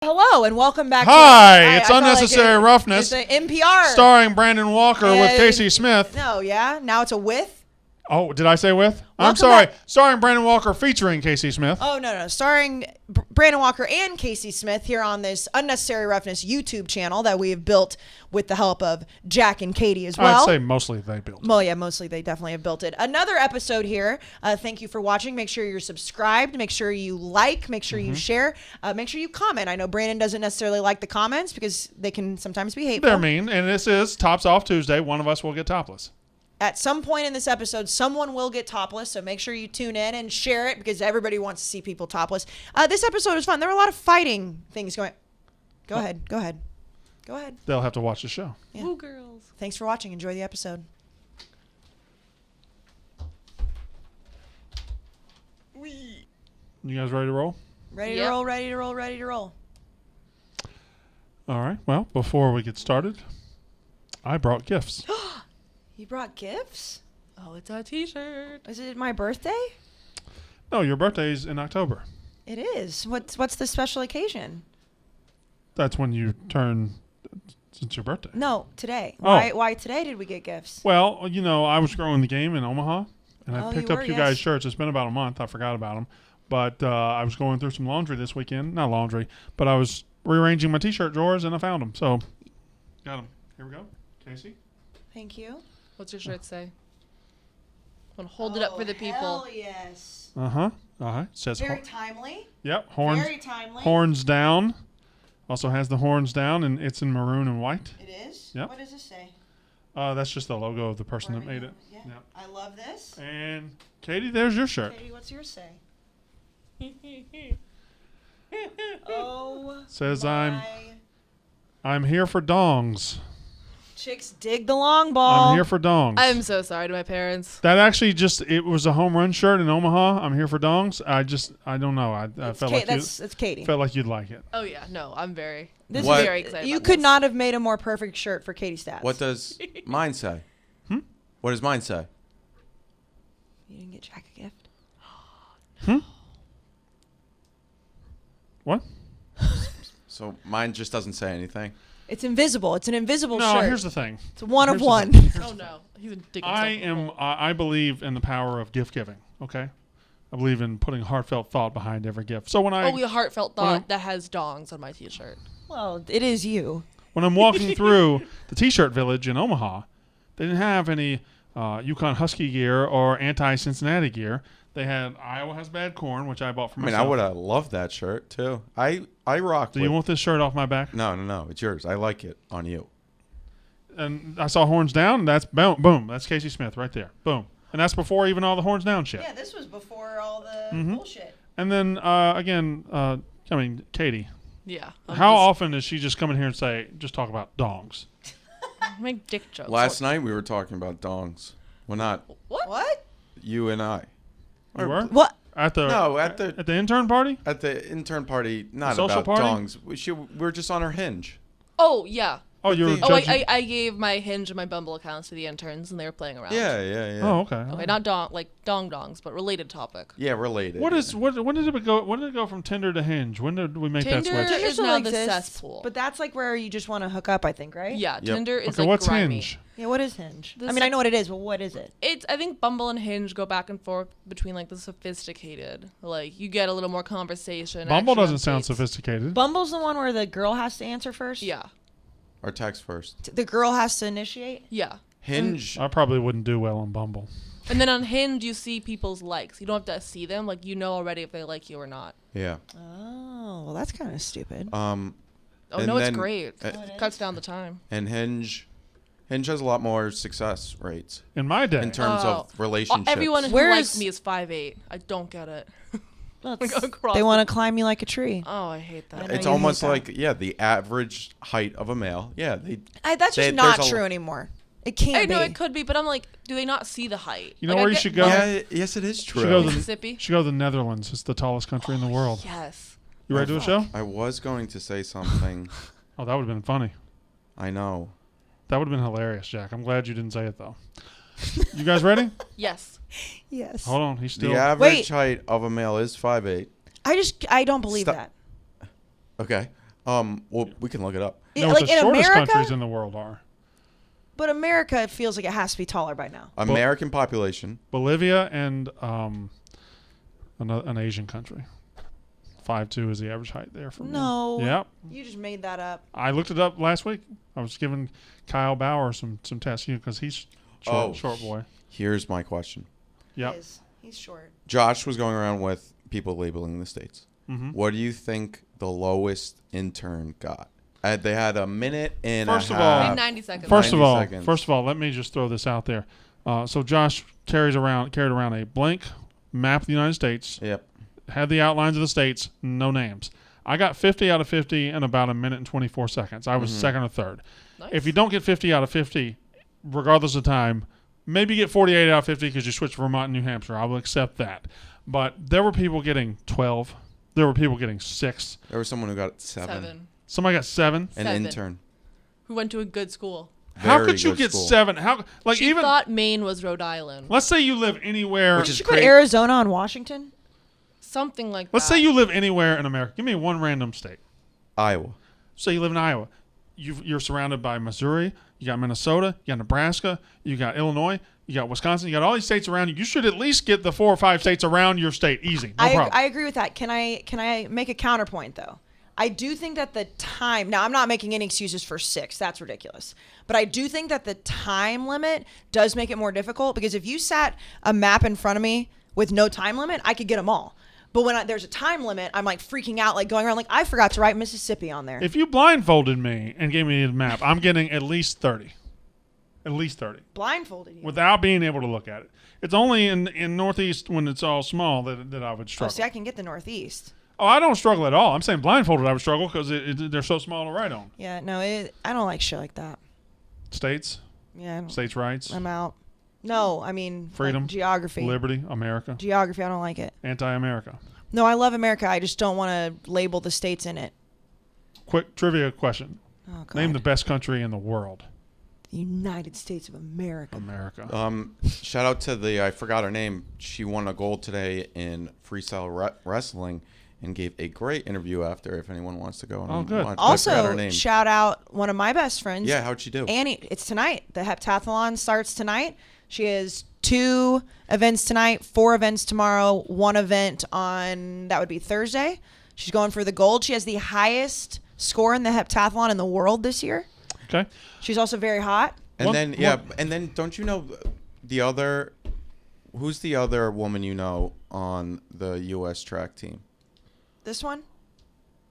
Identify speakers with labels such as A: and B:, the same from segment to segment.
A: Hello and welcome back.
B: Hi, it's Unnecessary Roughness.
A: It's an NPR.
B: Starring Brandon Walker with Casey Smith.
A: No, yeah. Now it's a with.
B: Oh, did I say with? I'm
A: Welcome
B: sorry.
A: back.
B: Starring Brandon Walker featuring Casey Smith.
A: Oh, no. Starring Brandon Walker and Casey Smith here on this Unnecessary Roughness YouTube channel that we have built with the help of Jack and Katie as well.
B: I'd say mostly they built it.
A: Well, yeah, mostly they definitely have built it. Another episode here. Thank you for watching. Make sure you're subscribed. Make sure you like. Make sure you share. Make sure you comment. I know Brandon doesn't necessarily like the comments because they can sometimes be hateful.
B: They're mean, and this is Tops Off Tuesday. One of us will get topless.
A: At some point in this episode, someone will get topless, so make sure you tune in and share it because everybody wants to see people topless. This episode was fun. There were a lot of fighting things going. Go ahead.
B: They'll have to watch the show.
A: Yeah.
C: Woo, girls.
A: Thanks for watching. Enjoy the episode.
B: You guys ready to roll?
A: Ready
C: Yep.
A: to roll.
B: All right. Well, before we get started, I brought gifts.
A: You brought gifts?
C: Oh, it's a t-shirt.
A: Is it my birthday?
B: No, your birthday's in October.
A: It is. What's the special occasion?
B: That's when you turn. It's your birthday.
A: No, today.
B: Oh.
A: Why today did we get gifts?
B: Well, you know, I was growing the game in Omaha, and I
A: Oh,
B: picked
A: you
B: up
A: were,
B: you
A: yes.
B: guys' shirts. It's been about a month. I forgot about them. But I was going through some laundry this weekend. Not laundry, but I was rearranging my T-shirt drawers, and I found them. So, got them. Here we go. Casey?
A: Thank you.
C: What's your shirt say? I'm gonna hold it up for the people.
A: Hell yes.
B: Uh-huh. It says,
A: Very timely.
B: yep, horns,
A: Very timely.
B: horns down. Also has the horns down, and it's in maroon and white.
A: It is?
B: Yep.
A: What does this say?
B: That's just the logo of the person that made it.
A: Yeah.
B: Yep.
A: I love this.
B: And, Katie, there's your shirt.
A: Katie, what's yours say? Oh,
B: Says,
A: my.
B: I'm here for dongs.
A: Chicks dig the long ball.
B: I'm here for dongs.
C: I'm so sorry to my parents.
B: That actually it was a home run shirt in Omaha. I'm here for dongs. I don't know. I felt like
A: that's Katie.
B: felt like you'd like it.
C: Oh yeah, no, I'm very,
A: This
D: What?
C: very excited.
A: You
C: about
A: could
C: this.
A: not have made a more perfect shirt for Katie Stats.
D: What does mine say? What does mine say?
A: You didn't get Jack a gift?
B: What?
D: So mine just doesn't say anything.
A: It's invisible. It's an invisible
B: No,
A: shirt.
B: here's the thing.
A: It's a one of
B: Here's the
A: one.
B: thing. Here's
C: Oh
B: the
C: no, he's digging
B: thing. I believe in the power of gift giving. Okay, I believe in putting heartfelt thought behind every gift. So when
C: Oh, we heartfelt
B: Well-
C: thought that has dongs on my t-shirt.
A: Well, it is you.
B: when I'm walking through the T-shirt village in Omaha, they didn't have any Yukon Husky gear or anti-Cincinnati gear. They had Iowa has bad corn, which I bought for
D: I mean,
B: myself.
D: I would have loved that shirt too. I rock.
B: Do you want this shirt off my back?
D: No. It's yours. I like it on you.
B: And I saw horns down. That's boom. That's Casey Smith right there. Boom. And that's before even all the horns down shit.
A: Yeah, this was before all the
B: Mhm.
A: bullshit.
B: And then Katie.
C: Yeah.
B: How often does she just come in here and just talk about dongs?
C: Make dick jokes.
D: Last night we were talking about dongs. Well, not
A: What?
D: you and I.
B: You were?
A: What?
B: At the
D: at the
B: intern party?
D: At the intern party, not
B: social
D: about
B: party?
D: dongs. We're just on our Hinge.
C: Oh yeah.
B: Oh, you were
D: the-
C: Oh,
B: judging.
C: I gave my Hinge and my Bumble accounts to the interns, and they were playing around.
D: Yeah.
B: Oh, okay.
C: Okay, not dongs, but related topic.
D: Yeah, related.
B: When did it go? When did it go from Tinder to Hinge? When did we make that
C: Tinder
B: switch?
A: Tinder
C: is
A: still
C: now the
A: exists,
C: cesspool.
A: But that's like where you just want to hook up, I think, right?
C: Yeah,
D: Yep.
C: Tinder is
B: Okay,
C: like
B: what's
C: grimy.
B: Hinge?
A: Yeah, what is Hinge?
C: The
A: I mean, I know what it is, but what is it?
C: It's I think Bumble and Hinge go back and forth between like the sophisticated, like you get a little more conversation.
B: Bumble
C: action on
B: doesn't sound
C: dates.
B: sophisticated.
A: Bumble's the one where the girl has to answer first?
C: Yeah,
D: Or text first.
A: The girl has to initiate?
C: yeah.
D: Hinge.
B: I probably wouldn't do well on Bumble.
C: And then on Hinge you see people's likes. You don't have to see them, like you know already if they like you or not.
D: Yeah.
A: Oh, well, that's kind of stupid.
C: Oh
D: And
C: no, it's
D: then-
C: great.
D: uh,
C: It cuts down the time.
D: And Hinge has a lot more success rates
B: In my day,
D: in terms
C: Oh.
D: of relationships.
C: Everyone who
A: Where
C: likes
A: is-
C: me is 5'8". I don't get it.
A: Well,
C: Like, across
A: they
C: the-
A: want to climb you like a tree.
C: Oh, I hate that.
A: I know
D: It's
A: you
D: almost
A: hate that.
D: like the average height of a male. Yeah,
A: That's just
D: There's
A: not
D: a-
A: true anymore. It can't
C: I
A: be.
C: know it could be, but I'm like, do they not see the height?
B: You know
C: Like, I
B: where you
C: get-
B: should go?
D: yeah, yes, it is
B: Should
D: true.
B: go to
C: Mississippi?
B: should go to the Netherlands. It's the tallest country in the world.
C: Yes.
B: You ready to do a show?
D: I was going to say something.
B: Oh, that would have been funny.
D: I know.
B: That would have been hilarious, Jack. I'm glad you didn't say it though. You guys ready?
C: Yes.
A: Yes.
B: Hold on. He's still.
D: The average height of a male is 5'8".
A: I don't believe
D: Stop.
A: that.
D: Okay. Well, we can look it up.
B: You know what the shortest countries in the world are?
A: But America, it feels like it has to be taller by now.
D: American population.
B: Bolivia and an Asian country. 5'2" is the average height there for me.
A: No.
B: Yep.
A: You just made that up.
B: I looked it up last week. I was giving Kyle Bauer some tests, because he's short boy.
D: Here's my question.
B: Yep.
A: He's short.
D: Josh was going around with people labeling the states.
B: Mm-hmm.
D: What do you think the lowest intern got? They had a minute and
B: First
D: a
B: of all-
D: half.
C: 90 seconds.
B: First
D: 90
B: of
D: seconds.
B: all, let me just throw this out there. So Josh carried around a blank map of the United States.
D: Yep.
B: Had the outlines of the states, no names. I got 50 out of 50 in about a minute and 24 seconds. I was second or third.
C: Nice.
B: If you don't get 50 out of 50, regardless of time, maybe get 48 out of 50 because you switched Vermont and New Hampshire. I will accept that. But there were people getting 12. There were people getting 6.
D: There was someone who got 7.
C: 7.
B: Somebody got 7.
D: An
C: 7.
D: intern.
C: Who went to a good school.
B: How
D: Very
B: could you
D: good
B: get
D: school.
B: 7? How
C: She thought Maine was Rhode Island.
B: Let's say you live anywhere.
D: Which
A: Did
D: is
A: you put
D: great.
A: Arizona on Washington?
C: Something like
B: Let's
C: that.
B: say you live anywhere in America. Give me one random state.
D: Iowa.
B: Say you live in Iowa. You're surrounded by Missouri. You got Minnesota. You got Nebraska. You got Illinois. You got Wisconsin. You got all these states around you. You should at least get the 4 or 5 states around your state. Easy. No problem.
A: I agree with that. Can I make a counterpoint though? I do think that the time, now I'm not making any excuses for 6, that's ridiculous. But I do think that the time limit does make it more difficult, because if you sat a map in front of me with no time limit, I could get them all. But when there's a time limit, I'm like freaking out, like going around like, I forgot to write Mississippi on there.
B: If you blindfolded me and gave me a map, I'm getting at least 30. At least 30.
A: Blindfolded you.
B: Without being able to look at it. It's only in Northeast when it's all small that I would
A: Oh,
B: struggle.
A: see, I can get the Northeast.
B: Oh, I don't struggle at all. I'm saying blindfolded I would struggle because they're so small to write on.
A: Yeah, no, I don't like shit like that.
B: States,
A: Yeah, I don't-
B: states' rights,
A: I'm out. No, I mean like
B: freedom,
A: geography.
B: liberty, America,
A: Geography, I don't like it.
B: anti-America.
A: No, I love America. I just don't want to label the states in it.
B: Quick trivia question.
A: Oh, God.
B: Name the best country in the world.
A: The United States of America.
B: America.
D: Shout out to I forgot her name. She won a gold today in freestyle wrestling and gave a great interview after, if anyone wants to go and
B: good.
D: watch. I forgot her
A: Also,
D: name.
A: shout out one of my best friends.
D: Yeah, how'd she do?
A: Annie. It's tonight. The heptathlon starts tonight. She has 2 events tonight, 4 events tomorrow, 1 event on, that would be Thursday. She's going for the gold. She has the highest score in the heptathlon in the world this year.
B: Okay.
A: She's also very hot.
D: And then don't you know the other? Who's the other woman you know on the U.S. track team?
A: This one?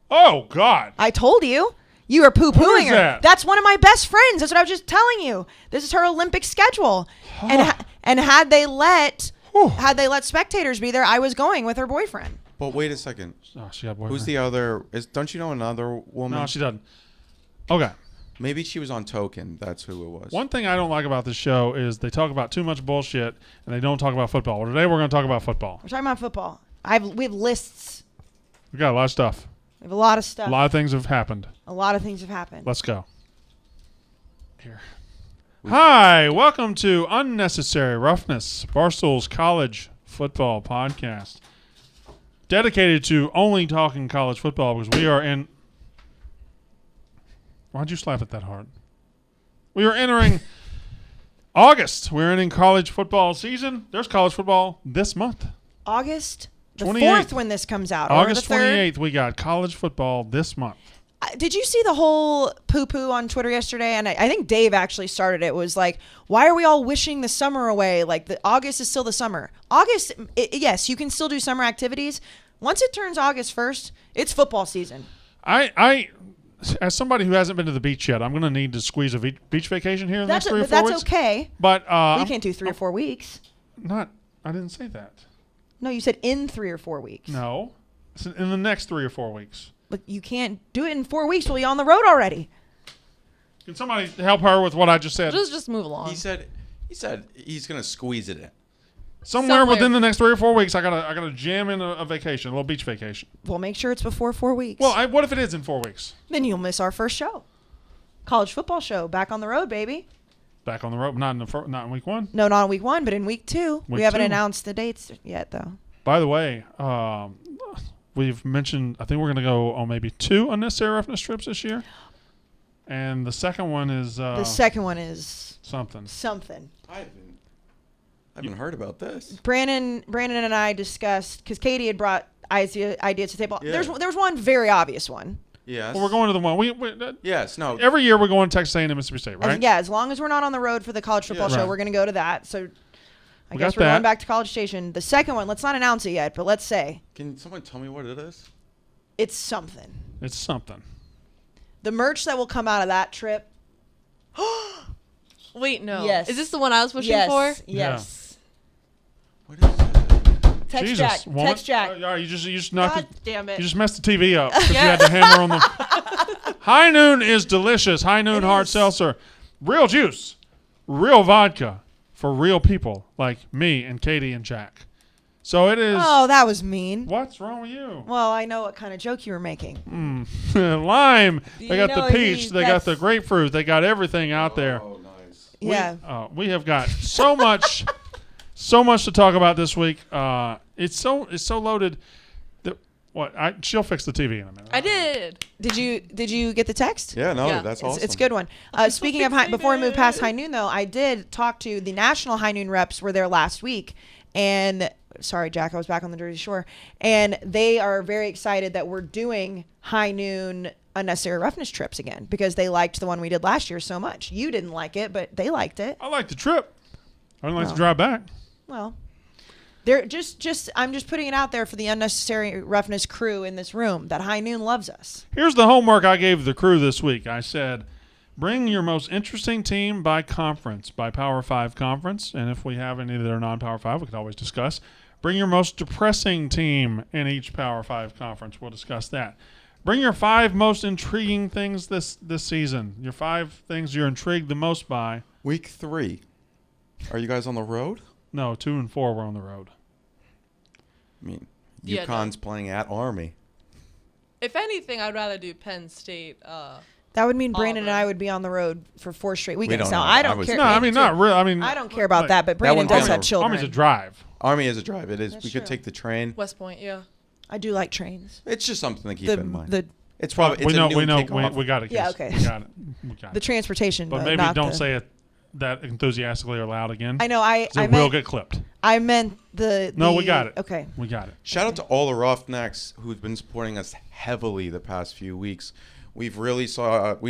B: Oh, God.
A: I told you. You are
B: Who
A: poo-pooing
B: is
A: her.
B: that?
A: That's one of my best friends. That's what I was just telling you. This is her Olympic schedule. And had they let spectators be there, I was going with her boyfriend.
D: But wait a second.
B: Oh, she got a boyfriend.
D: Who's the other? Don't you know another woman?
B: No, she doesn't. Okay.
D: Maybe she was on Token. That's who it was.
B: One thing I don't like about this show is they talk about too much bullshit and they don't talk about football. Well, today we're going to talk about football.
A: We're talking about football. We have lists.
B: We got a lot of stuff.
A: We have a lot of stuff.
B: A lot of things have happened.
A: A lot of things have happened.
B: Let's go. Here. Hi, welcome to Unnecessary Roughness, Barstool's college football podcast. Dedicated to only talking college football because we are in... Why'd you slap it that hard? We are entering August. We're entering college football season. There's college football this month.
A: August the
B: 28th.
A: 4th when this comes out.
B: August
A: or the 3rd.
B: 28th, we got college football this month.
A: Did you see the whole poo-poo on Twitter yesterday? And I think Dave actually started it. It was like, why are we all wishing the summer away? Like, August is still the summer. August, yes, you can still do summer activities. Once it turns August 1st, it's football season.
B: I as somebody who hasn't been to the beach yet, I'm going to need to squeeze a beach vacation here in the next 3 or 4 weeks.
A: That's okay.
B: But
A: We can't do 3 or 4 weeks.
B: I didn't say that.
A: No, you said in 3 or 4 weeks.
B: No. It's in the next 3 or 4 weeks.
A: But you can't do it in 4 weeks while you're on the road already.
B: Can somebody help her with what I just said?
C: Just move along.
D: He said he's gonna squeeze it in.
B: Somewhere within the next 3 or 4 weeks, I gotta jam in a vacation, a little beach vacation.
A: Well, make sure it's before 4 weeks.
B: Well, what if it is in 4 weeks?
A: Then you'll miss our first show. College football show. Back on the road, baby.
B: Back on the road, not in week 1.
A: No, not in week 1, but in week 2. We
B: Week
A: haven't
B: 2.
A: announced the dates yet, though.
B: By the way, we've mentioned. I think we're going to go on maybe 2 unnecessary roughness trips this year, and the second one is
A: something.
D: I haven't heard about this.
A: Brandon and I discussed because Katie had brought ideas to the table.
D: Yeah.
A: There was one very obvious one.
D: Yes.
B: Well, we're going to the one
D: Yes. No.
B: every year. We're going to Texas A&M, Mississippi State, right?
A: Yeah, as long as we're not on the road for the college football
B: Yeah.
A: show,
B: Right.
A: we're going to go to that. So I
B: We
A: guess
B: got
A: we're
B: that.
A: going back to College Station. The second one, let's not announce it yet, but let's say
D: Can someone tell me what it is?
A: it's something.
B: It's something.
A: The merch that will come out of that trip.
C: Wait, no.
A: Yes.
C: Is this the one I was pushing
A: Yes.
C: for?
A: Yes.
D: What is it?
A: Text
B: Jesus,
A: Jack.
B: woman.
A: Text Jack.
B: All right, you just knocked
C: God
B: it.
C: damn it.
B: You just messed the TV up because you had to hammer on the. High Noon is delicious. High Noon
A: It
B: hard
A: is.
B: seltzer, real juice, real vodka for real people like me and Katie and Jack. So it is.
A: Oh, that was mean.
B: What's wrong with you?
A: Well, I know what kind of joke you were making.
B: Lime. They
A: You
B: got the
A: know,
B: peach. They got the
A: that's-
B: grapefruit. They got everything out there.
D: Oh, nice.
A: Yeah.
B: We have got so much, so much to talk about this week. It's so loaded. That she'll fix the TV in a minute.
C: I did.
A: Did you get the text?
D: Yeah. No.
C: Yeah.
D: That's
A: It's,
D: awesome.
A: it's a good one. Speaking of before we move past High Noon, though, I did talk to the national High Noon reps. Were there last week, and sorry, Jack, I was back on the Jersey Shore, and they are very excited that we're doing High Noon unnecessary roughness trips again because they liked the one we did last year so much. You didn't like it, but they liked it.
B: I like the trip. I don't like
A: Well.
B: to drive back.
A: Well, they're I'm just putting it out there for the unnecessary roughness crew in this room that High Noon loves us.
B: Here's the homework I gave the crew this week. I said, bring your most interesting team by conference, by Power 5 conference. And if we have any that are non-Power 5, we can always discuss. Bring your most depressing team in each Power 5 conference. We'll discuss that. Bring your 5 most intriguing things this season. Your 5 things you're intrigued the most by.
D: Week 3. Are you guys on the road?
B: No, 2 and 4 were on the road.
D: I mean,
C: Yeah,
D: UConn's playing at Army.
C: If anything, I'd rather do Penn State.
A: That would mean Brandon and
C: Auburn.
A: I would be on the road for 4 straight weekends.
D: don't
A: Now,
D: know.
A: I
D: I
A: don't
D: was-
A: care.
B: No, I mean, not really. I mean,
A: I don't care about
B: like,
A: that, but Brandon
D: wouldn't
A: does
D: count.
A: have children.
B: Army's a drive.
D: Army is a drive. It is.
A: That's
D: We could
A: true.
D: take the train.
C: West Point, yeah.
A: I do like trains.
D: It's just something to keep in mind.
A: The
D: It's probably. It's
B: we
D: a
B: know.
D: new
B: We know.
D: kickoff.
B: We got it.
A: Yeah,
B: Kiss.
A: okay.
B: We got it. We got
A: the
B: it.
A: transportation,
B: But
A: though,
B: maybe
A: not
B: don't
A: the-
B: say it that enthusiastically or loud again.
A: I know. I
B: 'Cause it will
A: meant
B: get clipped.
A: I meant the.
B: No, we got it.
A: Okay.
B: We got it.
D: Shout out to all the Roughnecks who've been supporting us heavily the past few weeks. We've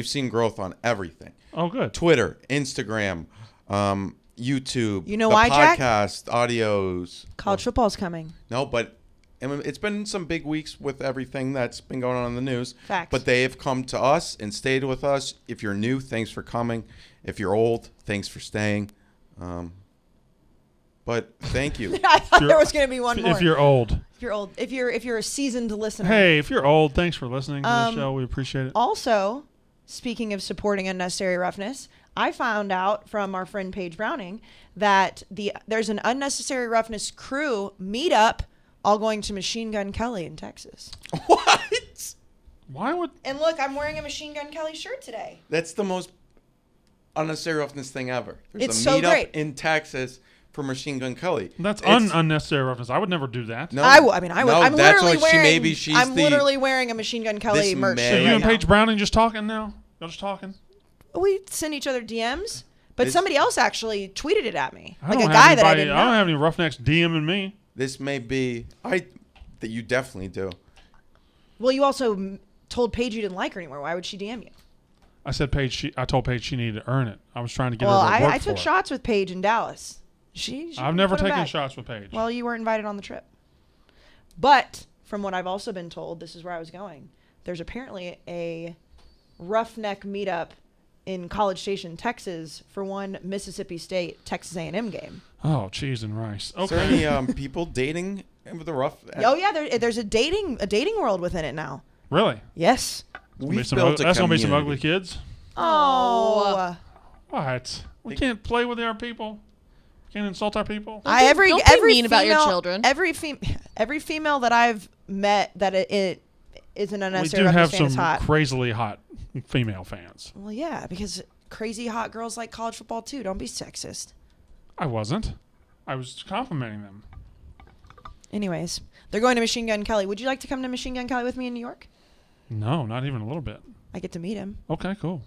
D: seen growth on everything.
B: Oh, good.
D: Twitter, Instagram, YouTube.
A: You know
D: the
A: why, Jack?
D: podcast, audios.
A: College football's coming.
D: No, but I mean, it's been some big weeks with everything that's been going on in the news.
A: Facts.
D: But they have come to us and stayed with us. If you're new, thanks for coming. If you're old, thanks for staying. But thank you.
A: I thought
B: You're-
A: there was going to be one more.
B: If you're old,
A: If you're old, if you're a seasoned listener.
B: hey, if you're old, thanks for listening to the show. We appreciate it.
A: Also, speaking of supporting unnecessary roughness, I found out from our friend Paige Browning that there's an unnecessary roughness crew meetup all going to Machine Gun Kelly in Texas.
D: What?
B: Why would
A: And look, I'm wearing a Machine Gun Kelly shirt today.
D: That's the most unnecessary roughness thing ever. There's
A: It's
D: a
A: so
D: meetup
A: great.
D: in Texas for Machine Gun Kelly.
B: that's
D: It's-
B: unnecessary roughness? I would never do that.
D: No,
A: I mean, I would.
D: no,
A: I'm
D: that's
A: literally
D: what
A: wearing.
D: she's
A: I'm
D: the,
A: literally wearing a Machine Gun Kelly
D: This
A: merch.
D: man-
B: So
A: shirt
B: you
A: right
B: and
A: now.
B: Paige Browning just talking now? Y'all just talking?
A: We send each other DMs, but
D: This-
A: somebody else actually tweeted it at me,
B: I
A: like a
B: don't
A: guy
B: have
A: that I
B: anybody-
A: didn't
B: I don't
A: know.
B: have any roughnecks DMing me.
D: This may be that you definitely do.
A: Well, you also told Paige you didn't like her anymore. Why would she DM you?
B: I said Paige. I told Paige she needed to earn it. I was trying to get
A: Well,
B: her to work
A: I
B: for
A: took
B: it.
A: shots with Paige in Dallas. She
B: I've never
A: put 'em
B: taken
A: back.
B: shots with Paige.
A: Well, you weren't invited on the trip. But from what I've also been told, this is where I was going. There's apparently a roughneck meetup in College Station, Texas, for one Mississippi State Texas A&M game.
B: Oh, cheese and rice.
D: Is there
B: Okay.
D: any people dating with the rough?
A: Oh yeah, there's a dating world within it now.
B: Really?
A: Yes.
D: We've built a
B: That's gonna be some
D: community.
B: ugly kids.
A: Oh.
B: What? We can't play with our people. Can't insult our people.
C: Don't be mean about your children.
A: Every female that I've met that it is an
B: We
A: unnecessary
B: do have
A: roughness fan is
B: some
A: hot.
B: crazily hot female fans.
A: Well, yeah, because crazy hot girls like college football too. Don't be sexist.
B: I wasn't. I was complimenting them.
A: Anyways, they're going to Machine Gun Kelly. Would you like to come to Machine Gun Kelly with me in New York?
B: No, not even a little bit.
A: I get to meet him.
B: Okay, cool.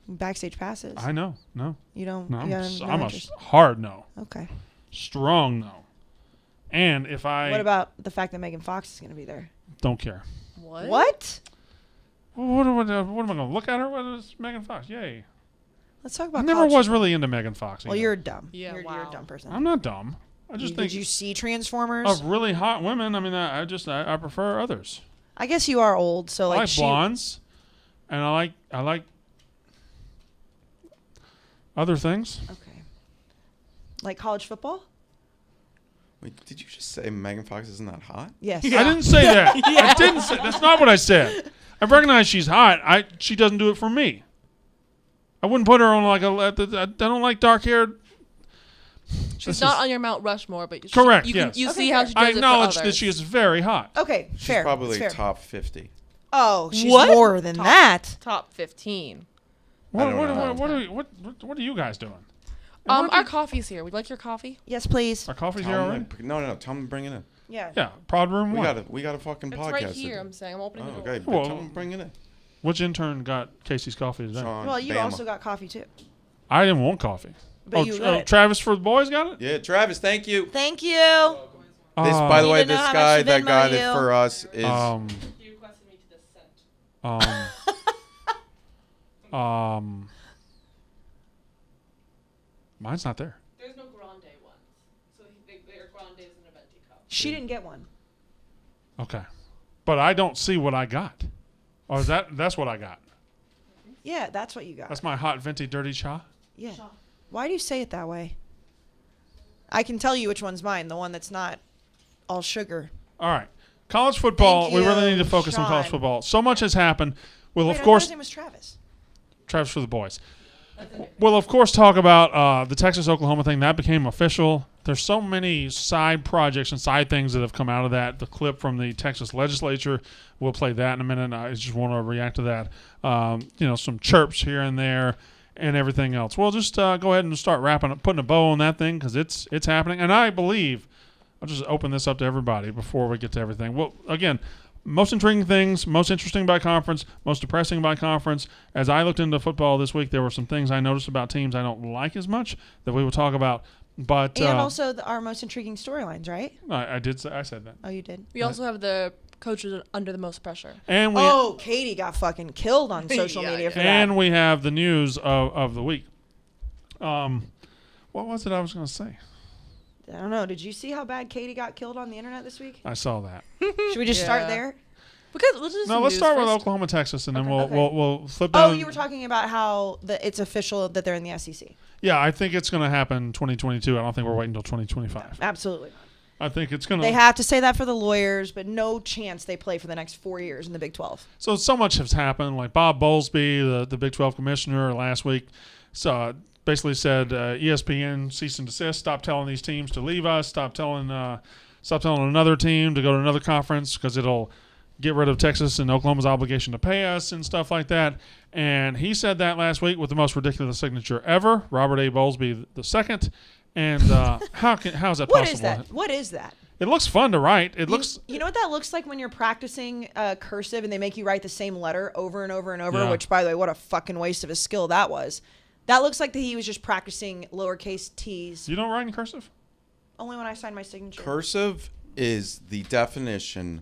A: Backstage passes.
B: I know. No.
A: You don't.
B: No,
A: you
B: I'm,
A: have no
B: I'm a
A: interest?
B: hard no.
A: Okay.
B: Strong no. And if I
A: What about the fact that Megan Fox is going to be there?
B: don't care.
C: What?
A: What?
B: What am I going to look at her? What is Megan Fox? Yay.
A: Let's talk about.
B: I never
A: college
B: was
A: football.
B: really into Megan Fox.
A: Well,
B: either.
A: you're dumb.
C: Yeah,
A: You're a
C: wow.
A: dumb person.
B: I'm not dumb. I just think
A: Did you see Transformers?
B: of really hot women. I mean, I prefer others.
A: I guess you are old, so
B: I
A: like
B: like blondes, and I like other things.
A: Okay. Like college football?
D: Wait, did you just say Megan Fox isn't that hot?
A: Yes.
B: I didn't say that. I didn't say. That's not what I said. I recognize she's hot. She doesn't do it for me. I wouldn't put her on like I don't like dark haired.
C: She's not on your Mount Rushmore, but
B: Correct,
C: You,
B: yes.
C: you
A: Okay,
C: see how
A: fair.
C: she does
B: I
C: it for
B: acknowledge that
C: others.
B: she is very hot.
A: Okay,
D: She's
A: fair.
D: probably
A: It's
D: like
A: fair.
D: top 50.
A: Oh, she's
C: What?
A: more than
C: Top-
A: that.
C: top 15.
B: What
D: don't know.
B: what are you guys doing?
C: Our coffee's here. Would you like your coffee?
A: Yes, please.
B: Our coffee's here
D: Tell
B: already.
D: them no, tell them to bring it in.
A: Yeah.
B: Yeah, Prod Room
D: We
B: 1.
D: got a fucking
C: It's
D: podcast.
C: right
D: to
C: here.
D: do.
C: I'm saying. I'm opening
D: Oh,
C: the door.
D: okay.
B: Well-
D: Tell them to bring it in.
B: Which intern got Casey's coffee today?
D: Sean,
A: Well, you
D: Bama.
A: also got coffee too.
B: I didn't want coffee.
A: But you got it.
B: Travis for the boys got it?
D: Yeah, Travis, thank you.
A: Thank you.
D: This, by the
A: Need
D: way,
A: to know
D: this
A: how
D: guy
A: much to
D: that got
A: Venmo
D: it
A: you.
D: for us is.
C: You requested me to the scent.
B: Mine's not there.
C: There's no grande ones. So they're grandes in a venti cup.
A: She didn't get one.
B: Okay. But I don't see what I got. Or is that's what I got.
A: Yeah, that's what you got.
B: That's my hot venti dirty cha.
A: Yeah. Why do you say it that way? I can tell you which one's mine. The one that's not all sugar.
B: All right. College football,
A: Thank
B: we really
A: you,
B: need to focus on college
A: Sean.
B: football. So much has happened. We'll
A: Wait,
B: of
A: I thought
B: course
A: his name was Travis.
B: Travis for the boys. We'll of course talk about the Texas-Oklahoma thing. That became official. There's so many side projects and side things that have come out of that. The clip from the Texas legislature, we'll play that in a minute. I just want to react to that. Some chirps here and there and everything else. We'll just go ahead and start wrapping up, putting a bow on that thing because it's happening. And I believe, I'll just open this up to everybody before we get to everything. Well, again, most intriguing things, most interesting by conference, most depressing by conference. As I looked into football this week, there were some things I noticed about teams I don't like as much that we will talk about. But
A: And also our most intriguing storylines, right?
B: I said that.
A: Oh, you did?
C: We also have the coaches under the most pressure.
B: And we
A: Oh, Katie got fucking killed on social
C: Yeah,
A: media for
B: and
A: that.
B: we have the news of the week. What was it I was going to say?
A: I don't know. Did you see how bad Katie got killed on the internet this week?
B: I saw that.
A: Should we just start
C: Yeah.
A: there?
C: Because let's just
B: No, let's start with Oklahoma, Texas, and then
A: Okay.
B: we'll flip down.
A: Oh, you were talking about how it's official that they're in the SEC.
B: Yeah, I think it's going to happen 2022. I don't think we're waiting until 2025.
A: Absolutely.
B: I think it's going
A: They
B: to.
A: have to say that for the lawyers, but no chance they play for the next 4 years in the Big 12.
B: So much has happened. Like Bob Bowlesby, the Big 12 commissioner, last week, basically said ESPN cease and desist. Stop telling these teams to leave us. Stop telling another team to go to another conference because it'll get rid of Texas and Oklahoma's obligation to pay us and stuff like that. And he said that last week with the most ridiculous signature ever, Robert A. Bowlesby II. And how is that possible?
A: What is that? What is that?
B: It looks fun to write. It looks.
A: You know what that looks like when you're practicing cursive and they make you write the same letter over and over and over,
B: Yeah.
A: which, by the way, what a fucking waste of a skill that was. That looks like that he was just practicing lowercase t's.
B: You don't write in cursive?
A: Only when I sign my signature.
D: Cursive is the definition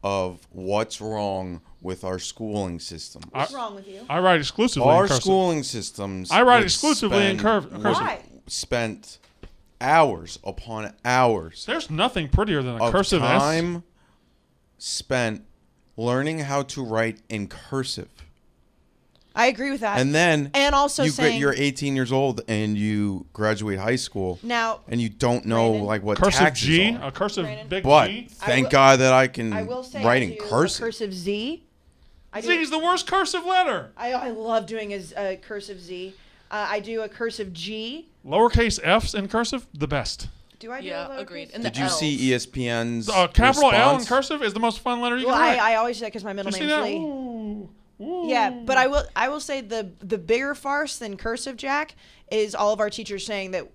D: of what's wrong with our schooling system.
A: What's wrong with you?
B: I write exclusively
D: Our
B: in cursive.
D: schooling systems.
B: I write
D: would
B: exclusively in cursive.
A: Why?
D: Spent hours upon hours
B: There's nothing prettier than a
D: of
B: cursive S.
D: time spent learning how to write in cursive.
A: I agree with that.
D: And then
A: And also saying
D: you're 18 years old and you graduate high school
A: now,
D: and you don't know
A: Brandon,
D: like what
B: Cursive
D: taxes
B: G,
D: are.
B: a cursive
A: Brandon.
B: big
D: But
B: G.
D: thank
A: will-
D: God that I can
A: I will say
D: write
A: I
D: in
A: do
D: cursive.
A: a cursive Z. I
B: Z
A: do.
B: is the worst cursive letter.
A: I love doing a cursive Z. I do a cursive G.
B: Lowercase F's in cursive, the best.
A: Do I do
C: Yeah,
A: a lowercase?
C: agreed. And
D: Did
C: the
D: you
C: L's.
D: see ESPN's
B: Capital L in
D: response?
B: cursive is the most fun letter you
A: Well,
B: can write.
A: I always say that because my middle
B: You see
A: name's
B: that?
A: Lee.
B: Ooh. Ooh.
A: Yeah, but I will say the bigger farce than cursive, Jack, is all of our teachers saying that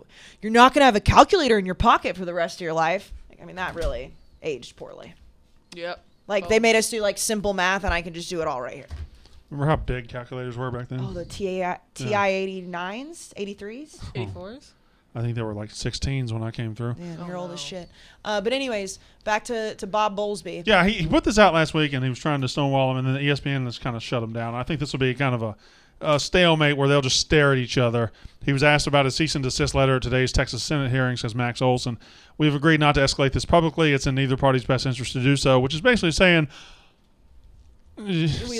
A: you're not going to have a calculator in your pocket for the rest of your life. Like, I mean, that really. aged poorly.
C: Yep.
A: Like they made us do like simple math, and I can just do it all right here.
B: Remember how big calculators were back then?
A: Oh, the TI 89s, 83s.
C: 84s.
B: I think they were like 16s when I came through.
A: Man, you're old as shit. But anyways, back to Bob Bowlesby.
B: Yeah, he put this out last week, and he was trying to stonewall him, and then ESPN has kind of shut him down. I think this will be kind of a stalemate where they'll just stare at each other. He was asked about a cease and desist letter at today's Texas Senate hearing, says Max Olson. We've agreed not to escalate this publicly. It's in neither party's best interest to do so, which is basically saying,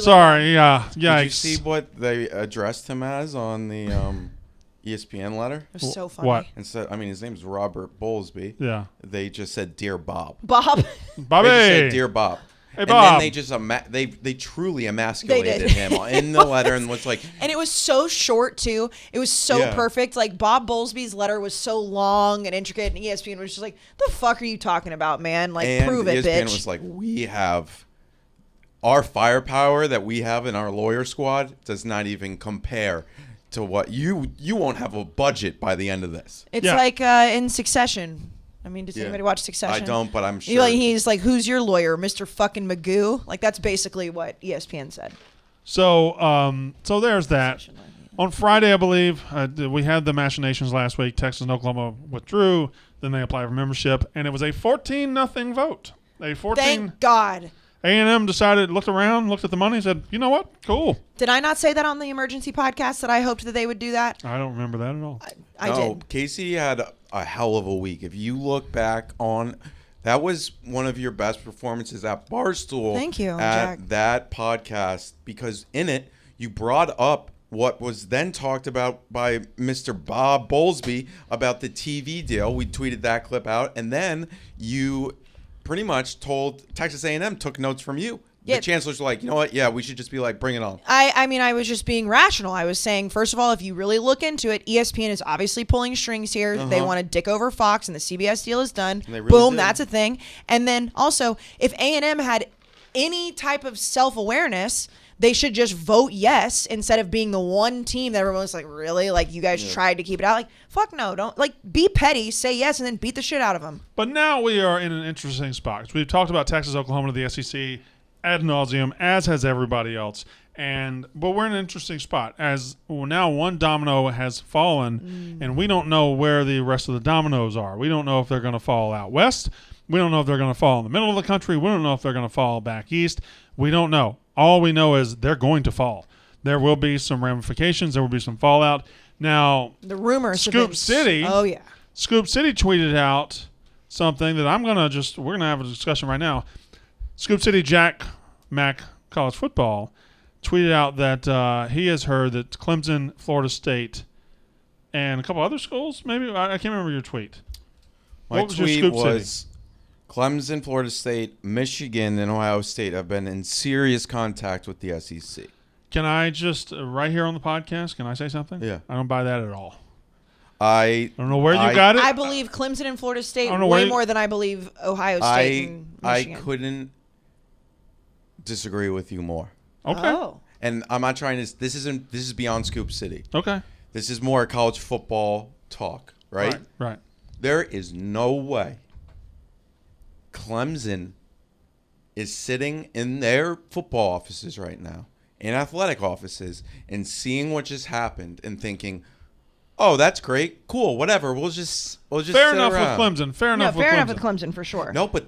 B: sorry, yeah.
D: Did you see what they addressed him as on the ESPN letter?
A: It was so funny.
B: What?
D: Instead, I mean, his name's Robert Bowlesby.
B: Yeah.
D: They just said, "Dear Bob."
A: Bob.
B: Bobby.
D: They just said, "Dear Bob."
B: Hey,
D: and
B: Bob.
D: then they just they truly emasculated him in the letter and was like,
A: And it was so short too. It was so perfect. Like Bob Bowlesby's letter was so long and intricate, and ESPN was just like, "The fuck are you talking about, man? Like,
D: and
A: prove it,
D: ESPN
A: bitch."
D: was like, "We have our firepower that we have in our lawyer squad does not even compare to what you won't have a budget by the end of this."
A: It's
B: Yeah.
A: like in Succession. I mean, does anybody watch Succession?
D: I don't, but I'm sure.
A: He's like, "Who's your lawyer, Mr. fucking Magoo?" Like that's basically what ESPN said.
B: So there's that. On Friday, I believe, we had the machinations last week. Texas and Oklahoma withdrew. Then they applied for membership, and it was a 14-0 vote.
A: Thank God.
B: A&M decided, looked around, looked at the money, and said, you know what? Cool.
A: Did I not say that on the emergency podcast that I hoped that they would do that?
B: I don't remember that at all.
A: I did.
D: Casey had a hell of a week. If you look back on, that was one of your best performances at Barstool.
A: Thank you,
D: at
A: Jack.
D: that podcast, because in it you brought up what was then talked about by Mr. Bob Bowlesby about the TV deal. We tweeted that clip out, and then you pretty much told Texas A&M took notes from you.
A: Yeah.
D: The chancellors were like, you know what? Yeah, we should just be like, bring it on.
A: I mean, I was just being rational. I was saying, first of all, if you really look into it, ESPN is obviously pulling strings here. They want to dick over Fox, and the CBS deal is done.
D: They really
A: Boom,
D: did.
A: that's a thing. And then also, if A&M had any type of self-awareness, they should just vote yes instead of being the one team that everyone's like, really? Like, you guys tried to keep it out? Like, fuck no. Don't, like, be petty, say yes, and then beat the shit out of them.
B: But now we are in an interesting spot. We've talked about Texas, Oklahoma to the SEC ad nauseum, as has everybody else. But we're in an interesting spot as now one domino has fallen, and we don't know where the rest of the dominoes are. We don't know if they're going to fall out west. We don't know if they're going to fall in the middle of the country. We don't know if they're going to fall back east. We don't know. All we know is they're going to fall. There will be some ramifications. There will be some fallout. Now,
A: The rumors have
B: Scoop
A: been-
B: City.
A: Oh, yeah.
B: Scoop City tweeted out something that we're going to have a discussion right now. Scoop City Jack Mac College Football tweeted out that he has heard that Clemson, Florida State, and a couple other schools, maybe, I can't remember your tweet.
D: My
B: What was your
D: tweet
B: Scoop
D: was,
B: City?
D: Clemson, Florida State, Michigan, and Ohio State have been in serious contact with the SEC.
B: Can I just, right here on the podcast, can I say something?
D: Yeah.
B: I don't buy that at all.
D: I
B: don't know where you got it.
A: I believe Clemson and Florida State
B: I don't know
A: way
B: where you-
A: more than I believe Ohio State and
D: I
A: Michigan.
D: couldn't disagree with you more.
B: Okay.
A: Oh.
D: And I'm not trying to. This is beyond Scoop City.
B: Okay.
D: This is more college football talk, right?
B: Right.
D: There is no way Clemson is sitting in their football offices right now, in athletic offices, and seeing what just happened and thinking, "Oh, that's great, cool, whatever. We'll just
B: Fair
D: sit
B: enough
D: around."
B: with Clemson. Fair enough
A: No,
B: with
A: fair
B: Clemson.
A: enough with Clemson for sure.
D: No, but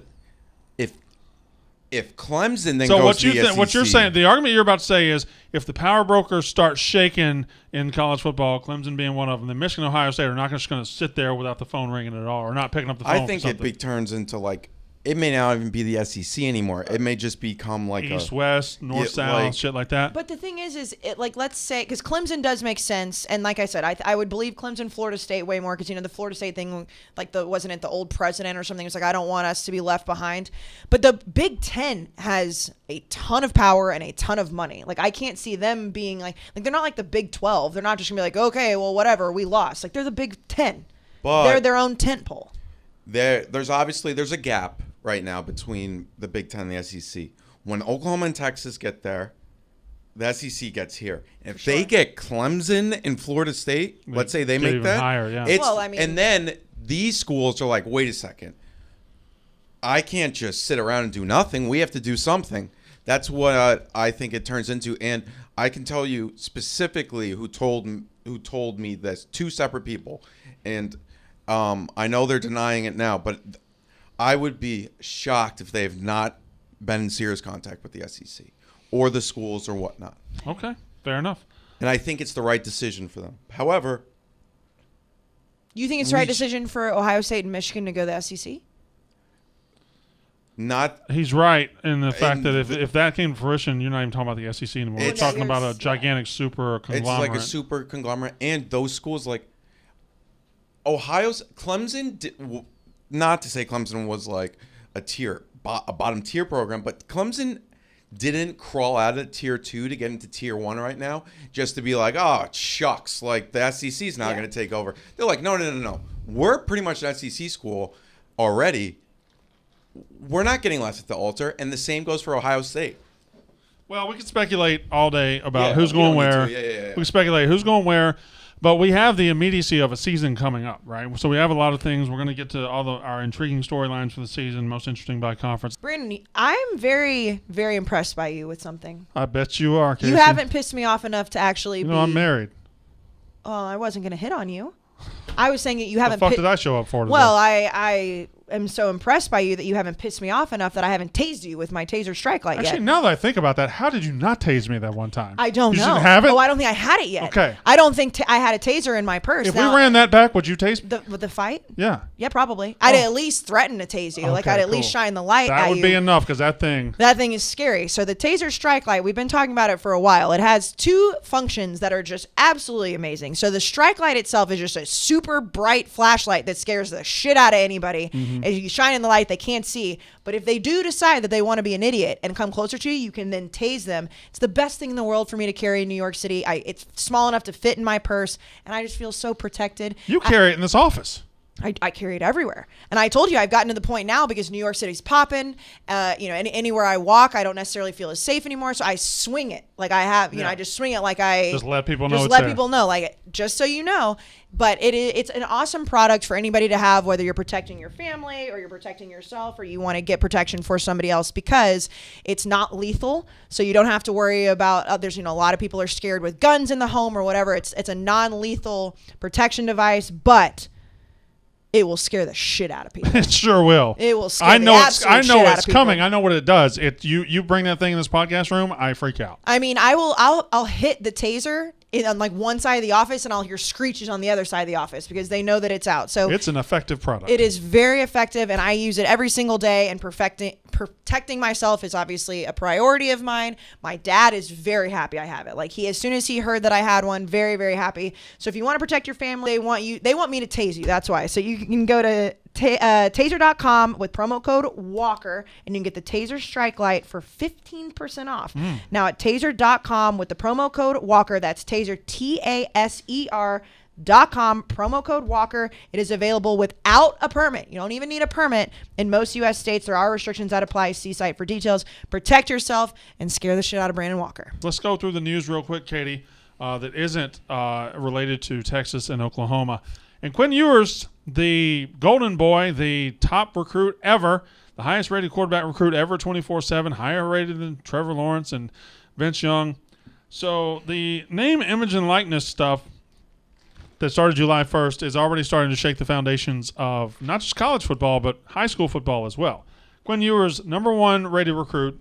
D: if Clemson then
B: So
D: goes
B: what
D: to the
B: what you're
D: SEC,
B: saying, the argument you're about to say is if the power brokers start shaking in college football, Clemson being one of them, then Michigan and Ohio State are not just going to sit there without the phone ringing at all or not picking up the phone.
D: I think it turns into like, it may not even be the SEC anymore. It may just become like
B: East, West, North, South, shit like that.
A: But the thing is it, like, let's say, because Clemson does make sense, and like I said, I would believe Clemson, Florida State way more, because the Florida State thing, like wasn't it the old president or something? It's like, I don't want us to be left behind. But the Big Ten has a ton of power and a ton of money. Like, I can't see them being like they're not like the Big 12. They're not just gonna be like, okay, well, whatever, we lost. Like, they're the Big 10.
D: But
A: they're their own tent pole.
D: there's a gap right now between the Big Ten and the SEC. When Oklahoma and Texas get there, the SEC gets here. If they get Clemson and Florida State, let's say they
B: get
D: make
B: even
D: that,
B: higher, yeah.
D: it's,
A: Well, I mean-
D: and then these schools are like, wait a second, I can't just sit around and do nothing. We have to do something. That's what I think it turns into. And I can tell you specifically who told me this, 2 separate people. And I know they're denying it now, but I would be shocked if they have not been in serious contact with the SEC or the schools or whatnot.
B: Okay, fair enough.
D: And I think it's the right decision for them. However,
A: You think it's the right decision for Ohio State and Michigan to go to the SEC?
B: He's right in the fact that if that came to fruition, you're not even talking about the SEC anymore. We're talking about a gigantic super conglomerate.
D: It's like a super conglomerate. And those schools like Clemson, not to say Clemson was like a bottom tier program, but Clemson didn't crawl out of tier 2 to get into tier 1 right now just to be like, oh, shucks, like the SEC is not going to take over. They're like, no. We're pretty much an SEC school already. We're not getting less at the altar, and the same goes for Ohio State.
B: Well, we can speculate all day about who's going where. We can speculate who's going where, but we have the immediacy of a season coming up, right? So we have a lot of things. We're going to get to all our intriguing storylines for the season, most interesting by conference.
A: Brandon, I'm very, very impressed by you with something.
B: I bet you are, Casey.
A: You haven't pissed me off enough to actually be...
B: I'm married.
A: Well, I wasn't going to hit on you. I was saying that you haven't...
B: What the fuck did I show up for today?
A: Well, I am so impressed by you that you haven't pissed me off enough that I haven't tased you with my taser strike light yet.
B: Actually, now that I think about that, how did you not tase me that one time?
A: I don't know.
B: You didn't have it?
A: Oh, I don't think I had it yet.
B: Okay.
A: I don't think I had a taser in my purse.
B: If we ran that back, would you tase me?
A: With the fight?
B: Yeah.
A: Yeah, probably. I'd at least threaten to tase you. Like, I'd at least shine the light at you.
B: That would be enough, because that thing
A: is scary. So the taser strike light, we've been talking about it for a while. It has 2 functions that are just absolutely amazing. So the strike light itself is just a super bright flashlight that scares the shit out of anybody. As you shine in the light, they can't see. But if they do decide that they want to be an idiot and come closer to you, you can then tase them. It's the best thing in the world for me to carry in New York City. It's small enough to fit in my purse, and I just feel so protected.
B: You carry it in this office.
A: I carry it everywhere. And I told you I've gotten to the point now because New York City's popping. Anywhere I walk, I don't necessarily feel as safe anymore. So I swing it like I have. I just swing it like I
B: just let people know.
A: Just let people know, like just so you know. But it's an awesome product for anybody to have, whether you're protecting your family or you're protecting yourself or you want to get protection for somebody else, because it's not lethal. So you don't have to worry about there's a lot of people are scared with guns in the home or whatever. It's a non-lethal protection device, but it will scare the shit out of people.
B: It sure will.
A: It will scare the absolute shit out of people.
B: I know it's coming. I know what it does. You bring that thing in this podcast room, I freak out.
A: I mean, I'll hit the taser on like one side of the office, and I'll hear screeches on the other side of the office because they know that it's out. So
B: it's an effective product.
A: It is very effective, and I use it every single day. And protecting myself is obviously a priority of mine. My dad is very happy I have it. Like as soon as he heard that I had one, very, very happy. So if you want to protect your family, they want me to tase you. That's why. So you can go to taser.com with promo code Walker, and you can get the Taser Strike Light for 15% off. Now at taser.com with the promo code Walker, that's Taser, TASER.com, promo code Walker. It is available without a permit. You don't even need a permit. In most U.S. states, there are restrictions that apply. See site for details. Protect yourself and scare the shit out of Brandon Walker.
B: Let's go through the news real quick, Katie, that isn't related to Texas and Oklahoma. And Quinn Ewers, the golden boy, the top recruit ever, the highest rated quarterback recruit ever, 24/7, higher rated than Trevor Lawrence and Vince Young. So the name, image, and likeness stuff that started July 1st is already starting to shake the foundations of not just college football, but high school football as well. Quinn Ewers, number 1 rated recruit,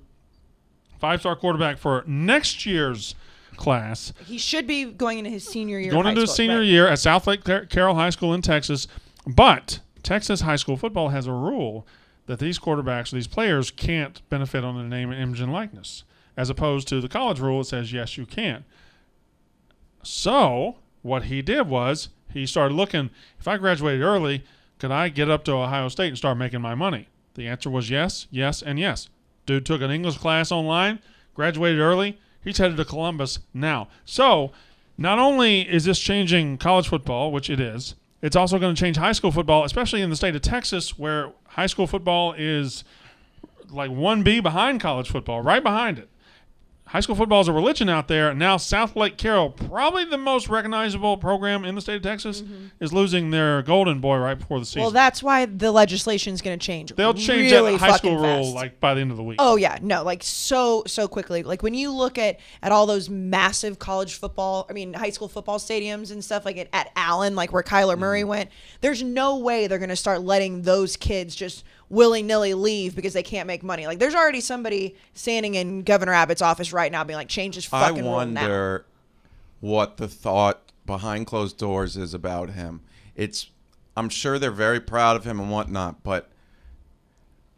B: 5-star quarterback for next year's class.
A: He should be going into his senior year.
B: Going into his senior year at South Lake Carroll High School in Texas. But Texas high school football has a rule that these quarterbacks, these players, can't benefit on the name, image, and likeness, as opposed to the college rule that says, yes, you can. So what he did was he started looking, if I graduated early, could I get up to Ohio State and start making my money? The answer was yes, yes, and yes. Dude took an English class online, graduated early. He's headed to Columbus now. So not only is this changing college football, which it is, it's also going to change high school football, especially in the state of Texas, where high school football is like 1B behind college football, right behind it. high school football is a religion out there. Now South Lake Carroll, probably the most recognizable program in the state of Texas, is losing their golden boy right before the season.
A: Well, that's why the legislation is going to change.
B: They'll change
A: really
B: that high school
A: fucking
B: rule
A: fast.
B: like by the end of the week.
A: Oh yeah, no, like so quickly. Like when you look at all those massive high school football stadiums and stuff, like at Allen, like where Kyler Murray went, there's no way they're going to start letting those kids just willy-nilly leave because they can't make money. Like there's already somebody standing in Governor Abbott's office right now being like, change this fucking rule now.
D: I wonder what the thought behind closed doors is about him. I'm sure they're very proud of him and whatnot, but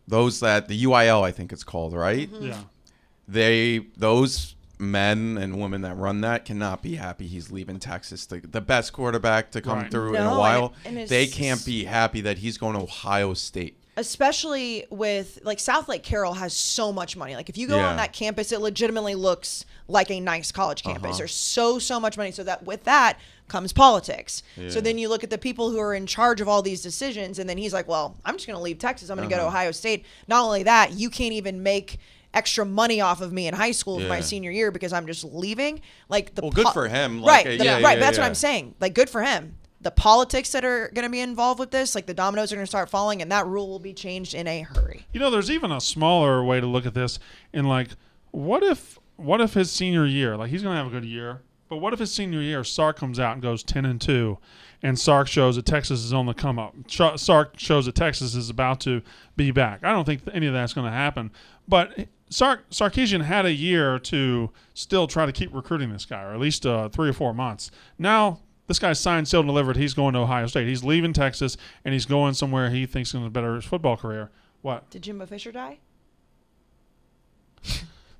D: the UIL, I think it's called, right?
B: Yeah.
D: Those men and women that run that cannot be happy he's leaving Texas, the best quarterback to come through in a while.
A: And
D: they can't be happy that he's going to Ohio State.
A: Especially with, like, South Lake Carroll has so much money. Like, if you go on that campus, it legitimately looks like a nice college campus. There's so much money. So that with that comes politics. So then you look at the people who are in charge of all these decisions, and then he's like, well, I'm just going to leave Texas. I'm going to go to Ohio State. Not only that, you can't even make extra money off of me in high school for my senior year because I'm just leaving. Like
D: good for him.
A: Right. But that's what I'm saying. Like, good for him. The politics that are going to be involved with this, like the dominoes are going to start falling, and that rule will be changed in a hurry.
B: You know, there's even a smaller way to look at this. In like, what if his senior year, like he's going to have a good year, but what if his senior year Sark comes out and goes 10-2, and Sark shows that Texas is on the come up. Sark shows that Texas is about to be back. I don't think any of that's going to happen, but Sarkisian had a year to still try to keep recruiting this guy, or at least 3 or 4 months. Now, this guy's signed, sealed, and delivered. He's going to Ohio State. He's leaving Texas, and he's going somewhere he thinks is going to better his football career. What?
A: Did Jimbo Fisher die?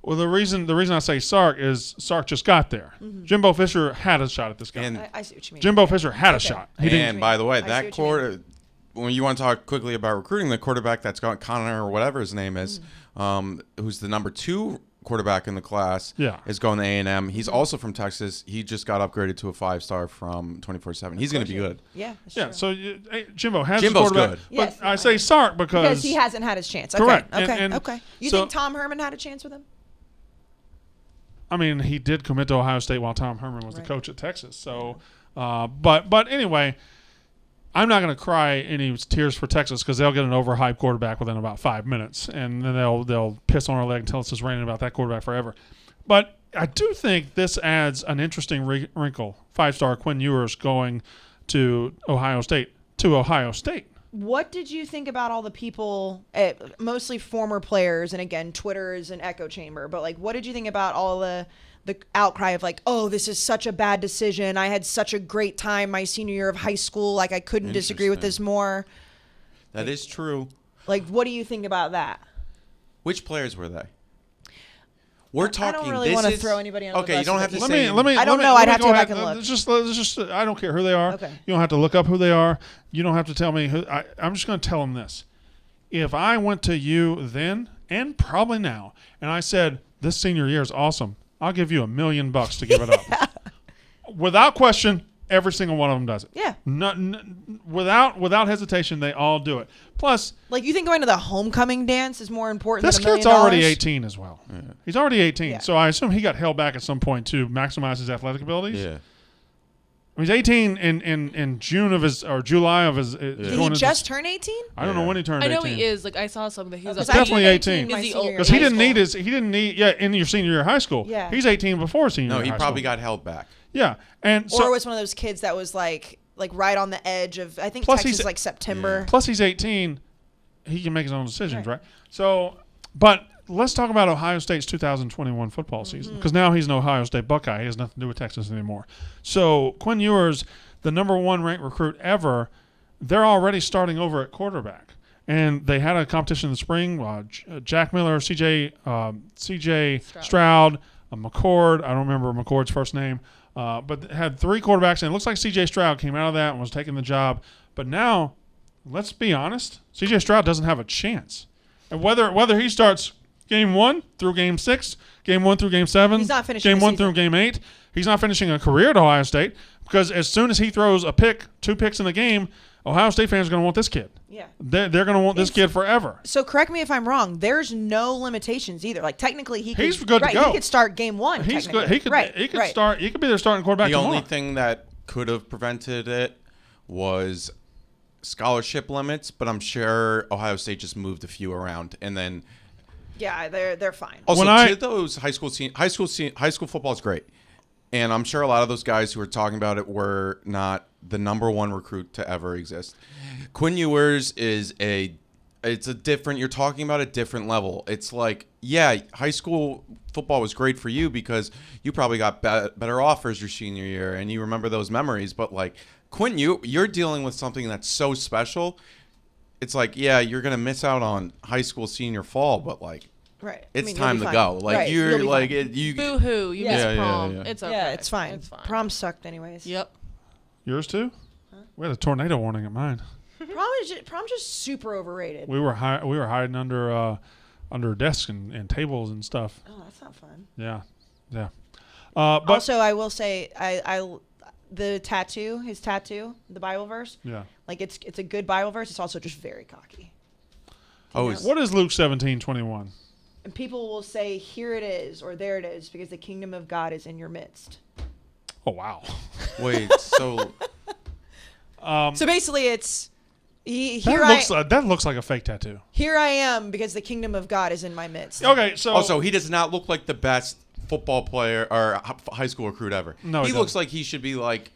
B: Well, the reason I say Sark is Sark just got there. Jimbo Fisher had a shot at this guy.
D: And
A: I see what you mean.
B: Jimbo Fisher had a shot. He didn't.
D: And by the way,
A: I see
D: that
A: what you
D: quarter, when you want to talk quickly about recruiting, the quarterback that's got Connor or whatever his name is, who's the number 2 quarterback in the class, is going to A&M. He's also from Texas. He just got upgraded to a 5-star from 24/7. He's going to be good.
A: Yeah, that's
B: Yeah,
A: true.
B: so Jimbo has
D: Jimbo's
B: a quarterback.
D: good.
B: But
A: Yes,
B: I say Sark because
A: he hasn't had his chance. Okay.
B: Correct.
A: Okay.
B: And
A: okay. You
B: so-
A: think Tom Herman had a chance with him?
B: I mean, he did commit to Ohio State while Tom Herman was the coach at Texas. So, but anyway, I'm not going to cry any tears for Texas because they'll get an overhyped quarterback within about 5 minutes, and then they'll piss on our leg and tell us it's raining about that quarterback forever. But I do think this adds an interesting wrinkle. 5-star Quinn Ewers going to Ohio State.
A: What did you think about all the people, mostly former players, and again, Twitter is an echo chamber, but like, what did you think about all the outcry of like, oh, this is such a bad decision. I had such a great time my senior year of high school. Like, I couldn't disagree with this more.
D: That is true.
A: Like, what do you think about that?
D: Which players were they? We're talking.
A: I don't really want to throw anybody on the bus.
D: You don't have to
A: with
D: say.
B: Let me.
A: I don't know. I'd have to go back and look.
B: Let's just. I don't care who they are.
A: Okay.
B: You don't have to look up who they are. You don't have to tell me who. I'm just going to tell them this. If I went to you then and probably now, and I said this senior year is awesome, I'll give you $1 million to give it up. Without question, every single one of them does it.
A: Yeah.
B: Without hesitation, they all do it. Plus,
A: Like, you think going to the homecoming dance is more important
B: this
A: than $1 million?
B: kid's already 18 as well. Yeah. He's already 18,
A: Yeah.
B: so I assume he got held back at some point to maximize his athletic abilities.
D: Yeah.
B: He's 18 in June of his or July of his.
A: Did he just turn 18?
B: I don't know when he turned
C: I
B: 18.
C: know he is. Like, I saw something that he was
A: Because
C: up
A: I
B: definitely
A: turned
B: 18.
A: my
C: Is he
A: senior
C: old?
A: year
B: Because
A: of
B: he
A: high
B: didn't
A: school.
B: need in your senior year of high school.
A: Yeah.
B: He's 18 before senior
D: No,
B: year
D: he
B: of high
D: probably
B: school.
D: got held back.
B: Yeah, and so
A: Or was one of those kids that was like right on the edge of, I think
B: Plus
A: Texas
B: he's-
A: is like September.
B: plus he's 18, he can make his own decisions, right? So, but let's talk about Ohio State's 2021 football season because now he's an Ohio State Buckeye. He has nothing to do with Texas anymore. So Quinn Ewers, the number 1 ranked recruit ever, they're already starting over at quarterback. And they had a competition in the spring. Jack Miller, CJ Stroud, McCord. I don't remember McCord's first name. But had 3 quarterbacks, and it looks like CJ Stroud came out of that and was taking the job. But now, let's be honest, CJ Stroud doesn't have a chance. And whether he starts game 1 through game 6, game 1 through game 7,
A: He's not finishing
B: game
A: the
B: 1
A: season.
B: through game 8, he's not finishing a career at Ohio State because as soon as he throws a pick, 2 picks in the game, Ohio State fans are going to want this kid.
A: Yeah.
B: They're going to want this kid forever.
A: So correct me if I'm wrong. There's no limitations either. Like technically,
B: He's good to go.
A: He could start game one.
B: He's good. He could
A: Right.
B: start. He could be their starting quarterback.
D: The only
B: tomorrow.
D: thing that could have prevented it was scholarship limits, but I'm sure Ohio State just moved a few around, and then
A: Yeah, they're fine.
D: also
B: When
D: to those high school football is great, and I'm sure a lot of those guys who are talking about it were not the number one recruit to ever exist. Quinn Ewers is you're talking about a different level. It's like, yeah, high school football was great for you because you probably got better offers your senior year and you remember those memories. But like Quinn, you're dealing with something that's so special. It's like, yeah, you're going to miss out on high school senior fall, but like,
A: Right.
D: it's time to go. Like
A: Right.
D: you're
A: You'll be
D: like,
A: fine.
D: you
C: Boo-hoo. You missed
D: Yeah,
C: prom.
D: yeah.
C: It's okay.
A: Yeah, it's fine.
C: It's fine.
A: Prom sucked anyways.
C: Yep.
B: Yours too? We had a tornado warning at mine.
A: Prom just super overrated.
B: We were hiding under desks and tables and stuff.
A: Oh, that's not fun.
B: Yeah. But
A: Also, I will say, his tattoo, the Bible verse,
B: yeah.
A: like it's a good Bible verse. It's also just very cocky.
D: Oh,
B: What is Luke 17:21?
A: And people will say, "Here it is," or "There it is," because the kingdom of God is in your midst.
B: Oh wow.
D: wait, so
A: So basically, it's
B: That looks like a fake tattoo.
A: here I am because the kingdom of God is in my midst.
B: Okay, so
D: also he does not look like the best football player or high school recruit ever.
B: No,
D: he
B: he
D: looks
B: doesn't.
D: like he should be like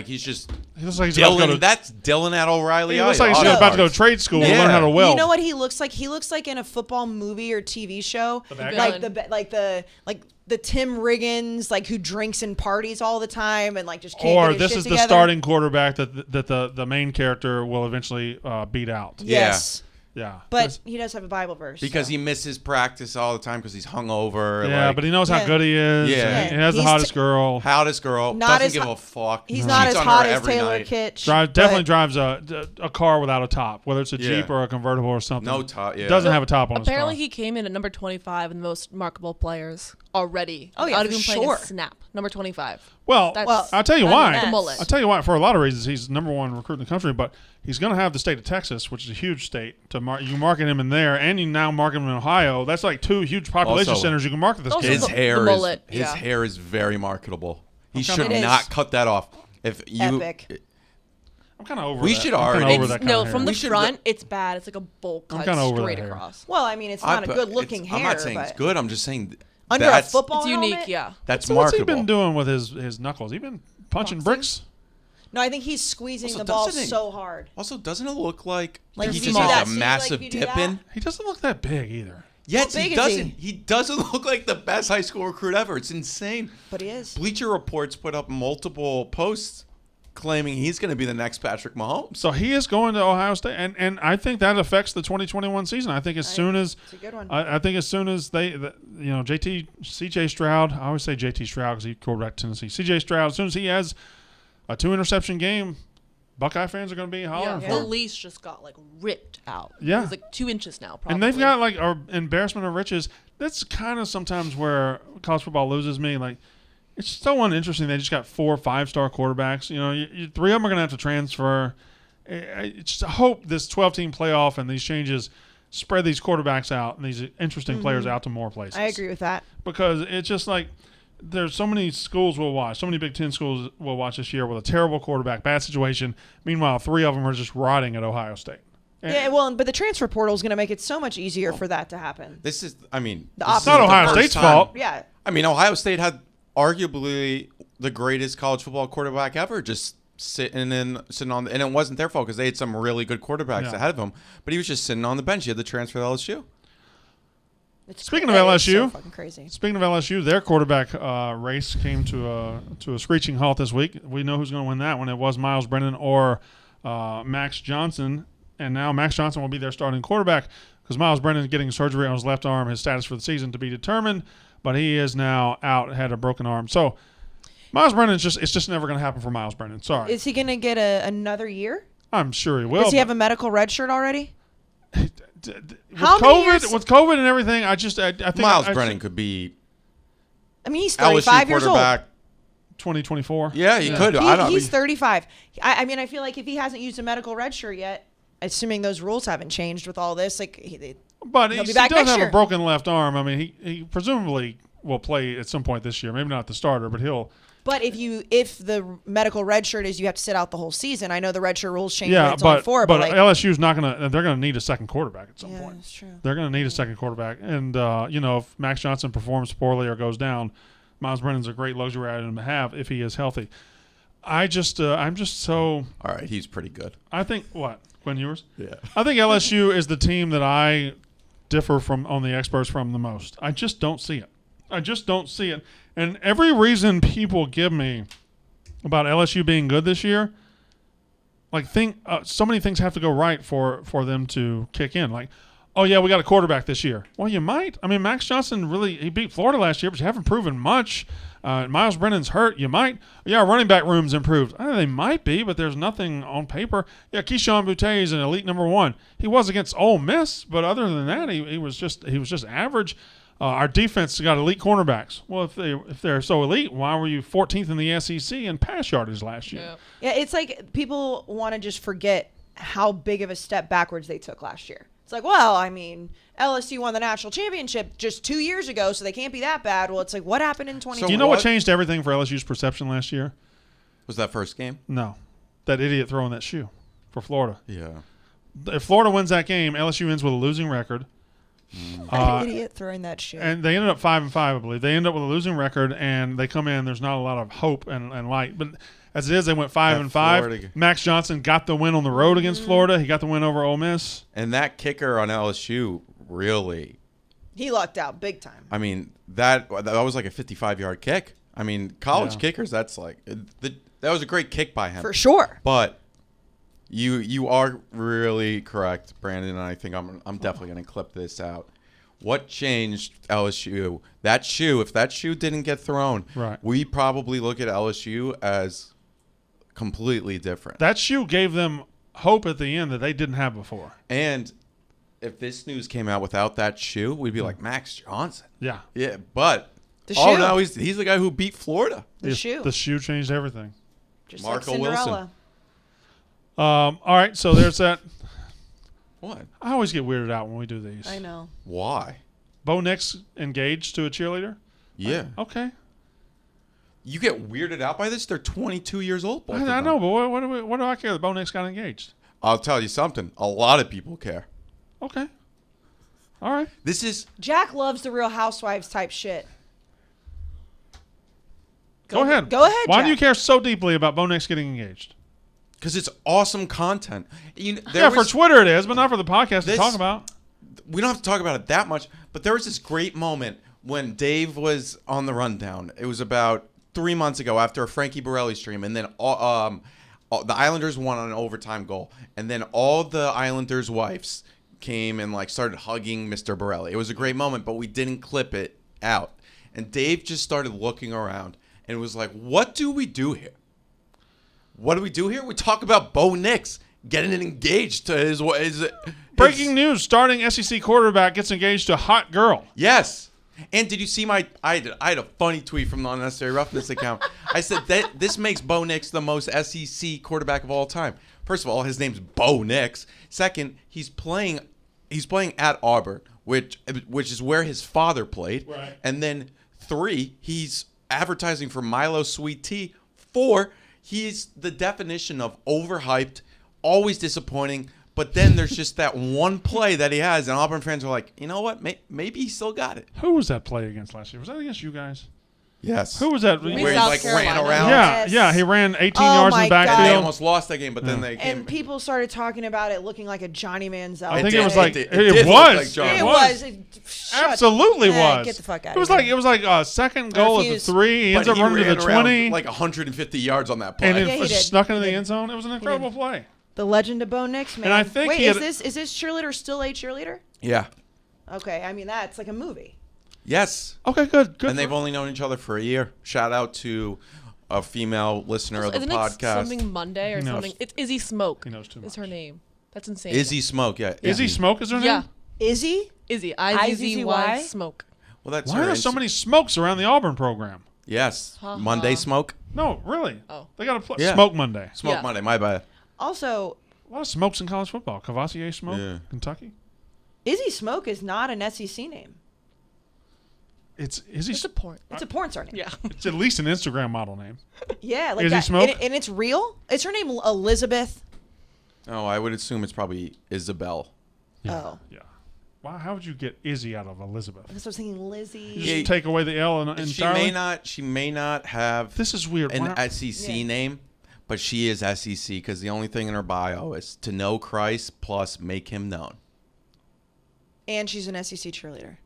D: he's just
B: he looks like he's about to go
D: Dylan.
B: to,
D: That's Dylan at O'Reilly.
B: he looks like he's about to go to trade school and
D: Yeah.
B: learn how to weld.
A: You know what he looks like? He looks like in a football movie or TV show,
B: bad
A: like
C: guy?
A: the Tim Riggins, like who drinks and parties all the time and like just can't
B: Or
A: get his
B: this
A: shit
B: is
A: together.
B: the starting quarterback that the main character will eventually beat out.
A: Yes,
B: Yeah.
A: but he does have a Bible verse
D: because
A: so.
D: he misses practice all the time because he's hungover.
B: Yeah,
D: like,
B: but he knows how
A: Yeah.
B: good he is.
D: Yeah.
B: and he has the
A: He's
B: hottest girl.
D: hottest girl
A: Not
D: doesn't
A: as
D: give
A: hot-
D: a fuck.
A: He's
D: Cheats
A: not as
D: on her
A: hot as
D: every
A: Taylor
D: night.
A: Kitsch.
B: Definitely
A: but-
B: drives a car without a top, whether it's a
D: Yeah.
B: Jeep or a convertible or something.
D: No top. Yeah,
B: Doesn't have a top on
C: Apparently,
B: his car.
C: he came in at number 25 in the most marketable players already.
A: Oh, yeah,
C: without
A: for
C: even playing
A: sure.
C: a snap. Number 25.
B: Well,
C: That's-
B: I'll tell you
C: I
B: why.
C: mean, the mullet.
B: I'll tell you why. For a lot of reasons, he's number one recruit in the country, but he's going to have the state of Texas, which is a huge state. You market him in there, and you now market him in Ohio. That's like two huge population
D: Also-
B: centers you can market this
C: Also
B: kid.
D: His
C: the
D: hair
C: mullet,
D: is
C: yeah.
D: hair is very marketable. He
B: Okay.
D: should
A: It is.
D: not cut that off. If you,
A: Epic.
B: I'm kind of over.
D: We
B: that.
D: should
B: I'm kinda
D: already-
B: over that kind
C: No,
B: of hair.
C: from the
D: We should
C: front, it's bad. It's like a bowl cut
B: kinda over that
C: straight
B: hair.
C: across.
A: Well, I mean, it's not a good looking hair.
D: I'm not saying it's
A: but
D: good. I'm just saying
A: under
D: that's,
A: a football
C: It's unique,
A: helmet?
C: yeah.
D: That's
B: So what's he
D: marketable.
B: been doing with his knuckles? He been punching bricks.
A: No, I think he's squeezing
D: Also,
A: the ball
D: doesn't he-
A: so hard.
D: Also, doesn't it look like
A: Like,
D: he
A: if
D: just
A: you do
D: has
A: that,
D: a
A: see, like,
D: massive
A: if you do
D: dip
A: that-
D: in?
B: He doesn't look that big either.
D: Yes,
A: big
D: he
A: is
D: doesn't.
A: he?
D: He doesn't look like the best high school recruit ever. It's insane.
A: But he is.
D: Bleacher Reports put up multiple posts claiming he's going to be the next Patrick Mahomes.
B: So he is going to Ohio State, and I think that affects the 2021 season. I think as soon as
A: It's a good one.
B: I think as soon as CJ Stroud, I always say JT Stroud because he quarterback Tennessee. CJ Stroud, as soon as he has a 2-interception game, Buckeye fans are going to be hollering
C: Yeah,
B: for
C: the
B: him.
C: leash just got like ripped out.
B: Yeah.
C: It's like 2 inches now, probably.
B: And they've got like an embarrassment of riches. That's kind of sometimes where college football loses me. Like, it's so uninteresting. They just got 4 5-star quarterbacks. You know, 3 of them are going to have to transfer. I just hope this 12-team playoff and these changes spread these quarterbacks out and these interesting players out to more places.
A: I agree with that.
B: Because it's just like there's so many schools we'll watch, so many Big Ten schools we'll watch this year with a terrible quarterback, bad situation. Meanwhile, 3 of them are just rotting at Ohio State. And
A: Yeah, well, but the transfer portal is going to make it so much easier for that to happen.
D: This is, I mean,
A: The
D: this
A: opposite.
D: is
B: not
D: the
B: Ohio
D: first
B: State's
D: time-
B: fault.
A: Yeah.
D: I mean, Ohio State had arguably the greatest college football quarterback ever, just sitting on, and it wasn't their fault because they had some really good quarterbacks
B: Yeah.
D: ahead of him, but he was just sitting on the bench. He had the transfer to LSU.
B: Speaking of
A: It's
B: LSU,
A: so fucking crazy.
B: Speaking of LSU, their quarterback race came to a screeching halt this week. We know who's going to win that one. It was Miles Brennan or Max Johnson, and now Max Johnson will be their starting quarterback because Miles Brennan is getting surgery on his left arm. His status for the season to be determined, but he is now out, had a broken arm. So Miles Brennan it's just never going to happen for Miles Brennan. Sorry,
A: Is he going to get another year?
B: I'm sure he will.
A: Does he
B: but-
A: have a medical red shirt already?
B: with
A: How many
B: COVID,
A: years-
B: with COVID and everything, I think
D: Miles Brennan could be
A: I mean, he's
D: LSU
A: 35 years old.
D: quarterback
B: 2024.
D: Yeah, he could. I don't.
A: He's 35. I mean, I feel like if he hasn't used a medical red shirt yet, assuming those rules haven't changed with all this, like,
B: But
A: he'll
B: he
A: be back
B: does
A: next
B: have
A: year.
B: a broken left arm. I mean, he presumably will play at some point this year. Maybe not the starter, but he'll.
A: But if the medical red shirt is you have to sit out the whole season, I know the red shirt rules change when
B: Yeah,
A: it's only 4, but like,
B: LSU's not gonna. They're gonna need a second quarterback at some
A: yeah,
B: point.
A: that's true.
B: They're gonna need a second quarterback, and if Max Johnson performs poorly or goes down, Miles Brennan's a great luxury item to have if he is healthy. I'm just so.
D: All right, he's pretty good.
B: I think what Quinn Ewers.
D: Yeah.
B: I think LSU is the team that I differ from on the experts from the most. I just don't see it. I just don't see it. And every reason people give me about LSU being good this year, like so many things have to go right for them to kick in. Like, oh yeah, we got a quarterback this year. Well, you might. I mean, Max Johnson he beat Florida last year, but you haven't proven much. Miles Brennan's hurt. You might. Yeah, running back room's improved. They might be, but there's nothing on paper. Yeah, Keyshawn Boutte is an elite number 1. He was against Ole Miss, but other than that, he was just average. Our defense got elite cornerbacks. Well, if they're so elite, why were you 14th in the SEC in pass yardage last year?
A: Yeah, it's like people want to just forget how big of a step backwards they took last year. It's like, well, I mean, LSU won the national championship just 2 years ago, so they can't be that bad. Well, it's like, what happened in 2020?
B: Do you know what changed everything for LSU's perception last year?
D: Was that first game?
B: No. That idiot throwing that shoe for Florida.
D: Yeah.
B: If Florida wins that game, LSU ends with a losing record.
A: An idiot throwing that shit.
B: And they ended up 5-5, I believe. They ended up with a losing record, and they come in. There's not a lot of hope and light. But as it is, they went 5-5.
D: Florida.
B: Max Johnson got the win on the road against Florida. He got the win over Ole Miss.
D: And that kicker on LSU really,
A: He lucked out big time.
D: I mean, that was like a 55-yard kick. I mean, college
B: Yeah.
D: kickers, that's like that was a great kick by him.
A: For sure.
D: But you are really correct, Brandon, and I think I'm definitely going to clip this out. What changed LSU? That shoe, if that shoe didn't get thrown,
B: Right.
D: we probably look at LSU as completely different.
B: That shoe gave them hope at the end that they didn't have before.
D: And if this news came out without that shoe, we'd be like, Max Johnson.
B: Yeah.
D: Yeah, but
A: The
D: oh
A: shoe.
D: no, he's the guy who beat Florida.
A: The shoe.
B: The shoe changed everything.
A: Just
D: Marco
A: like
D: Wilson.
A: Cinderella.
B: All right, so there's that.
D: What?
B: I always get weirded out when we do these.
A: I know.
D: Why?
B: Bo Nix engaged to a cheerleader?
D: Yeah.
B: Okay.
D: You get weirded out by this? They're 22 years old. Both of
B: I
D: them.
B: know, but what do I care that Bo Nix got engaged?
D: I'll tell you something. A lot of people care.
B: Okay. All right.
D: This is
A: Jack loves the Real Housewives type shit.
B: Go ahead.
A: Go ahead,
B: Why do
A: Jack.
B: you care so deeply about Bo Nix getting engaged?
D: because it's awesome content.
B: For Twitter it is, but not for the podcast to
D: This-
B: talk about.
D: We don't have to talk about it that much, but there was this great moment when Dave was on the rundown. It was about 3 months ago after a Frankie Borelli stream, and then the Islanders won on an overtime goal, and then all the Islanders' wives came and started hugging Mr. Borelli. It was a great moment, but we didn't clip it out. And Dave just started looking around and was like, "What do we do here? What do we do here? We talk about Bo Nix getting engaged to his
B: Breaking news: starting SEC quarterback gets engaged to hot girl.
D: Yes. And did you see I had a funny tweet from the Unnecessary Roughness account. I said that this makes Bo Nix the most SEC quarterback of all time. First of all, his name's Bo Nix. Second, he's playing at Auburn, which is where his father played.
B: Right.
D: And then 3, he's advertising for Milo Sweet Tea. 4, he's the definition of overhyped, always disappointing. But then there's just that one play that he has, and Auburn fans are like, you know what? Maybe he still got it.
B: Who was that play against last year? Was that against you guys?
D: Yes.
B: Who was that?
C: We
D: Where he
C: South
D: ran
C: Carolina.
D: around.
A: Yes.
B: Yeah, he ran 18
A: Oh
B: yards in
A: my
B: the
A: God.
D: They
B: backfield.
D: almost lost that game, but then they came.
A: And people started talking about it looking like a Johnny Manziel.
B: I think
D: did.
B: it was like
D: It
B: it,
D: did look
B: was.
D: like John.
A: It was. Shut-
B: Absolutely
A: Eh,
B: was.
A: Get the fuck out
B: It was
A: of
B: like
A: here.
B: it was like a second goal at the
A: refuse.
B: 3. He ends
D: But
B: up
D: he
B: running to
D: ran
B: the
D: around
B: 20,
D: like 150 yards on that play.
B: and
A: Yeah, he
B: it
A: did.
B: snuck into the end zone. It was an incredible play.
A: The legend of Bo Nix, man.
B: And I think
A: Wait,
B: he had-
A: is this cheerleader still a cheerleader?
D: Yeah.
A: Okay, I mean that's like a movie.
D: Yes.
B: Okay, good.
D: And they've only known each other for a year. Shout out to a female listener of the
C: Isn't it
D: podcast.
C: something Monday or
B: He knows.
C: something? It's Izzy Smoke.
B: He knows too
C: Is
B: much.
C: her name. That's insane.
D: Izzy Smoke. Yeah.
B: Izzy Smoke is her
C: Yeah.
B: name?
A: Izzy?
C: Izzy.
A: I-Z-Z-Y?
C: IZZY Smoke.
D: Well, that's
B: Why
D: her
B: are there so
D: Insta-
B: many smokes around the Auburn program?
D: Yes.
C: Ha-ha.
D: Monday smoke.
B: No, really.
C: Oh.
B: They got to
D: Yeah.
B: Smoke Monday.
D: Smoke
C: Yeah.
D: Monday. My bad.
A: Also,
B: A lot of smokes in college football. Cavassier Smoke,
D: Yeah.
B: Kentucky.
A: Izzy Smoke is not an SEC name.
B: Is
C: It's a porn.
A: It's a porn star name.
C: Yeah.
B: It's at least an Instagram model name.
A: Yeah, like
B: Izzy
A: that.
B: Smoke?
A: And it's real. Is her name Elizabeth?
D: Oh, I would assume it's probably Isabel.
A: Oh.
B: Yeah. Wow, how would you get Izzy out of Elizabeth?
A: That's what I was thinking,
B: You
A: Lizzie.
B: just
D: Yeah.
B: take away the L and
D: She
B: entirely?
D: may not have
B: This is weird.
D: an
B: Why-
D: SEC
A: Yeah.
D: name, but she is SEC because the only thing in her bio is to know Christ plus make him known.
A: And she's an SEC cheerleader.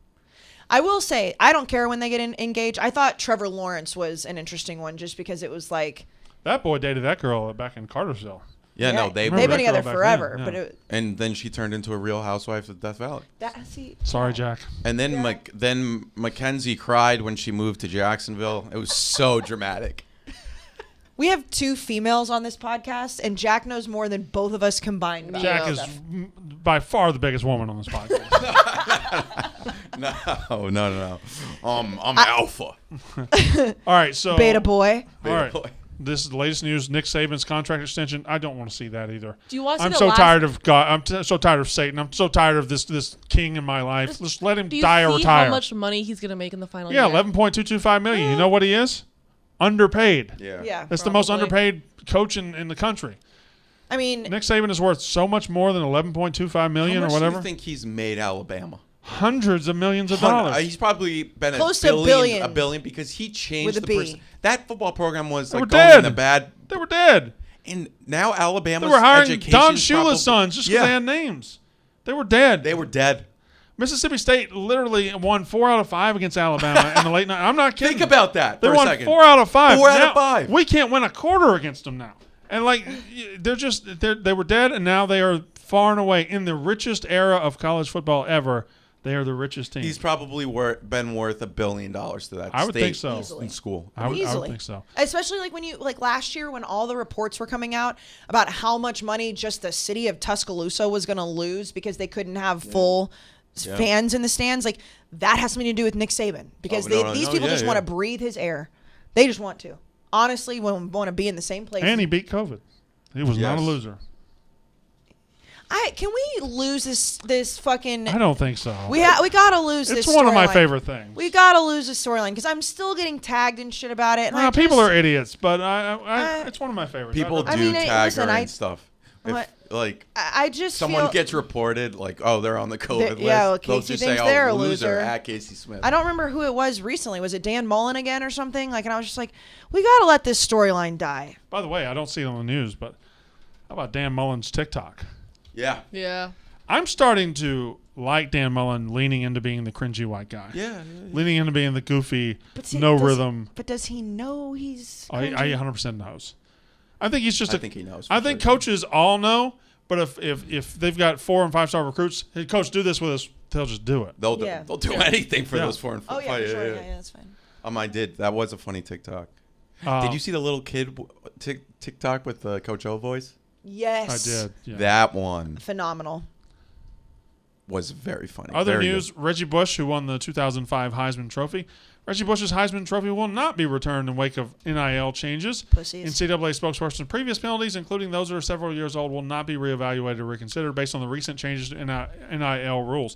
A: I will say, I don't care when they get engaged. I thought Trevor Lawrence was an interesting one just because it was like...
B: That boy dated that girl back in Cartersville.
D: Yeah, no, they've
A: they've been
B: that
A: together
B: girl back
A: forever.
B: then, yeah.
A: But it,
D: and then she turned into a Real Housewife of Death Valley.
B: Sorry, Jack.
D: And then then Mackenzie cried when she moved to Jacksonville. It was so dramatic.
A: we have 2 females on this podcast, and Jack knows more than both of us combined. About
B: Jack
A: all
B: is
A: that.
B: by far the biggest woman on this podcast.
D: No. I'm alpha.
B: All right, so
A: Beta boy.
B: All right,
D: boy.
B: this is the latest news. Nick Saban's contract extension. I don't want to see that either.
C: Do you want to see
B: I'm
C: the
B: so
C: last?
B: tired of God. So tired of Satan. I'm so tired of this king in my life. Just let him
C: Do you
B: die or
C: see
B: retire.
C: how much money he's gonna make in the final
B: Yeah,
C: year?
B: 11.225 million. You know what he is? Underpaid.
A: Yeah.
B: That's the most
C: Probably.
B: underpaid coach in the country.
A: I mean,
B: Nick Saban is worth so much more than 11.25 million
D: How
B: or
D: much
B: whatever.
D: do you think he's made Alabama?
B: Hundreds of millions of dollars.
D: He's probably been
A: Close to a billion.
D: a billion because he changed
A: With a
D: the
A: B.
D: person. That football program was
B: They
D: like
B: were
D: going
B: dead.
D: in a bad.
B: They were dead.
D: And now Alabama's
B: They were hiring
D: education
B: Don Shula's sons just because
D: Yeah.
B: they had names. They were dead.
D: They were dead.
B: Mississippi State literally won 4 out of 5 against Alabama in the late night. I'm not kidding.
D: Think about that
B: They
D: for
B: won
D: a second.
B: 4 out of 5.
D: 4 out of
B: Now,
D: 5.
B: We can't win a quarter against them now. And like they were dead, and now they are far and away in the richest era of college football ever. They are the richest team.
D: He's probably been worth $1 billion to that
B: I would
D: state
B: think so.
A: Easily.
D: in school.
B: I would
A: Easily.
B: think so.
A: especially like when you like last year when all the reports were coming out about how much money just the city of Tuscaloosa was going to lose because they couldn't have full fans in the stands. Like that has something to do with Nick Saban because these people just want to breathe his air. They just want to. Honestly, want to be in the same place.
B: And he beat COVID. He was not a
D: Yes.
B: loser.
A: Can we lose this fucking?
B: I don't think so.
A: We gotta lose this.
B: It's one of my
A: storyline.
B: favorite things.
A: We gotta lose this storyline because I'm still getting tagged and shit about it. And
B: People are idiots, but it's one of my favorites.
D: People
A: I
D: do
A: mean,
D: tag
A: listen,
D: her
A: I-
D: and stuff. If,
A: What?
D: like
A: I just
D: someone
A: feel,
D: gets reported, like, oh, they're on the COVID list.
A: yeah, well,
D: they'll
A: Casey
D: just
A: thinks
D: say,
A: they're
D: oh,
A: a loser.
D: at Casey Smith.
A: I don't remember who it was recently. Was it Dan Mullen again or something? Like, and I was just like, we gotta let this storyline die.
B: By the way, I don't see it on the news, but how about Dan Mullen's TikTok?
D: Yeah.
C: Yeah.
B: I'm starting to like Dan Mullen leaning into being the cringy white guy.
D: Yeah.
B: Leaning into being the goofy,
A: see,
B: no
A: does-
B: rhythm.
A: But does he know he's?
B: I
A: cringy?
B: 100% knows. I think he's just
D: I think he knows.
B: I
D: for
B: think
D: sure.
B: coaches all know, but if they've got 4 and 5 star recruits, hey, coach, do this with us, they'll just do it.
D: They'll
A: Yeah.
D: they'll do anything for
B: Yeah.
D: those 4 and 5.
A: Oh yeah, for sure. Yeah, that's fine.
D: I did. That was a funny TikTok.
B: Uh,
D: Did you see the little kid TikTok with the Coach O voice?
A: Yes.
B: I did. Yeah.
D: That one
A: Phenomenal.
D: was very funny.
B: Other
D: Very
B: news: Reggie Bush, who won the 2005 Heisman Trophy. Reggie Bush's Heisman Trophy will not be returned in wake of NIL changes.
A: Pussies.
B: NCAA spokesperson: previous penalties, including those that are several years old, will not be reevaluated or reconsidered based on the recent changes to NIL rules.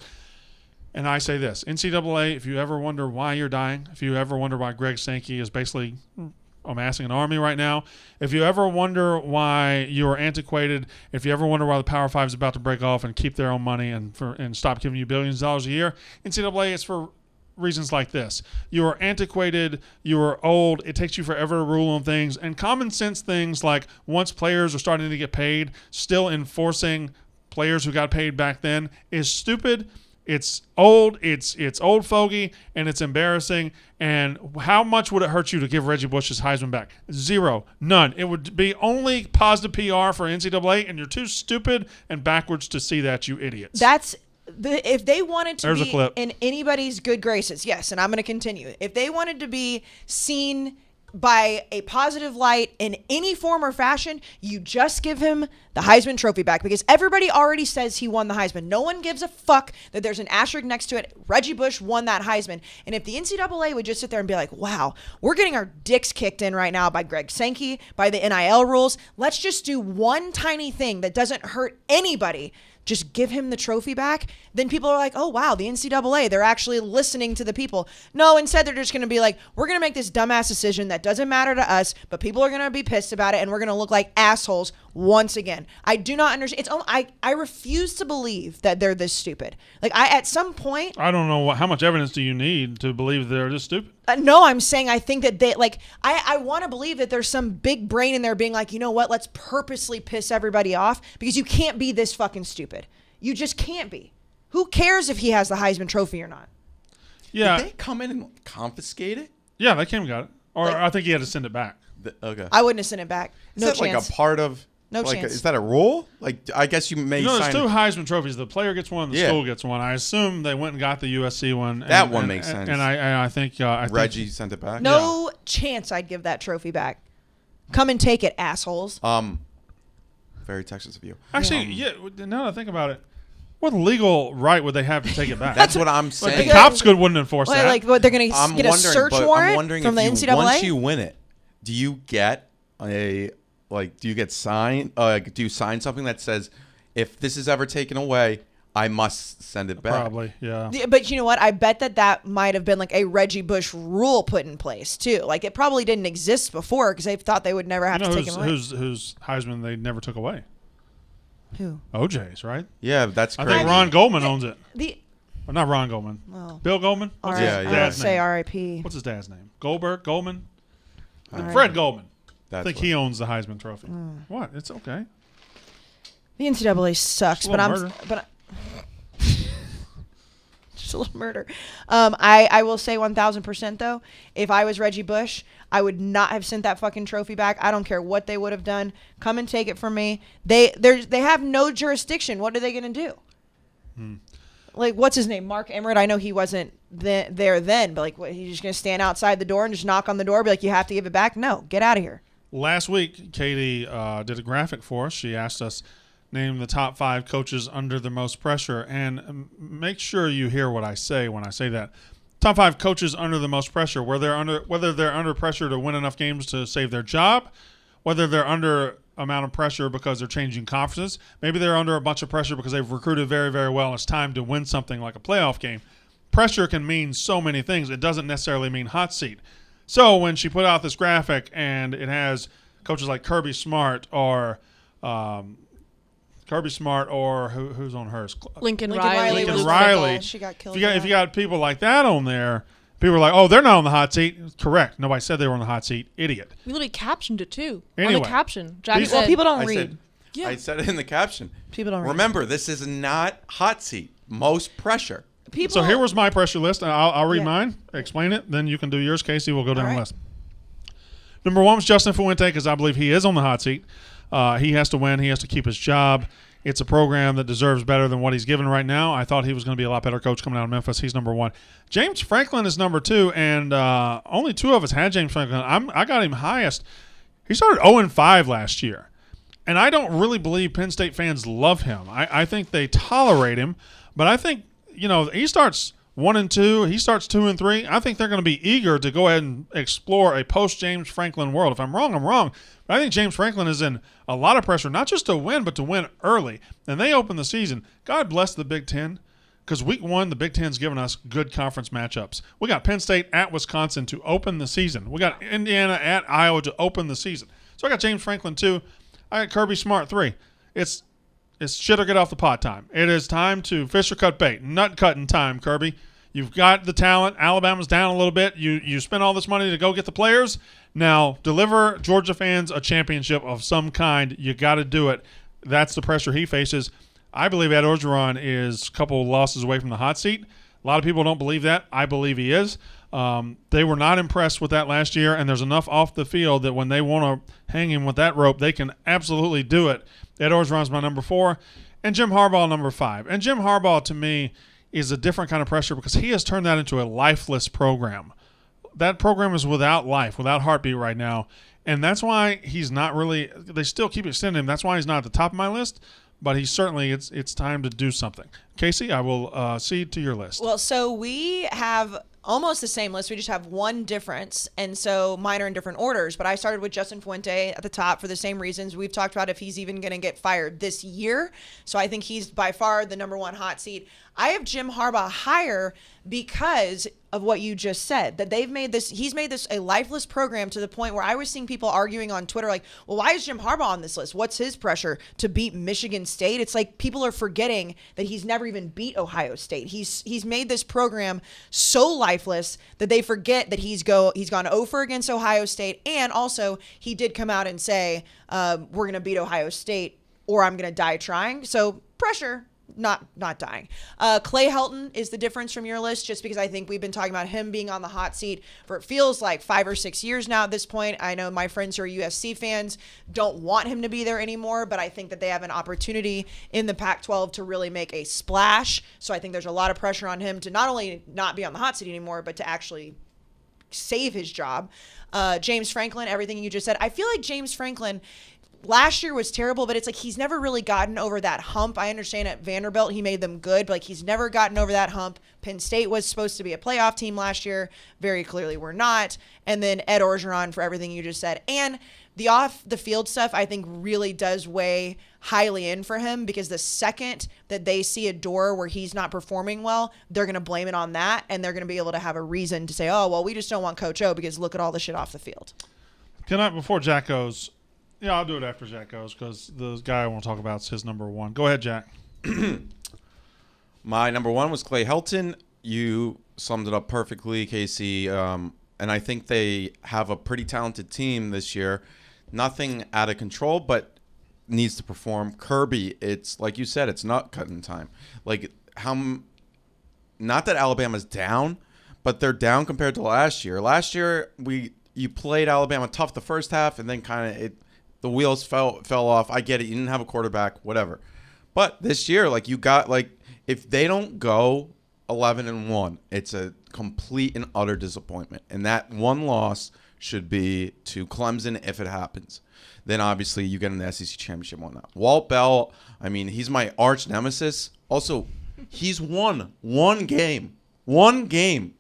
B: And I say this: NCAA, if you ever wonder why you're dying, if you ever wonder why Greg Sankey is basically amassing an army right now, if you ever wonder why you are antiquated, if you ever wonder why the Power Five is about to break off and keep their own money and stop giving you billions of dollars a year, NCAA is for reasons like this. You are antiquated, you are old, it takes you forever to rule on things, and common sense things like once players are starting to get paid, still enforcing players who got paid back then is stupid. It's old, it's old fogey, and it's embarrassing. And how much would it hurt you to give Reggie Bush's Heisman back? 0. None. It would be only positive PR for NCAA, and you're too stupid and backwards to see that, you idiots.
A: If they wanted to
B: There's a
A: be
B: clip.
A: in anybody's good graces, yes, and I'm going to continue. If they wanted to be seen by a positive light in any form or fashion, you just give him the Heisman Trophy back, because everybody already says he won the Heisman. No one gives a fuck that there's an asterisk next to it. Reggie Bush won that Heisman. And if the NCAA would just sit there and be like, wow, we're getting our dicks kicked in right now by Greg Sankey, by the NIL rules. Let's just do one tiny thing that doesn't hurt anybody. Just give him the trophy back. Then people are like, oh, wow, the NCAA, they're actually listening to the people. No, instead they're just going to be like, we're going to make this dumbass decision that doesn't matter to us, but people are going to be pissed about it, and we're going to look like assholes once again. I do not understand. I refuse to believe that they're this stupid. Like, at some point.
B: I don't know how much evidence do you need to believe they're this stupid?
A: No, I'm saying I think that they, like, I want to believe that there's some big brain in there being like, you know what, let's purposely piss everybody off, because you can't be this fucking stupid. You just can't be. Who cares if he has the Heisman Trophy or not?
B: Yeah.
D: Did they come in and confiscate it?
B: Yeah, they came and got it. Or I think he had to send it back.
D: Okay.
A: I wouldn't have sent it back. No
D: Is that
A: chance.
D: like a part of...
A: No
D: like
A: chance.
D: Is that a rule? Like, I guess you may
B: There's
D: sign...
B: two Heisman trophies. The player gets one, the school gets one. I assume they went and got the USC one.
D: That one makes sense.
B: And I think...
D: Reggie sent it back?
A: No chance I'd give that trophy back. Come and take it, assholes.
D: Very Texas of you.
B: Actually, now that I think about it, what legal right would they have to take it back?
D: That's what I'm
B: Like,
D: saying.
B: the cops wouldn't enforce that.
A: Like, what, they're going to get a search warrant from the NCAA?
D: Once you win it, do you get a... Like, do you get sign? Do you sign something that says, if this is ever taken away, I must send it back?
B: Probably, yeah.
A: But you know what? I bet that might have been like a Reggie Bush rule put in place too. Like, it probably didn't exist before because they thought they would never have to take it away.
B: Whose Heisman they never took away?
A: Who?
B: OJ's, right?
D: Yeah, that's crazy.
B: I think Ron Goldman owns it.
A: The
B: Not Ron Goldman.
A: Oh.
B: Bill Goldman? What's his
D: Yeah, yeah.
B: dad's
A: say
B: name?
A: R.I.P.
B: What's his dad's name? Goldberg? Goldman?
A: Right.
B: Fred Goldman.
D: That's
B: I think
D: what-
B: he owns the Heisman Trophy. What? It's okay.
A: The NCAA sucks,
B: Just a
A: but
B: little murder.
A: just a little murder. I will say 1,000% though. If I was Reggie Bush, I would not have sent that fucking trophy back. I don't care what they would have done. Come and take it from me. They have no jurisdiction. What are they gonna do? Like, what's his name? Mark Emmert. I know he wasn't there then, but like, what, he's just gonna stand outside the door and just knock on the door, be like, you have to give it back? No, get out of here.
B: Last week, Katie did a graphic for us. She asked us, name the top 5 coaches under the most pressure. And make sure you hear what I say when I say that. Top 5 coaches under the most pressure, whether they're under pressure to win enough games to save their job, whether they're under amount of pressure because they're changing conferences. Maybe they're under a bunch of pressure because they've recruited very, very well and it's time to win something like a playoff game. Pressure can mean so many things. It doesn't necessarily mean hot seat. So when she put out this graphic and it has coaches like Kirby Smart or who's on hers?
C: Lincoln
A: Lincoln
C: Riley.
A: Riley
B: Lincoln
A: was
B: Riley.
A: fickle. She got killed.
B: If you got people like that on there, people are like, oh, they're not on the hot seat. Correct. Nobody said they were on the hot seat. Idiot.
C: We literally captioned it too.
B: Anyway.
C: On the caption. Jack
B: These-
A: Well,
C: said,
A: people don't
D: I
A: read.
D: said,
C: Yeah.
D: I said it in the caption.
A: People don't read.
D: Remember, this is not hot seat. Most pressure.
A: People.
B: So here was my pressure list. I'll read
A: Yeah.
B: mine, explain it, then you can do yours, Casey. We'll go down
A: All
B: the
A: right.
B: list. Number 1 was Justin Fuente because I believe he is on the hot seat. He has to win. He has to keep his job. It's a program that deserves better than what he's given right now. I thought he was going to be a lot better coach coming out of Memphis. He's number 1. James Franklin is number 2, and only 2 of us had James Franklin. I got him highest. He started 0-5 last year, and I don't really believe Penn State fans love him. I think they tolerate him, but I think, he starts 1-2. He starts 2-3. I think they're going to be eager to go ahead and explore a post-James Franklin world. If I'm wrong, I'm wrong. But I think James Franklin is in a lot of pressure, not just to win, but to win early. And they open the season. God bless the Big Ten, because week 1, the Big Ten's given us good conference matchups. We got Penn State at Wisconsin to open the season. We got Indiana at Iowa to open the season. So I got James Franklin 2. I got Kirby Smart 3. It's shit or get off the pot time. It is time to fish or cut bait. Nut cutting time, Kirby. You've got the talent. Alabama's down a little bit. You spent all this money to go get the players. Now deliver Georgia fans a championship of some kind. You got to do it. That's the pressure he faces. I believe Ed Orgeron is a couple losses away from the hot seat. A lot of people don't believe that. I believe he is. They were not impressed with that last year, and there's enough off the field that when they want to hang him with that rope, they can absolutely do it. Ed Orgeron's my number 4, and Jim Harbaugh number 5. And Jim Harbaugh, to me, is a different kind of pressure because he has turned that into a lifeless program. that program is without life, without heartbeat right now. And that's why he's not really – they still keep extending him. That's why he's not at the top of my list. But he's certainly it's time to do something. Casey, I will cede to your list.
A: Well, so we have almost the same list. We just have one difference, and so mine are in different orders. But I started with Justin Fuente at the top for the same reasons. We've talked about if he's even going to get fired this year. So I think he's by far the number one hot seat. I have Jim Harbaugh higher because of what you just said, that he's made this a lifeless program to the point where I was seeing people arguing on Twitter like, well, why is Jim Harbaugh on this list? What's his pressure to beat Michigan State? It's like people are forgetting that he's never even beat Ohio State. He's made this program so lifeless that they forget that he's gone 0 against Ohio State, and also he did come out and say, we're going to beat Ohio State or I'm going to die trying. So pressure. Not dying. Clay Helton is the difference from your list, just because I think we've been talking about him being on the hot seat for it feels like 5 or 6 years now at this point. I know my friends who are USC fans don't want him to be there anymore, but I think that they have an opportunity in the Pac-12 to really make a splash. So I think there's a lot of pressure on him to not only not be on the hot seat anymore, but to actually save his job. James Franklin, everything you just said. I feel like James Franklin last year was terrible, but it's like he's never really gotten over that hump. I understand at Vanderbilt he made them good, but like he's never gotten over that hump. Penn State was supposed to be a playoff team last year. Very clearly we're not. And then Ed Orgeron for everything you just said. And the off-the-field stuff I think really does weigh highly in for him, because the second that they see a door where he's not performing well, they're going to blame it on that, and they're going to be able to have a reason to say, oh, well, we just don't want Coach O because look at all the shit off the field.
B: Can I, before Jack goes – yeah, I'll do it after Jack goes because the guy I want to talk about is his number one. Go ahead, Jack.
D: My number one was Clay Helton. You summed it up perfectly, Casey. And I think they have a pretty talented team this year. Nothing out of control, but needs to perform. Kirby, it's like you said, it's not cutting time. Like not that Alabama's down, but they're down compared to last year. Last year, you played Alabama tough the first half, and then kind of the wheels fell off. I get it. You didn't have a quarterback, whatever. But this year, like you got if they don't go 11-1, it's a complete and utter disappointment. And that one loss should be to Clemson if it happens. Then obviously you get in the SEC championship on that. Walt Bell, I mean, he's my arch nemesis. Also, he's won one game. One game.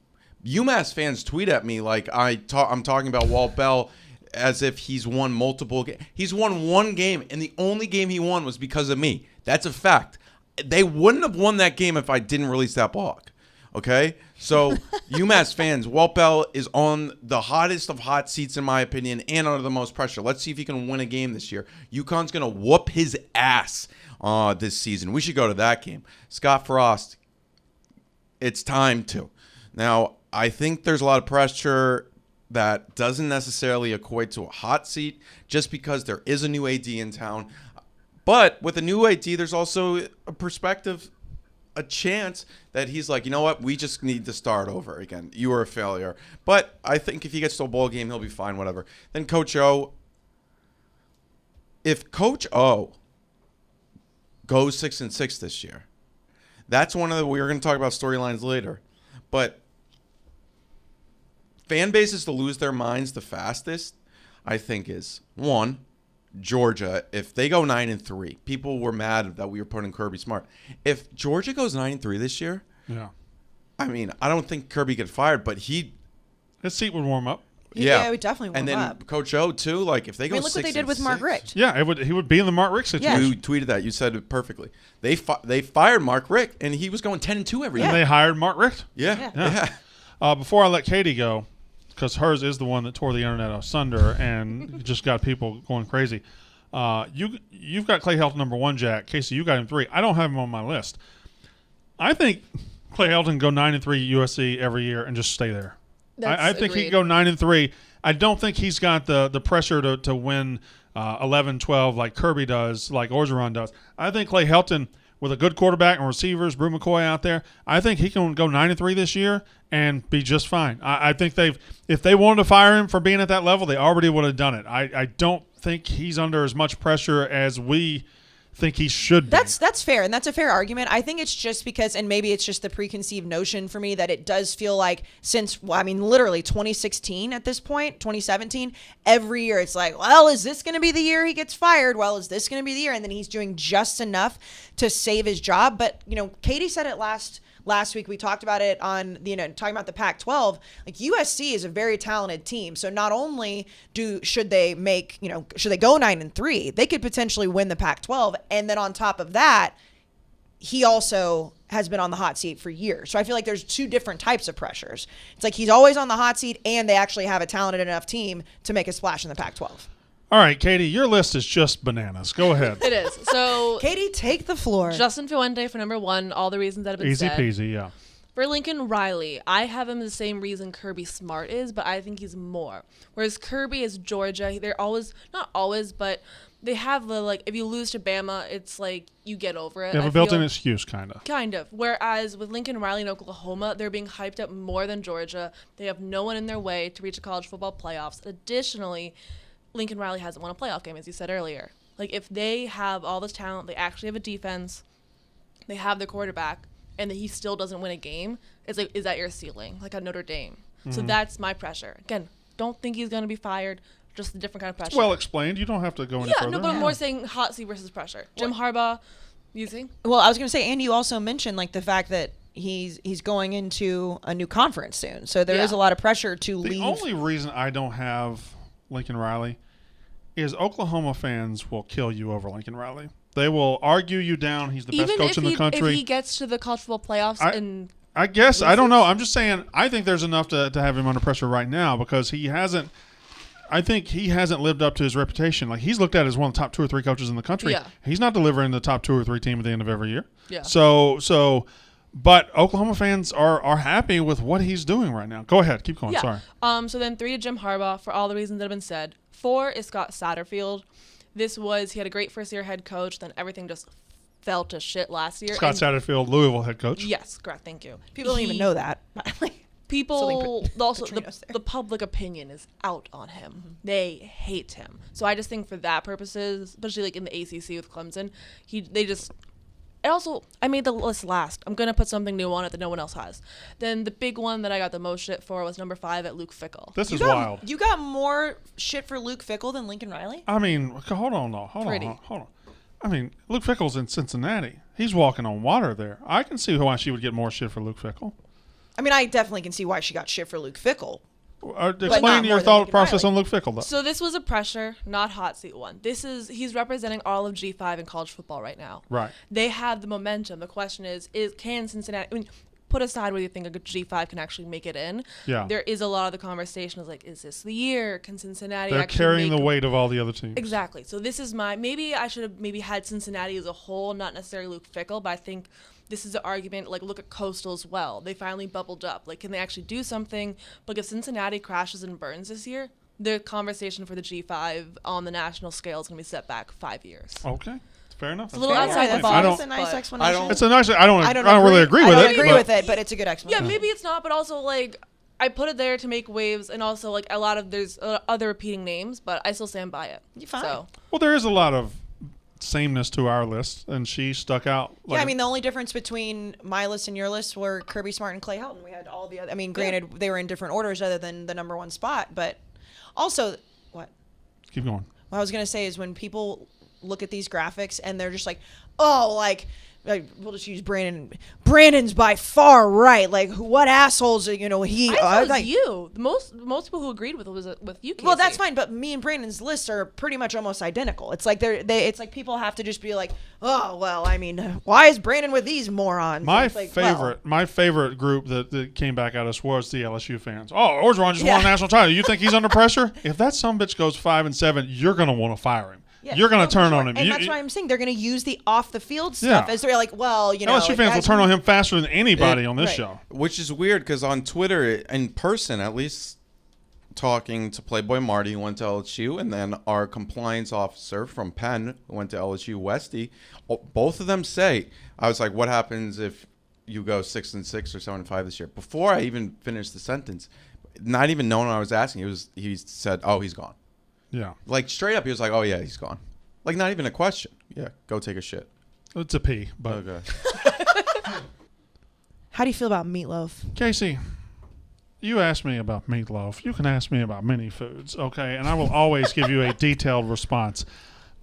D: UMass fans tweet at me like I'm talking about Walt Bell as if he's won multiple games. He's won one game, and the only game he won was because of me. That's a fact. They wouldn't have won that game if I didn't release that blog. Okay? So, UMass fans, Walt Bell is on the hottest of hot seats, in my opinion, and under the most pressure. Let's see if he can win a game this year. UConn's going to whoop his ass this season. We should go to that game. Scott Frost, it's time to. Now, I think there's a lot of pressure that doesn't necessarily equate to a hot seat just because there is a new AD in town. But with a new AD, there's also a perspective, a chance that he's like, you know what, we just need to start over again. You were a failure. But I think if he gets to a bowl game, he'll be fine, whatever. Then Coach O. If Coach O goes 6-6 this year, that's one of the, we're going to talk about storylines later. But fan bases to lose their minds the fastest, I think, is one, Georgia. If they go 9-3, people were mad that we were putting Kirby Smart. If Georgia goes 9-3 this year,
B: yeah,
D: I mean, I don't think Kirby get fired, but his
B: seat would warm up.
A: Yeah, it would definitely warm up.
D: And then Coach O too. Like if they go,
A: look what they did with Mark Richt.
B: Yeah, he would be in the Mark Richt situation.
D: You tweeted that. You said it perfectly. They fired Mark Richt, and he was going 10-2 every year.
B: And they hired Mark Richt.
D: Yeah.
B: Before I let Katie go, because hers is the one that tore the internet asunder and just got people going crazy. You've got Clay Helton number one, Jack. Casey, you got him 3. I don't have him on my list. I think Clay Helton can go 9-3 USC every year and just stay there. I think he can go 9-3. I don't think he's got the pressure to win 11-12 like Kirby does, like Orgeron does. I think Clay Helton, with a good quarterback and receivers, Brew McCoy out there, I think he can go 9-3 this year and be just fine. I think if they wanted to fire him for being at that level, they already would have done it. I don't think he's under as much pressure as we think he should be.
A: That's fair, and that's a fair argument. I think it's just because, and maybe it's just the preconceived notion for me that it does feel like since, well, I mean, literally 2016 at this point, 2017, every year it's like, well, is this going to be the year he gets fired? Well, is this going to be the year? And then he's doing just enough to save his job. But, Katie said it last week. We talked about it on talking about the Pac-12. Like USC is a very talented team. So not only should they go 9-3, they could potentially win the Pac-12. And then on top of that, he also has been on the hot seat for years. So I feel like there's two different types of pressures. It's like he's always on the hot seat and they actually have a talented enough team to make a splash in the Pac-12.
B: All right, Katie, your list is just bananas. Go ahead.
C: It is. So
A: Katie, take the floor.
C: Justin Fuente for number 1, all the reasons that have been
B: Easy
C: said.
B: peasy, yeah.
C: For Lincoln Riley, I have him the same reason Kirby Smart is, but I think he's more. Whereas Kirby is Georgia. They're always, not always, but they have the, if you lose to Bama, it's like you get over it.
B: They have a built-in excuse, kind of.
C: Kind of. Whereas with Lincoln Riley in Oklahoma, they're being hyped up more than Georgia. They have no one in their way to reach a college football playoffs. Additionally, Lincoln Riley hasn't won a playoff game, as you said earlier. Like, if they have all this talent, they actually have a defense, they have their quarterback, and he still doesn't win a game, it's like, is that your ceiling? Like at Notre Dame. Mm-hmm. So that's my pressure. Again, don't think he's going to be fired. Just a different kind of pressure.
B: Well explained. You don't have to go any further.
C: Yeah, no, but I'm more saying hot seat versus pressure. Jim Harbaugh, you think?
A: Well, I was going to say, and you also mentioned the fact that he's going into a new conference soon. So there is a lot of pressure to leave.
B: The only reason I don't have Lincoln Riley is Oklahoma fans will kill you over Lincoln Riley. They will argue you down. He's the best coach in the country.
C: If he gets to the college football playoffs
B: I guess. I don't know. I'm just saying I think there's enough to have him under pressure right now because I think he hasn't lived up to his reputation. Like he's looked at as one of the top 2 or 3 coaches in the country.
C: Yeah.
B: He's not delivering the top 2 or 3 team at the end of every year.
C: Yeah.
B: But Oklahoma fans are happy with what he's doing right now. Go ahead. Keep going.
C: Yeah.
B: Sorry.
C: So then 3 to Jim Harbaugh for all the reasons that have been said. 4 is Scott Satterfield. He had a great first-year head coach. Then everything just fell to shit last year.
B: Scott Satterfield, Louisville head coach.
C: Yes, correct. Thank you.
A: People don't even know that.
C: People, also, the public opinion is out on him. Mm-hmm. They hate him. So I just think for that purposes, especially in the ACC with Clemson, and also, I made the list last. I'm going to put something new on it that no one else has. Then the big one that I got the most shit for was number 5 at Luke Fickell.
B: This is wild.
A: You got more shit for Luke Fickell than Lincoln Riley?
B: I mean, hold on. I mean, Luke Fickell's in Cincinnati. He's walking on water there. I can see why she would get more shit for Luke Fickell.
A: I mean, I definitely can see why she got shit for Luke Fickell.
B: Explain your thought process on Luke Fickell, though.
C: So this was a pressure, not hot seat one. He's representing all of G5 in college football right now.
B: Right.
C: They have the momentum. The question is can Cincinnati? I mean, put aside whether you think a G5 can actually make it in.
B: Yeah.
C: There is a lot of the conversation is this the year? Can Cincinnati?
B: They're
C: actually
B: carrying the weight of all the other teams.
C: Exactly. So this is maybe I should have had Cincinnati as a whole, not necessarily Luke Fickell, but I think this is an argument, look at Coastal as well. They finally bubbled up. Can they actually do something? But if Cincinnati crashes and burns this year, the conversation for the G5 on the national scale is going to be set back 5 years.
B: Okay. Fair enough.
C: It's a little outside the box.
A: That's a nice explanation.
B: It's a nice. I don't really agree with it.
A: I don't agree with it, but it's a good explanation.
C: Yeah, maybe it's not, but also I put it there to make waves, and also a lot of there's other repeating names, but I still stand by it.
A: You're fine.
C: So.
B: Well, there is a lot of sameness to our list, and she stuck out.
A: Yeah, I mean, the only difference between my list and your list were Kirby Smart and Clay Helton. We had all the other. I mean, granted, they were in different orders other than the number 1 spot, but also what?
B: Keep going.
A: What I was gonna say is when people look at these graphics and they're just oh, we'll just use Brandon. Brandon's by far right. What assholes? He.
C: I thought it was you. Most people who agreed with it was with you. Casey.
A: Well, that's fine. But me and Brandon's lists are pretty much almost identical. It's it's like people have to just be oh well. I mean, why is Brandon with these morons?
B: My favorite group that came back at us was the LSU fans. Oh, Orgeron just won a national title. You think he's under pressure? If that sumbitch goes 5-7, you're gonna want to fire him. Yeah, you're going to turn on him.
A: And that's why I'm saying they're going to use the off-the-field stuff as they're
B: LSU fans will turn on him faster than anybody on this show.
D: Which is weird because on Twitter, in person, at least talking to Playboy Marty, who went to LSU, and then our compliance officer from Penn, who went to LSU, Westy, both of them say, I was like, what happens if you go 6-6 or 7-5 this year? Before I even finished the sentence, not even knowing what I was asking, he said, oh, he's gone.
B: Yeah.
D: Straight up, he was like, oh, yeah, he's gone. Like, not even a question. Yeah, go take a shit.
B: It's a pee, but
D: Okay.
A: How do you feel about meatloaf?
B: Casey, you asked me about meatloaf. You can ask me about many foods, okay? And I will always give you a detailed response.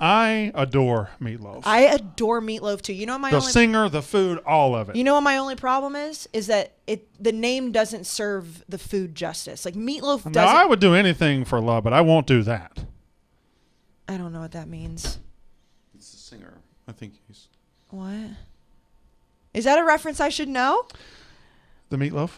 B: I adore meatloaf.
A: I adore meatloaf too. You know my
B: the
A: only
B: singer, the food, all of it.
A: You know what my only problem is that the name doesn't serve the food justice. Like meatloaf
B: Now,
A: doesn't.
B: I would do anything for love, but I won't do that.
A: I don't know what that means.
D: It's the singer. I think he's...
A: What? Is that a reference I should know?
B: The meatloaf?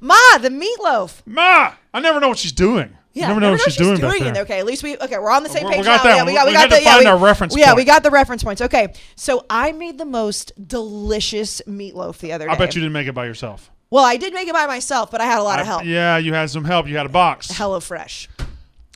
A: Ma, the meatloaf.
B: Ma! I never know what she's doing.
A: Yeah,
B: I never know what she's doing back there.
A: Okay, at least we're on the same
B: We
A: page
B: got
A: now.
B: that.
A: Yeah,
B: We had to find our reference
A: Yeah, we
B: point.
A: got the reference points. Okay, so I made the most delicious meatloaf the other day.
B: I bet you didn't make it by yourself.
A: Well, I did make it by myself, but I had a lot of help.
B: Yeah, you had some help. You had a box.
A: HelloFresh.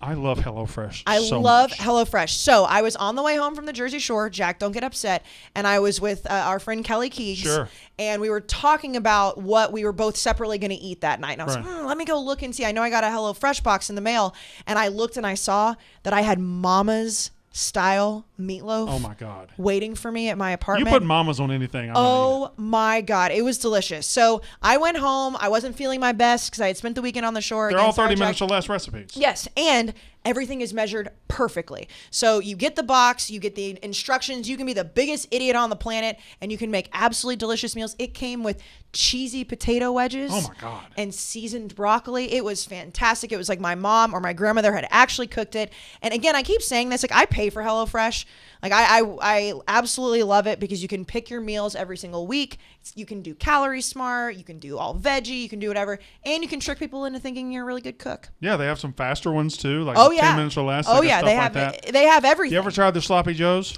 B: I love HelloFresh.
A: I
B: so
A: love
B: much.
A: HelloFresh. So I was on the way home from the Jersey Shore. Jack, don't get upset. And I was with our friend Kelly Keegs.
B: Sure.
A: And we were talking about what we were both separately going to eat that night. And I was
B: Right.
A: like, let me go look and see. I know I got a HelloFresh box in the mail. And I looked and I saw that I had Mama's style meatloaf
B: Oh, my God.
A: waiting for me at my
B: You
A: apartment.
B: put mamas on anything. I'm gonna eat
A: Oh my God. It was delicious. So I went home. I wasn't feeling my best because I had spent the weekend on the shore.
B: it. They're all
A: against our
B: 30
A: Jack-
B: minutes or less recipes.
A: Yes, and everything is measured perfectly. So you get the box, you get the instructions, you can be the biggest idiot on the planet, and you can make absolutely delicious meals. It came with cheesy potato wedges.
B: Oh, my God.
A: And seasoned broccoli. It was fantastic. It was like my mom or my grandmother had actually cooked it. And again, I keep saying this, like I pay for HelloFresh. Like I absolutely love it because you can pick your meals every single week. You can do calorie smart, you can do all veggie, you can do whatever, and you can trick people into thinking you're a really good cook.
B: Yeah, they have some faster ones, too, like
A: Oh
B: 10
A: yeah,
B: minutes or less.
A: Oh
B: got
A: yeah,
B: stuff
A: they
B: like
A: have
B: that.
A: they have everything.
B: You ever tried their Sloppy Joes?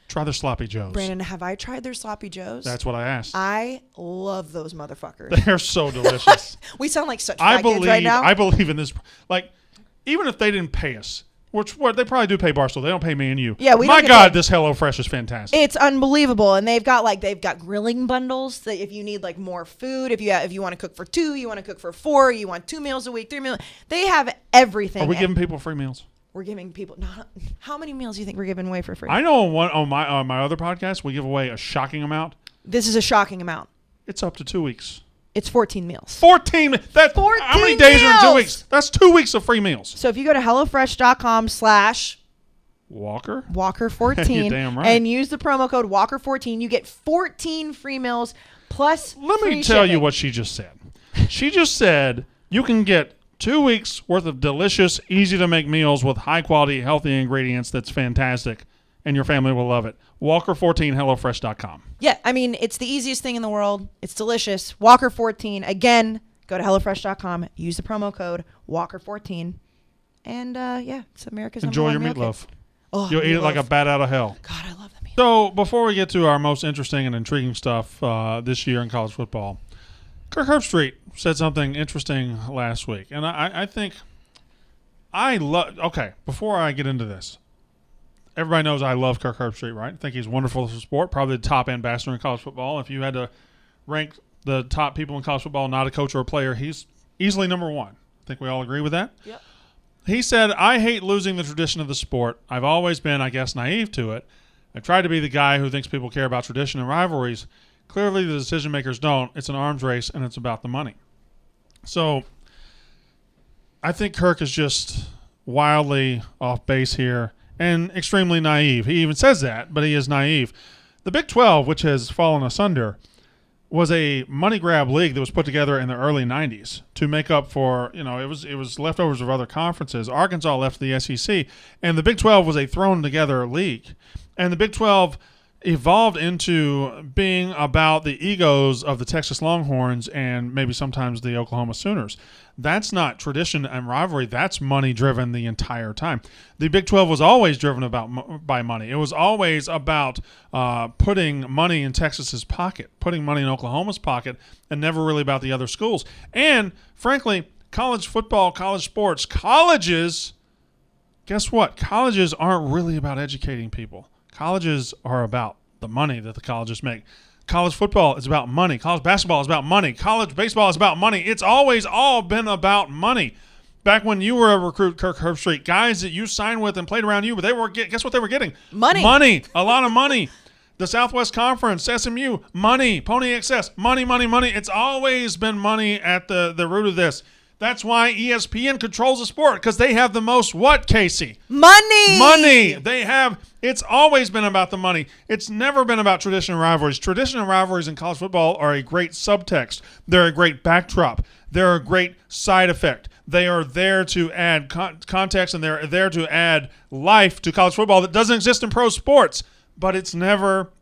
B: Try their Sloppy Joes.
A: Brandon, have I tried their sloppy joes?
B: That's what I asked.
A: I love those motherfuckers.
B: They're so delicious.
A: We sound like such
B: I
A: fat kids
B: believe.
A: right now.
B: I believe in this. Like, even if they didn't pay us, which they probably do pay Barstool. They don't pay me and you.
A: Yeah, we
B: My
A: don't get
B: God,
A: paid.
B: this HelloFresh is fantastic.
A: It's unbelievable, and they've got grilling bundles that if you need like more food, if you want to cook for 2, you want to cook for 4, you want 2 meals a week, 3 meals. They have everything.
B: Are we
A: and
B: giving people free meals?
A: We're giving people. How many meals do you think we're giving away for free?
B: I know on my other podcast we give away a shocking amount.
A: This is a shocking amount.
B: It's up to 2 weeks.
A: It's 14 meals.
B: 14. That's
A: 14
B: how many days are in 2
A: meals!
B: weeks? That's 2 weeks of free meals.
A: So if you go to
B: Walker.
A: HelloFresh.com/Walker14
B: You're damn right.
A: and use the promo code Walker14, you get 14 free meals plus
B: Let me
A: free
B: tell you
A: shipping.
B: what she just said. She just said you can get 2 weeks worth of delicious, easy to make meals with high quality, healthy ingredients. That's fantastic, and your family will love it. Walker14, HelloFresh.com.
A: Yeah, I mean, it's the easiest thing in the world. It's delicious. Walker14. Again, go to HelloFresh.com. Use the promo code Walker14. And, yeah, it's America's
B: Enjoy your
A: number one meal
B: meatloaf.
A: kit. Oh,
B: You'll eat it like a
A: meatloaf.
B: bat out of hell.
A: God, I love the meat.
B: So before we get to our most interesting and intriguing stuff this year in college football, Kirk Herbstreit said something interesting last week. And I think I love... Okay, before I get into this, everybody knows I love Kirk Herbstreit, right? I think he's wonderful for sport, probably the top ambassador in college football. If you had to rank the top people in college football, not a coach or a player, he's easily number one. I think we all agree with that?
A: Yep.
B: He said, I hate losing the tradition of the sport. I've always been, I guess, naive to it. I've tried to be the guy who thinks people care about tradition and rivalries. Clearly, the decision makers don't. It's an arms race, and it's about the money. So, I think Kirk is just wildly off base here and extremely naive. He even says that, but he is naive. The Big 12, which has fallen asunder, was a money grab league that was put together in the early 90s to make up for, it was leftovers of other conferences. Arkansas left the SEC, and the Big 12 was a thrown together league. And the Big 12 evolved into being about the egos of the Texas Longhorns and maybe sometimes the Oklahoma Sooners. That's not tradition and rivalry. That's money driven the entire time. The Big 12 was always driven by money. It was always about putting money in Texas's pocket, putting money in Oklahoma's pocket, and never really about the other schools. And frankly, college football, college sports, colleges, guess what? Colleges aren't really about educating people. Colleges are about the money that the colleges make. College football is about money. College basketball is about money. College baseball is about money. It's always all been about money. Back when you were a recruit, Kirk Herbstreit, guys that you signed with and played around you, but they were guess what they were getting?
A: Money.
B: A lot of money. The Southwest Conference, SMU, money. Pony Express, money. It's always been money at the root of this. That's why ESPN controls the sport, because they have the most what, Casey?
A: Money.
B: They have. It's always been about the money. It's never been about traditional rivalries. Traditional rivalries in college football are a great subtext. They're a great backdrop. They're a great side effect. They are there to add context, and they're there to add life to college football that doesn't exist in pro sports. But it's never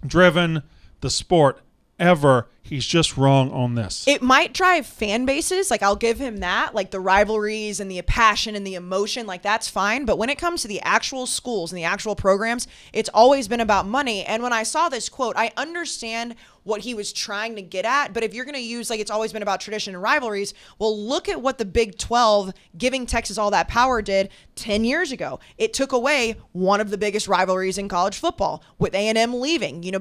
B: driven the sport ever. He's just wrong on this.
A: It might drive fan bases. Like, I'll give him that. Like, the rivalries and the passion and the emotion, like, that's fine. But when it comes to the actual schools and the actual programs, it's always been about money. And when I saw this quote, I understand what he was trying to get at. But if you're going to use, like, it's always been about tradition and rivalries, well, look at what the Big 12 giving Texas all that power did 10 years ago. It took away one of the biggest rivalries in college football with A&M leaving. You know,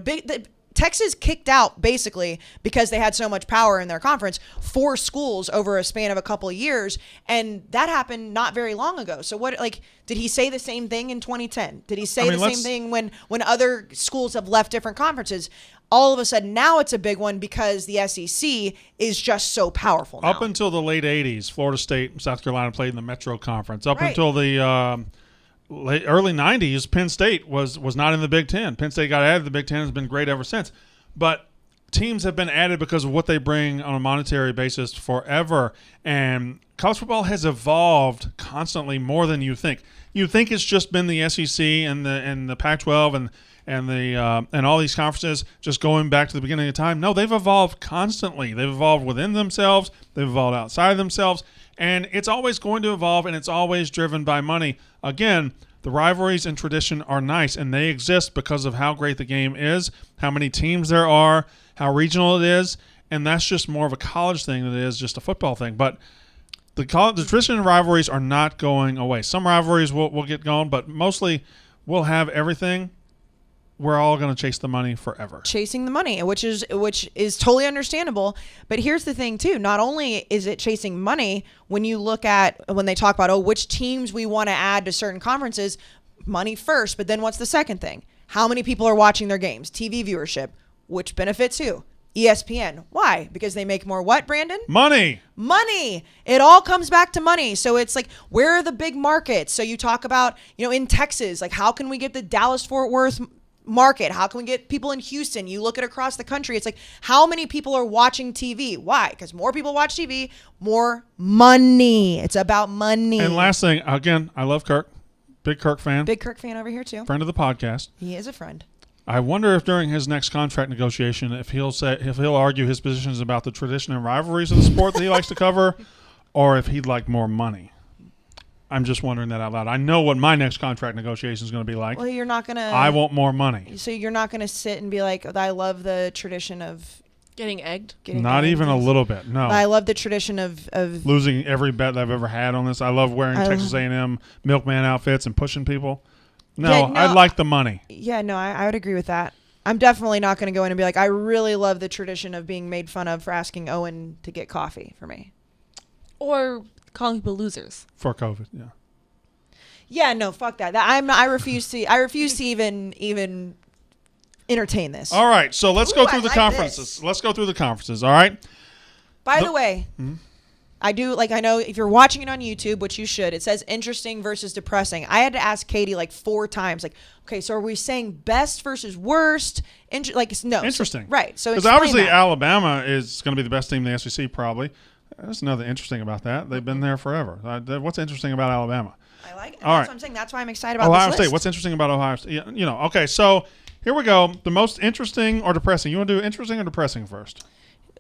A: Texas kicked out, basically, because they had so much power in their conference, 4 schools over a span of a couple of years, and that happened not very long ago. So what, like, did he say the same thing in 2010? Did he say the same thing when other schools have left different conferences? All of a sudden, now it's a big one because the SEC is just so powerful now.
B: Up until the late 80s, Florida State and South Carolina played in the Metro Conference. Up
A: Right.
B: until the early 90s, Penn State was not in the Big Ten. Penn State got added to the Big Ten, has been great ever since. But teams have been added because of what they bring on a monetary basis forever. And college football has evolved constantly more than you think. You think it's just been the SEC and the Pac-12 and all these conferences just going back to the beginning of time. No, they've evolved constantly. They've evolved within themselves. They've evolved outside of themselves. And it's always going to evolve, and it's always driven by money. Again, the rivalries and tradition are nice, and they exist because of how great the game is, how many teams there are, how regional it is, and that's just more of a college thing than it is just a football thing. But the tradition and rivalries are not going away. Some rivalries will get going, but mostly we'll have everything. We're all going to chase the money forever.
A: Chasing the money, which is totally understandable. But here's the thing too. Not only is it chasing money, when you look at, when they talk about, which teams we want to add to certain conferences, money first. But then what's the second thing? How many people are watching their games? TV viewership, which benefits who? ESPN. Why? Because they make more what, Brandon?
B: Money.
A: It all comes back to money. So it's like, where are the big markets? So you talk about, in Texas, like, how can we get the Dallas-Fort Worth market? How can we get people in Houston? You look at across the country, it's like, how many people are watching TV? Why? Because more people watch TV, more money. It's about money.
B: And last thing, again, I love Kirk. Big Kirk fan.
A: Big Kirk fan over here too.
B: Friend of the podcast.
A: He is a friend.
B: I wonder if during his next contract negotiation, if he'll argue his positions about the tradition and rivalries of the sport that he likes to cover, or if he'd like more money. I'm just wondering that out loud. I know what my next contract negotiation is going to be like.
A: Well, you're not going to...
B: I want more money.
A: So you're not going to sit and be like, I love the tradition of...
C: Getting egged?
B: Not even a little bit, no.
A: I love the tradition of...
B: Losing every bet that I've ever had on this. I love wearing Texas A&M milkman outfits and pushing people. No, I like the money.
A: Yeah, no, I would agree with that. I'm definitely not going to go in and be like, I really love the tradition of being made fun of for asking Owen to get coffee for me.
C: Or calling people losers.
B: For COVID, yeah.
A: Yeah, no, fuck that. I refuse to even entertain this.
B: All right, so let's go through the
A: like
B: conferences.
A: this.
B: Let's go through the conferences, all right?
A: By the way, I know if you're watching it on YouTube, which you should, it says interesting versus depressing. I had to ask Katie 4 times, okay, so are we saying best versus worst? No.
B: Interesting.
A: Right. So
B: because obviously Alabama is going to be the best team in the SEC probably. There's nothing interesting about that. They've been there forever. What's interesting about Alabama?
A: I like it.
B: All
A: That's
B: right.
A: what I'm saying. That's why I'm excited about
B: Ohio
A: this
B: State.
A: list.
B: What's interesting about Ohio State? Okay, so here we go. The most interesting or depressing? You want to do interesting or depressing first?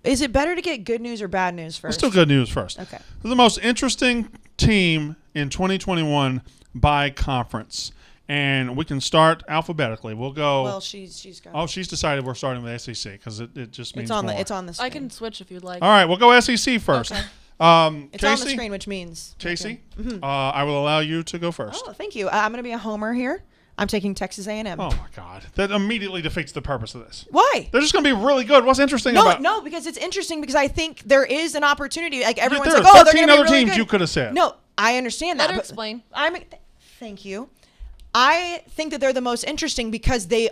A: Is it better to get good news or bad news first?
B: Let's do good news first.
A: Okay.
B: The most interesting team in 2021 by conference. And we can start alphabetically. We'll go.
A: Well, she's got.
B: Oh, she's decided we're starting with SEC because it just means
A: it's on
B: more.
A: the screen.
C: I can switch if you'd like.
B: All right, we'll go SEC first.
C: Okay.
A: It's
B: Casey,
A: on the screen, which means
B: Casey,
A: okay.
B: I will allow you to go first.
A: Oh, thank you. I'm going to be a homer here. I'm taking Texas A&M.
B: Oh my God, that immediately defeats the purpose of this.
A: Why?
B: They're just going to be really good. What's interesting about?
A: No, because it's interesting because I think there is an opportunity. Like everyone's
B: there are
A: like, oh, they're
B: 13
A: going to be
B: other
A: really
B: teams
A: good.
B: you could have said.
A: No, I understand that.
C: Let her
A: but
C: explain.
A: Thank you. I think that they're the most interesting because they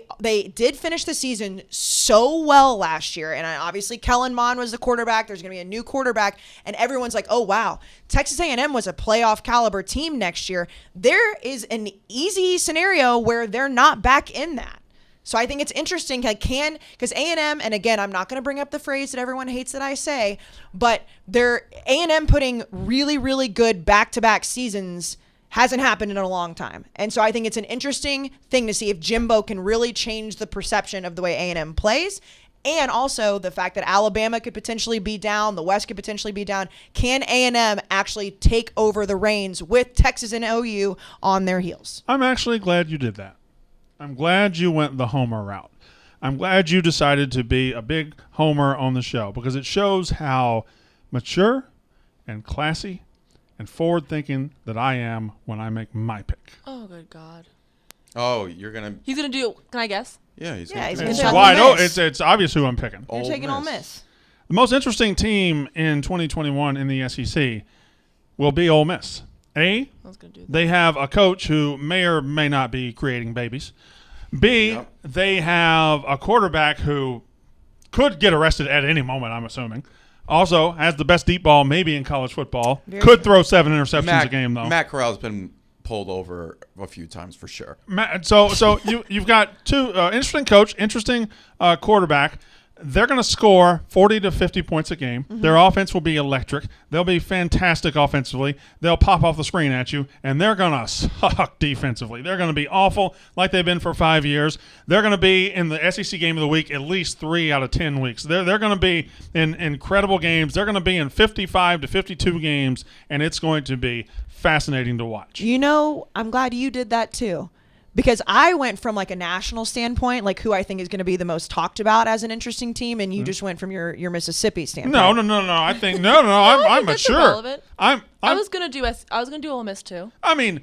A: did finish the season so well last year. And obviously Kellen Mond was the quarterback. There's going to be a new quarterback. And everyone's like, oh, wow, Texas A&M was a playoff caliber team next year. There is an easy scenario where they're not back in that. So I think it's interesting, because A&M, and again, I'm not going to bring up the phrase that everyone hates that I say, but they're A&M putting really, really good back-to-back seasons hasn't happened in a long time. And so I think it's an interesting thing to see if Jimbo can really change the perception of the way A&M plays. And also the fact that Alabama could potentially be down, the West could potentially be down. Can A&M actually take over the reins with Texas and OU on their heels?
B: I'm actually glad you did that. I'm glad you went the homer route. I'm glad you decided to be a big homer on the show because it shows how mature and classy and forward-thinking that I am when I make my pick.
C: Oh, good God.
D: Oh, you're gonna.
C: He's going to do, can I guess?
D: Yeah, he's
A: Yeah,
D: gonna.
A: he's
D: pick
A: gonna
B: It's
A: take
B: wide.
A: Ole
B: Oh,
A: Miss.
B: it's obvious who I'm picking.
A: You're
D: Ole
A: taking Ole
D: Miss.
A: Miss.
B: The most interesting team in 2021 in the SEC will be Ole Miss.
C: I was going to do that.
B: They have a coach who may or may not be creating babies. B,
D: Yep.
B: they have a quarterback who could get arrested at any moment, I'm assuming. Also has the best deep ball maybe in college football.
A: Very
B: Could
A: true.
B: throw 7 interceptions a game, though.
D: Matt Corral's been pulled over a few times for sure.
B: So you've got two interesting coach, interesting quarterback. They're going to score 40 to 50 points a game.
A: Mm-hmm.
B: Their offense will be electric. They'll be fantastic offensively. They'll pop off the screen at you, and they're going to suck defensively. They're going to be awful like they've been for 5 years. They're going to be in the SEC Game of the Week at least 3 out of 10 weeks. They're going to be in incredible games. They're going to be in 55 to 52 games, and it's going to be fascinating to watch.
A: You know, I'm glad you did that too. Because I went from like a national standpoint, like who I think is going to be the most talked about as an interesting team, and you just went from your Mississippi standpoint.
B: No. I think no. I'm
C: that's
B: mature.
C: irrelevant.
B: I
C: was gonna do Ole Miss too.
B: I mean,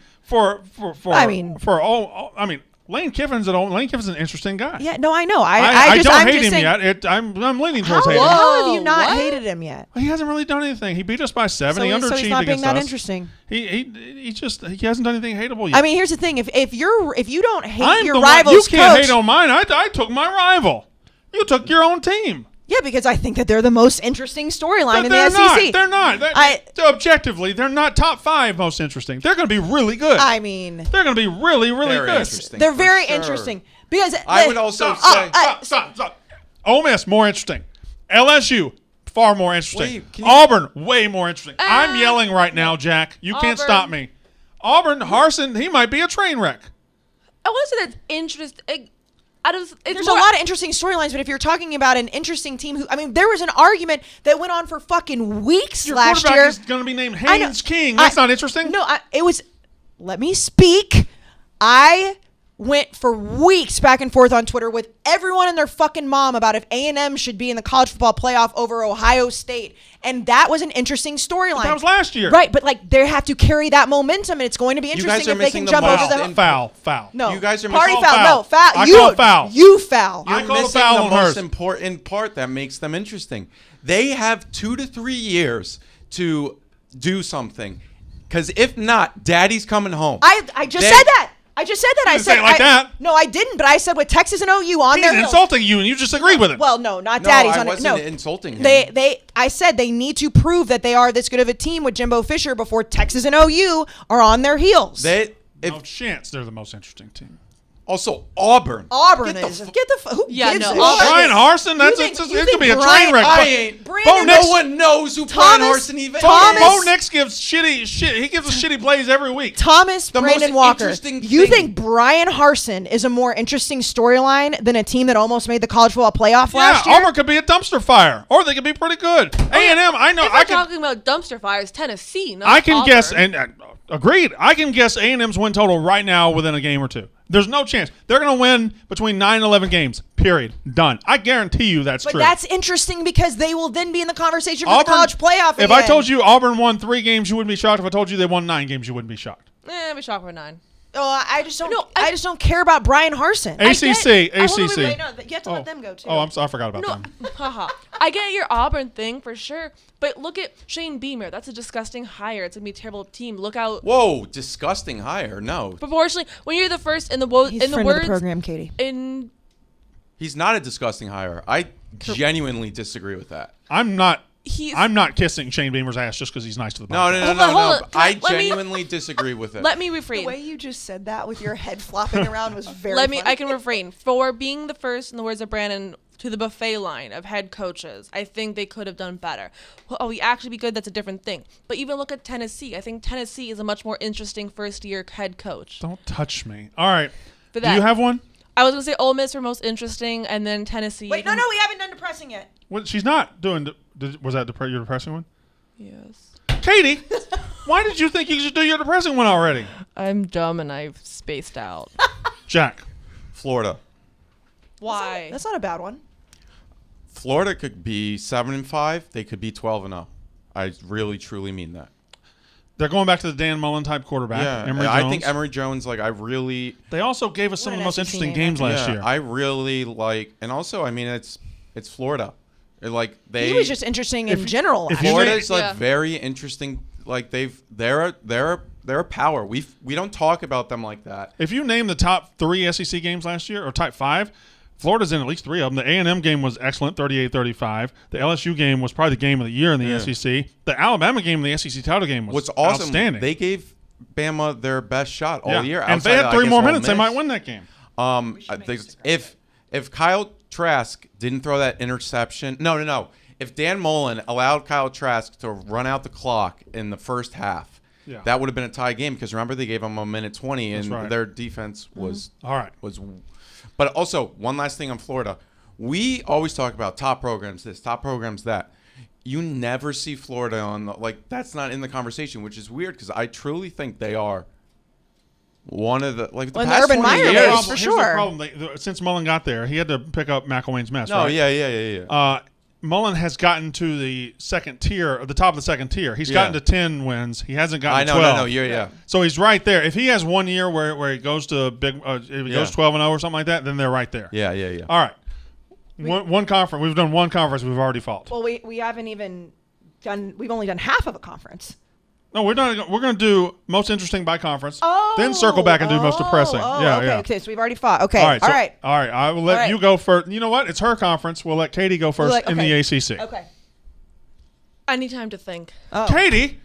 B: Lane Kiffin's an interesting guy.
A: Yeah, no, I know.
B: I don't
A: I'm
B: hate
A: just
B: him
A: saying,
B: yet. I'm leaning towards
A: How,
B: hating him.
A: how have you not
C: What?
A: hated him yet?
B: He hasn't really done anything. He beat us by 7. He
A: So
B: underachieved
A: he's not being
B: against
A: that
B: us.
A: interesting.
B: He hasn't done anything hateable yet.
A: I mean, here's the thing: if you don't hate
B: I'm
A: your
B: the one.
A: rival's
B: You can't
A: coach,
B: hate on mine. I took my rival. You took your own team.
A: yeah, because I think that they're the most interesting storyline in the
B: They're
A: SEC.
B: They're not. Objectively, they're not top 5 most interesting. They're going to be really good.
A: I mean,
B: They're going to be really, really
D: Very
B: good.
D: interesting.
A: they're
D: for
A: very
D: sure.
A: interesting because
D: I would also say.
B: Stop. Ole Miss, more interesting. LSU, far more interesting.
D: Wait, can you-
B: Auburn, way more interesting. I'm yelling right now, Jack. You can't
C: Auburn.
B: stop me. Auburn, Harsin, he might be a train wreck.
C: I want to say that's interesting.
A: There's a lot of interesting storylines, but if you're talking about an interesting team there was an argument that went on for fucking weeks
B: Your
A: last
B: quarterback
A: year.
B: is going to be named
A: I know.
B: Haynes King. That's not interesting.
A: No, let me speak. I went for weeks back and forth on Twitter with everyone and their fucking mom about if A&M should be in the college football playoff over Ohio State. And that was an interesting storyline.
B: That was last year.
A: Right, but they have to carry that momentum, and it's going to be interesting
D: guys are
A: if they
D: missing
A: can
D: the
A: jump
D: most
A: over the
B: Foul.
A: No,
D: You guys are
A: party
D: missing-
A: foul.
B: Foul.
A: No, foul.
B: I
A: You
B: call foul.
A: You foul.
B: I
D: You're
B: call the
D: missing
B: foul
D: the
B: on
D: most
B: hers.
D: important part that makes them interesting. They have 2 to 3 years to do something. Because if not, Daddy's coming home.
A: I just said that. I just said that.
B: You
A: I
B: didn't
A: said
B: say it like that.
A: No, I didn't. But I said with Texas and OU on
B: He's
A: their heels.
B: insulting you, and you just agreed with him.
A: Well, no, not
D: No,
A: Daddy's
D: I
A: on it.
D: wasn't
A: No,
D: insulting him.
A: I said they need to prove that they are this good of a team with Jimbo Fisher before Texas and OU are on their heels.
B: No chance they're the most interesting team.
D: Also, Auburn.
A: Auburn
D: Get the
A: is.
D: fu-
A: Get the. Who
C: Yeah,
A: gives
C: no,
A: a
C: Auburn
A: shit?
B: Brian Harsin,
A: You think- you
B: it could be a
A: think
B: train
A: Brian-
B: wreck.
D: I ain't.
A: Brandon-
D: No one knows who Brian
A: Thomas-
D: Harsin even
A: Thomas-
D: is.
B: Bo Nix gives shitty shit. He gives us shitty plays every week.
A: Thomas
D: The
A: Brandon
D: most
A: Walker.
D: interesting
A: You
D: thing-
A: think Brian Harsin is a more interesting storyline than a team that almost made the college football playoff last year?
B: Auburn could be a dumpster fire, or they could be pretty good. A&M, I know.
C: If
B: I
C: we're
B: can.
C: talking about dumpster fires, Tennessee. Not
B: I can
C: Auburn.
B: guess, and agreed. I can guess A&M's win total right now within a game or two. There's no chance they're going to win between 9 and 11 games. Period. Done. I guarantee you that's
A: But
B: true.
A: that's interesting because they will then be in the conversation for
B: Auburn,
A: the college playoff again.
B: If I told you Auburn won 3 games, you wouldn't be shocked. If I told you they won 9 games, you wouldn't be shocked.
C: We shot for 9.
A: I just don't.
C: No,
A: I just don't care about Brian Harsin.
B: ACC.
A: Wait,
B: ACC.
A: wait, no, you have to let them go too.
B: Oh, I'm sorry. I forgot about
C: No,
B: them.
C: haha. I get your Auburn thing for sure, but look at Shane Beamer. That's a disgusting hire. It's gonna be a terrible team. Look out.
D: Whoa, disgusting hire. No,
C: Proportionally, when you're the first in the
A: He's
C: in the
A: friend
C: words
A: of the program, Katie.
C: in
D: he's not a disgusting hire. I genuinely disagree with that.
B: I'm not
C: he's
B: kissing Shane Beamer's ass just because he's nice to the
D: No,
B: podcast.
D: no, no,
C: Hold
D: no,
C: on, hold
D: no.
C: on.
D: But I
C: Let me-
D: genuinely disagree with it.
C: let me
A: The
C: refrain.
A: way you just said that with your head flopping around was very.
C: Let me.
A: funny.
C: I can refrain for being the first, in the words of Brandon, to the buffet line of head coaches. I think they could have done better. Well, oh, we actually be good. That's a different thing. But even look at Tennessee. I think Tennessee is a much more interesting first-year head coach.
B: Don't touch me. All right.
C: For
B: Do you
C: that.
B: have one?
C: I was gonna say Ole Miss were most interesting, and then Tennessee.
A: Wait, no, we haven't done depressing yet.
B: What, she's not doing. Was that your depressing one?
C: Yes.
B: Katie, why did you think you should do your depressing one already?
C: I'm dumb and I've spaced out.
B: Jack.
D: Florida.
C: Why?
A: That's not a bad one.
D: Florida could be 7-5. They could be 12-0. I really, truly mean that.
B: They're going back to the Dan Mullen type quarterback.
D: Yeah,
B: Emory
D: I
B: Jones.
D: think Emory Jones. Like, I really,
B: They also gave us some
A: What
B: of the
A: an
B: most
A: SEC
B: interesting
A: name,
B: games last
D: yeah,
B: year.
D: I really like, and also, I mean, it's Florida. Like they,
A: He was just interesting in general.
B: if you
A: actually.
D: Florida's like
C: Yeah.
D: very interesting. Like they're a power. We don't talk about them like that.
B: If you name the top 3 SEC games last year, or top 5, Florida's in at least 3 of them. The A&M game was excellent, 38-35. The LSU game was probably the game of the year in the
D: Yeah.
B: SEC. The Alabama game in the SEC title game was
D: What's awesome?
B: outstanding.
D: They gave Bama their best shot all
B: Yeah.
D: year.
B: And if they
D: outside
B: had
D: of,
B: 3
D: I
B: more
D: guess, Ole
B: minutes, they
D: Miss.
B: might win that game.
D: If Kyle Trask didn't throw that interception, no. If Dan Mullen allowed Kyle Trask to run out the clock in the first half,
B: Yeah.
D: that would have been a tie game because remember they gave them a minute 20 and
B: That's right.
D: their defense was
B: All right.
D: But also one last thing on Florida, we always talk about top programs this, top programs that. You never see Florida on that's not in the conversation, which is weird because I truly think they are one of the the
A: Well, in the
D: past
A: Urban
D: 20
A: Meyer
D: years.
A: days, for
B: Here's
A: sure.
B: the problem. Since Mullen got there, he had to pick up McElwain's mess,
D: No,
B: right?
D: yeah.
B: Mullen has gotten to the second tier, or the top of the second tier. He's gotten to 10 wins. He hasn't gotten
D: I
B: to
D: know,
B: 12.
D: no, yeah.
B: So he's right there. If he has one year where he goes to big, if he goes 12-0 or something like that, then they're right there.
D: Yeah.
B: All right. One conference. We've done one conference. We've already fought.
A: Well, we haven't even done. We've only done half of a conference.
B: No, we're going to do most interesting by conference. Then circle back and do most depressing. Yeah.
A: Okay, so we've already fought. Okay,
B: All right.
A: all
B: so-
A: right.
B: All right. I will let
A: All right.
B: you go first. You know what? It's her conference. We'll let Katie go first in the ACC.
A: Okay.
C: I need time to think.
A: Oh.
B: Katie,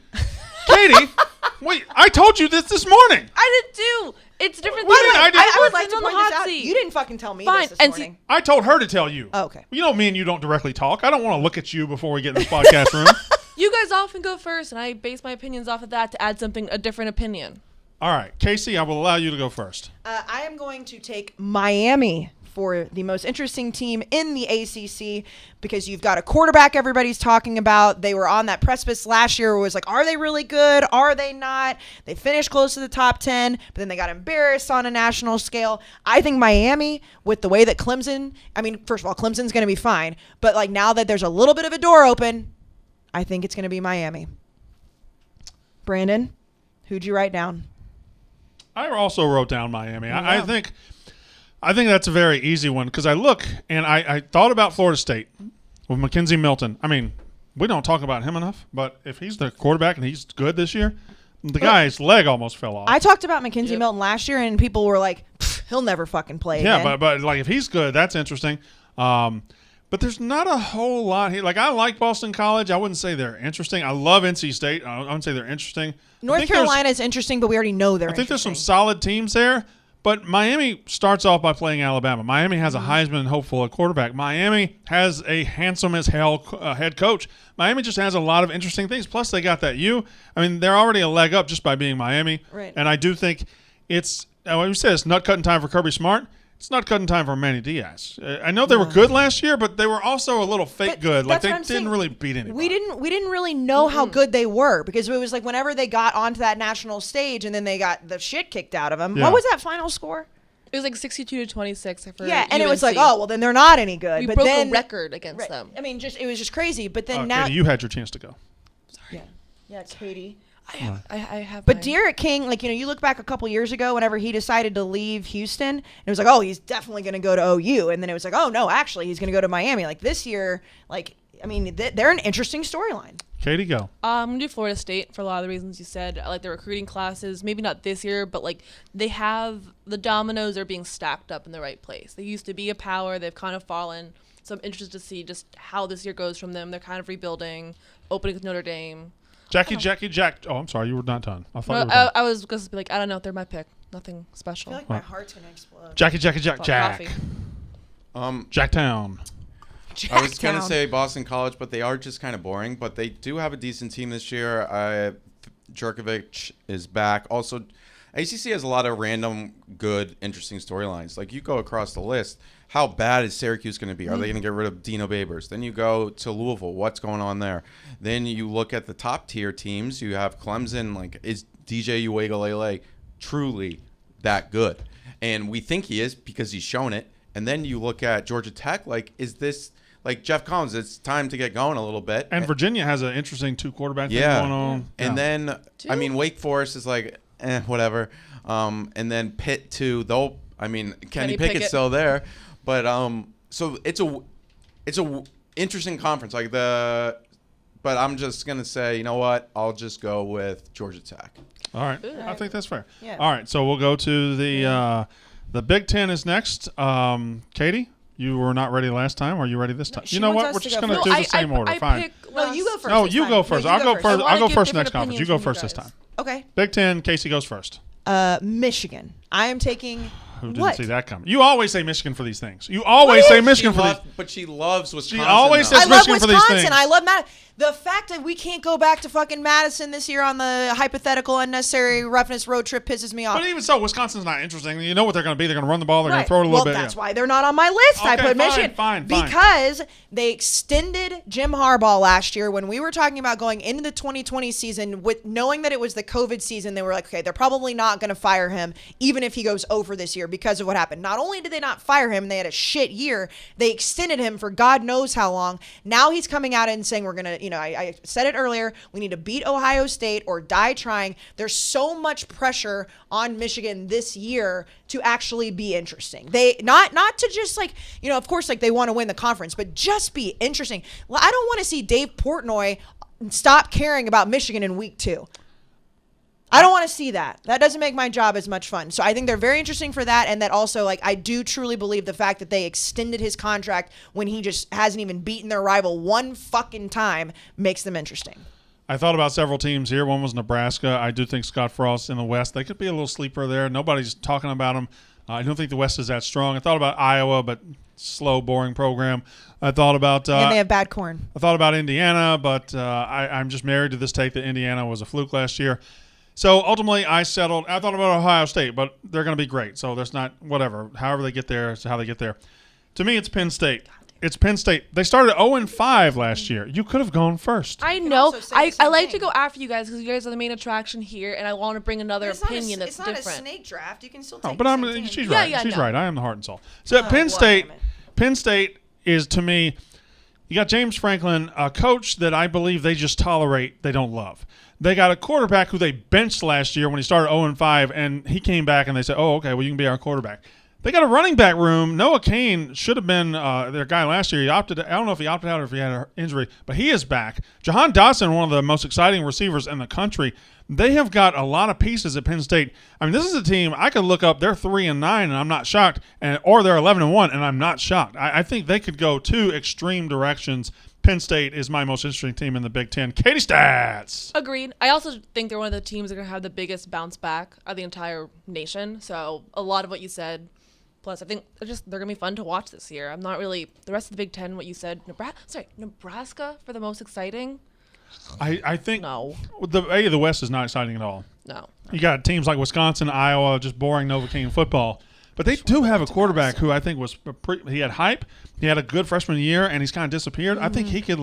B: wait! I told you this morning.
C: I did too. It's different.
B: Wait,
C: things.
B: I did-
A: I would
C: wasn't
A: like to
C: on the
A: point this
C: hot
A: out.
C: seat.
A: You didn't fucking tell me
C: Fine,
A: this
C: and see-
A: morning.
B: I told her to tell you.
A: Oh, okay.
B: You know me and you don't directly talk. I don't want to look at you before we get in this podcast room.
C: You guys often go first, and I base my opinions off of that to add a different opinion.
B: All right, Casey, I will allow you to go first.
A: I am going to take Miami for the most interesting team in the ACC because you've got a quarterback everybody's talking about. They were on that precipice last year where it was like, are they really good? Are they not? They finished close to the top 10, but then they got embarrassed on a national scale. I think Miami, with the way that Clemson, I mean, first of all, Clemson's going to be fine, but like now that there's a little bit of a door open, I think it's going to be Miami. Brandon, who'd you write down?
B: I also wrote down Miami. I think that's a very easy one because I look and I thought about Florida State with Mackenzie Milton. I mean, we don't talk about him enough, but if he's the quarterback and he's good this year, the guy's leg almost fell off.
A: I talked about Mackenzie Milton last year, and people were like, he'll never fucking play again.
B: Yeah, but like if he's good, that's interesting. But there's not a whole lot here. Like I like Boston College. I wouldn't say they're interesting. I love NC State. I wouldn't say they're interesting.
A: North Carolina is interesting, but we already know they're
B: I think there's some
A: interesting.
B: solid teams there. But Miami starts off by playing Alabama. Miami has a Heisman hopeful at quarterback. Miami has a handsome as hell head coach. Miami just has a lot of interesting things. Plus, they got that U. I mean, they're already a leg up just by being Miami.
A: Right.
B: And I do think it's, like you said, it's nut cutting time for Kirby Smart. It's not cutting time for Manny Diaz. I know they were good last year, but they were also a little fake
A: But
B: good. Like
A: that's
B: they
A: what I'm
B: didn't
A: saying.
B: really beat anybody.
A: We didn't really know how good they were because it was like whenever they got onto that national stage and then they got the shit kicked out of them.
B: Yeah.
A: What was that final score?
C: It was like 62-26 for
A: Yeah, and it was like,
C: UNC.
A: oh well, then they're not any good.
C: We
A: but
C: broke
A: then
C: a record against them.
A: I mean, it was just crazy. But then now,
B: Katie, you had your chance to go.
A: yeah, Katie.
C: I have.
A: But
C: my-
A: De'Aaron King, like, you look back a couple years ago whenever he decided to leave Houston, it was like, oh, he's definitely going to go to OU. And then it was like, oh, no, actually, he's going to go to Miami. Like, this year, like, I mean, they're an interesting storyline.
B: Katie, go.
C: I'm going to do Florida State for a lot of the reasons you said. I like the recruiting classes. Maybe not this year, but, like, they have the dominoes are being stacked up in the right place. They used to be a power. They've kind of fallen. So I'm interested to see just how this year goes from them. They're kind of rebuilding, opening with Notre Dame.
B: Jack. Oh, I'm sorry. You were not done. I thought you were done.
C: I was going to be like, I don't know. They're my pick. Nothing
A: I
C: special.
A: feel like my heart's going to explode.
B: Jack.
C: Coffee.
B: Jacktown.
D: I was going to
A: Jacktown.
D: say Boston College, but they are just kind of boring. But they do have a decent team this year. Jerkovic is back. Also, ACC has a lot of random, good, interesting storylines. Like, you go across the list, how bad is Syracuse going to be? Are they going to get rid of Dino Babers? Then you go to Louisville. What's going on there? Then you look at the top-tier teams. You have Clemson. Like, is DJ Uiagalelei truly that good? And we think he is because he's shown it. And then you look at Georgia Tech. Like, is this – like Jeff Collins, it's time to get going a little bit.
B: And Virginia has an interesting 2-quarterback thing
D: Yeah.
B: going on.
D: And
B: Yeah.
D: then, I mean, Wake Forest is like, whatever. And then Pitt too. Though, I mean, Kenny Pickett's still there, but so it's a interesting conference. Like but I'm just gonna say, you know what? I'll just go with Georgia Tech.
B: All right. I think that's fair.
A: Yeah.
B: All right. So we'll go to the Big Ten is next. Katie, you were not ready last time. Are you ready this time?
A: she
B: You know
A: wants
B: what?
A: us
B: We're
A: to
B: just
A: go
B: going to
A: first.
B: do the same order. Fine.
A: No, you go first.
B: No,
A: this
B: you
A: time.
B: go first.
A: No,
B: I'll
A: you
B: go first.
C: I
B: I'll go
C: wanna
B: first
C: give
B: next
C: different
B: conference. You
C: opinions
B: go
C: from you
B: first this
C: guys.
B: time.
A: Okay.
B: Big Ten, Casey goes first.
A: Michigan. I am taking.
B: Who didn't
A: What?
B: see that coming? You always say Michigan for these things. You always say Michigan for these.
D: But she loves Wisconsin.
B: always
D: though.
B: says
A: I love
B: Michigan for these
A: Wisconsin.
B: things.
A: I love the fact that we can't go back to fucking Madison this year on the hypothetical unnecessary roughness road trip pisses me off.
B: But even so, Wisconsin's not interesting. You know what they're going to be. They're going to run the ball. They're going
A: Right.
B: to throw it a little
A: well,
B: bit.
A: that's why they're not on my list. I
B: Okay,
A: put
B: fine,
A: Michigan
B: fine.
A: because they extended Jim Harbaugh last year when we were talking about going into the 2020 season with knowing that it was the COVID season. They were like, okay, they're probably not going to fire him even if he goes over this year because of what happened. Not only did they not fire him, they had a shit year. They extended him for God knows how long. Now he's coming out and saying we're going to, I said it earlier, we need to beat Ohio State or die trying. There's so much pressure on Michigan this year to actually be interesting. They not to just like, of course, like they want to win the conference, but just be interesting. Well, I don't want to see Dave Portnoy stop caring about Michigan in week 2. I don't want to see that. That doesn't make my job as much fun. So I think they're very interesting for that. And that also, like, I do truly believe the fact that they extended his contract when he just hasn't even beaten their rival one fucking time makes them interesting.
B: I thought about several teams here. One was Nebraska. I do think Scott Frost in the West. They could be a little sleeper there. Nobody's talking about them. I don't think the West is that strong. I thought about Iowa, but slow, boring program. I thought about
A: And they have bad corn.
B: I thought about Indiana, but I'm just married to this take that Indiana was a fluke last year. So ultimately, I thought about Ohio State, but they're going to be great. So there's not whatever. However they get there is how they get there. To me, it's Penn State. It's Penn State. They started 0-5 last year. You could have gone first.
C: I
A: can
C: know.
A: also say the
C: I
A: same
C: like to
A: thing.
C: go after you guys because you guys are the main attraction here, and I want to bring another opinion that's different.
A: It's not a snake draft. You can still
B: No,
A: take
B: but
A: the
B: I'm.
A: same team.
B: She's
C: Yeah,
B: right.
C: yeah,
B: She's
C: no.
B: right. I am the heart and soul. So
A: Oh,
B: Penn State.
A: damn it.
B: Penn State is to me. You got James Franklin, a coach that I believe they just tolerate. They don't love. They got a quarterback who they benched last year when he started 0-5, and he came back and they said, "Oh, okay, well you can be our quarterback." They got a running back room. Noah Cain should have been their guy last year. He opted. I don't know if he opted out or if he had an injury, but he is back. Jahan Dotson, one of the most exciting receivers in the country. They have got a lot of pieces at Penn State. I mean, this is a team I could look up. They're 3-9, and I'm not shocked, or they're 11-1, and I'm not shocked. I think they could go two extreme directions. Penn State is my most interesting team in the Big Ten. Katie Stats.
C: Agreed. I also think they're one of the teams that are going to have the biggest bounce back of the entire nation. So a lot of what you said. Plus, I think they're going to be fun to watch this year. I'm not really – the rest of the Big Ten, what you said, Nebraska for the most exciting?
B: I think
C: No.
B: the West is not exciting at all.
C: No.
B: You got teams like Wisconsin, Iowa, just boring Novocaine football. But they do have a quarterback who I think was he had hype. He had a good freshman year, and he's kind of disappeared. I think he could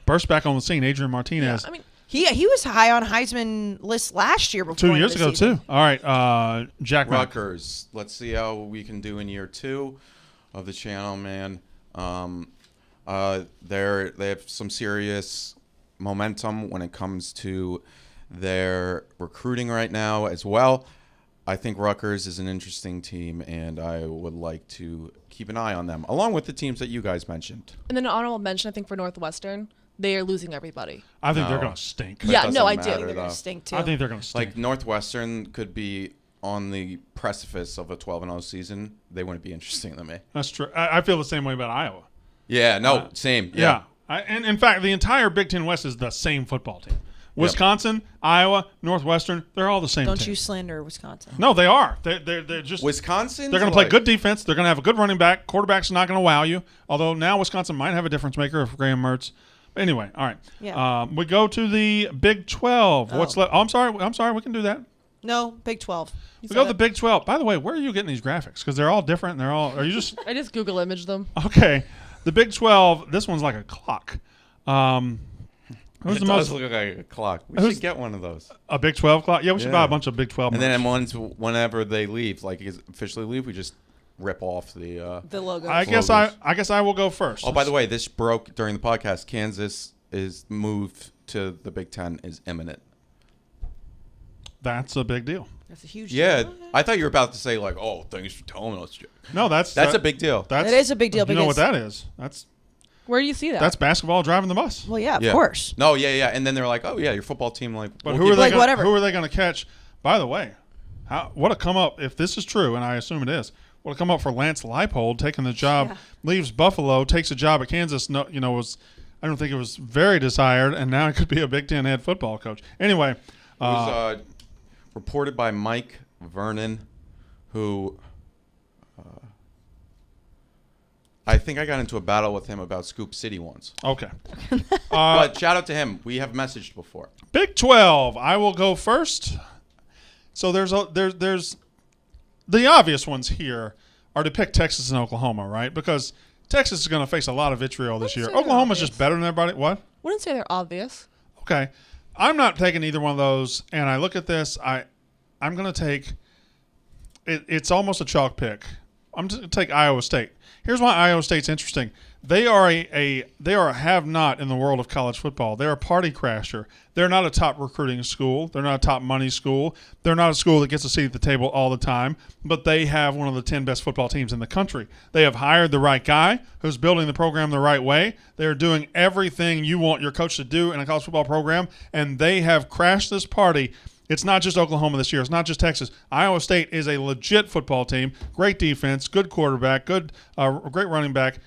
B: burst back on the scene. Adrian Martinez.
C: I mean,
A: He was high on Heisman list last year. Before
B: 2 years
A: the
B: ago
A: season.
B: too. All right, Jack Mack.
D: Rutgers. Let's see how we can do in year 2 of the channel, man. They have some serious momentum when it comes to They're recruiting right now as well. I think Rutgers is an interesting team, and I would like to keep an eye on them, along with the teams that you guys mentioned.
C: And then an honorable mention, I think, for Northwestern, they are losing everybody.
B: I think they're
D: No.
B: going to stink.
D: But it
C: Yeah,
D: doesn't
C: no, I do.
D: matter,
A: They're going
D: though.
A: to stink too.
B: I think they're going to stink.
D: Like Northwestern could be on the precipice of a 12-0 season. They wouldn't be interesting to me.
B: That's true. I feel the same way about Iowa.
D: Yeah, no, same.
B: Yeah. And in fact, the entire Big Ten West is the same football team. Wisconsin, Iowa, Northwestern, they're all the same
A: Don't
B: team.
A: you slander Wisconsin.
B: No, they are. They're just
D: Wisconsin.
B: they're going to play good defense. They're going to have a good running back. Quarterback's not going to wow you. Although now Wisconsin might have a difference maker if Graham Mertz. But anyway, all right.
A: Yeah.
B: We go to the Big 12. What's left? Oh, I'm sorry. We can do that.
A: No, Big 12.
B: We go to the Big 12. By the way, where are you getting these graphics? Because they're all different. And they're all. Are you just
C: I just Google image them.
B: okay? The Big 12. This one's like a clock. Who's
D: It
B: the
D: does
B: most
D: look like a clock. We
B: Who's-
D: should get one of those.
B: a Big 12 clock? Yeah, we should
D: Yeah.
B: buy a bunch of Big 12.
D: And
B: merch.
D: then whenever they leave, like officially leave, we just rip off the.
A: The logo.
B: I guess I will go first.
D: Oh, by the way, this broke during the podcast. Kansas is moved to the Big Ten is imminent.
B: That's a big deal.
A: That's a huge
D: Yeah,
A: deal.
D: I thought you were about to say like, "Oh, thanks for telling us."
B: No, that's
D: a big deal.
B: That's,
A: It is a big deal
B: You know what
A: because-
B: that is?
C: Where do you see that?
B: That's basketball driving the bus.
A: Well, yeah, of course.
D: No, yeah, and then they're like, "Oh yeah, your football team." Like,
B: But
D: we'll
B: who are
D: give
B: they?
A: Like,
B: Gonna,
A: whatever.
B: Who are they going to catch? By the way, what a come up if this is true, and I assume it is. What a come up for Lance Leipold taking the job, leaves Buffalo, takes a job at Kansas. No, I don't think it was very desired, and now it could be a Big Ten head football coach. Anyway,
D: It was reported by Mike Vernon, who I think I got into a battle with him about Scoop City once.
B: okay.
D: But shout out to him. We have messaged before.
B: Big 12. I will go first. So there's the obvious ones here are to pick Texas and Oklahoma, right? Because Texas is going to face a lot of vitriol this year.
C: say they're
B: Oklahoma's
C: obvious.
B: just better than everybody. What?
C: Wouldn't say they're obvious.
B: Okay. I'm not taking either one of those. And I look at this. I'm going to take it's almost a chalk pick. I'm just going to take Iowa State. Here's why Iowa State's interesting. They are they are a have-not in the world of college football. They're a party crasher. They're not a top recruiting school. They're not a top money school. They're not a school that gets a seat at the table all the time. But they have one of the 10 best football teams in the country. They have hired the right guy who's building the program the right way. They are doing everything you want your coach to do in a college football program, and they have crashed this party. It's not just Oklahoma this year. It's not just Texas. Iowa State is a legit football team. Great defense, good quarterback, great running back.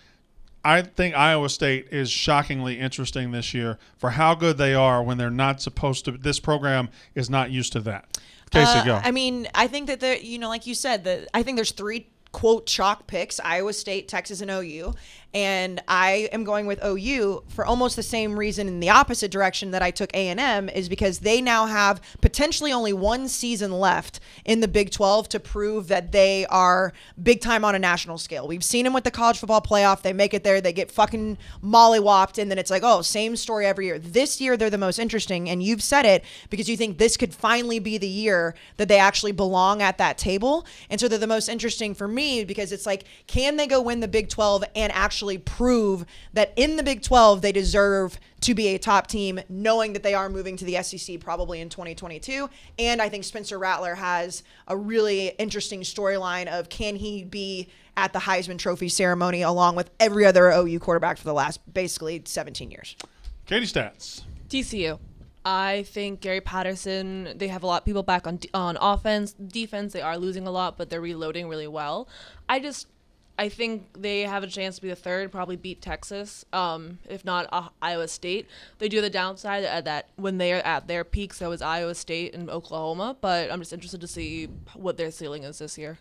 B: I think Iowa State is shockingly interesting this year for how good they are when they're not supposed to. This program is not used to that. Casey, go.
A: I mean, I think that like you said, I think there's three quote chalk picks: Iowa State, Texas, and OU. And I am going with OU for almost the same reason in the opposite direction that I took A&M, is because they now have potentially only one season left in the Big 12 to prove that they are big time on a national scale. We've seen them with the college football playoff. They make it there. They get fucking mollywopped. And then it's like, oh, same story every year. This year, they're the most interesting. And you've said it because you think this could finally be the year that they actually belong at that table. And so they're the most interesting for me because it's like, can they go win the Big 12 and actually prove that in the Big 12 they deserve to be a top team, knowing that they are moving to the SEC probably in 2022. And I think Spencer Rattler has a really interesting storyline of, can he be at the Heisman Trophy ceremony along with every other OU quarterback for the last basically 17 years.
B: Katie Stats.
C: TCU. I think Gary Patterson, they have a lot of people back on offense. Defense, they are losing a lot, but they're reloading really well. I think they have a chance to be the third, probably beat Texas, if not Iowa State. They do have the downside that when they are at their peak, so is Iowa State and Oklahoma. But I'm just interested to see what their ceiling is this year.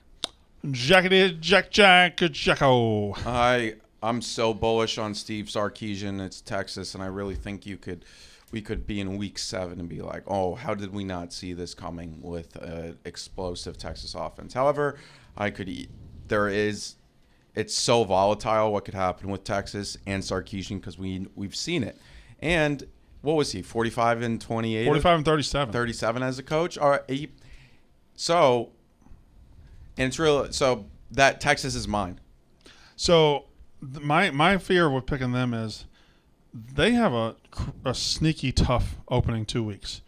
B: Jacko.
D: I'm so bullish on Steve Sarkisian. It's Texas, and I really think we could be in week 7 and be like, oh, how did we not see this coming with an explosive Texas offense? However, it's so volatile what could happen with Texas and Sarkisian because we've seen it. And what was he, 45 and 28?
B: 45 and 37.
D: 37 as a coach. All right. And it's real. So that Texas is mine.
B: So my fear with picking them is they have a sneaky tough opening 2 weeks.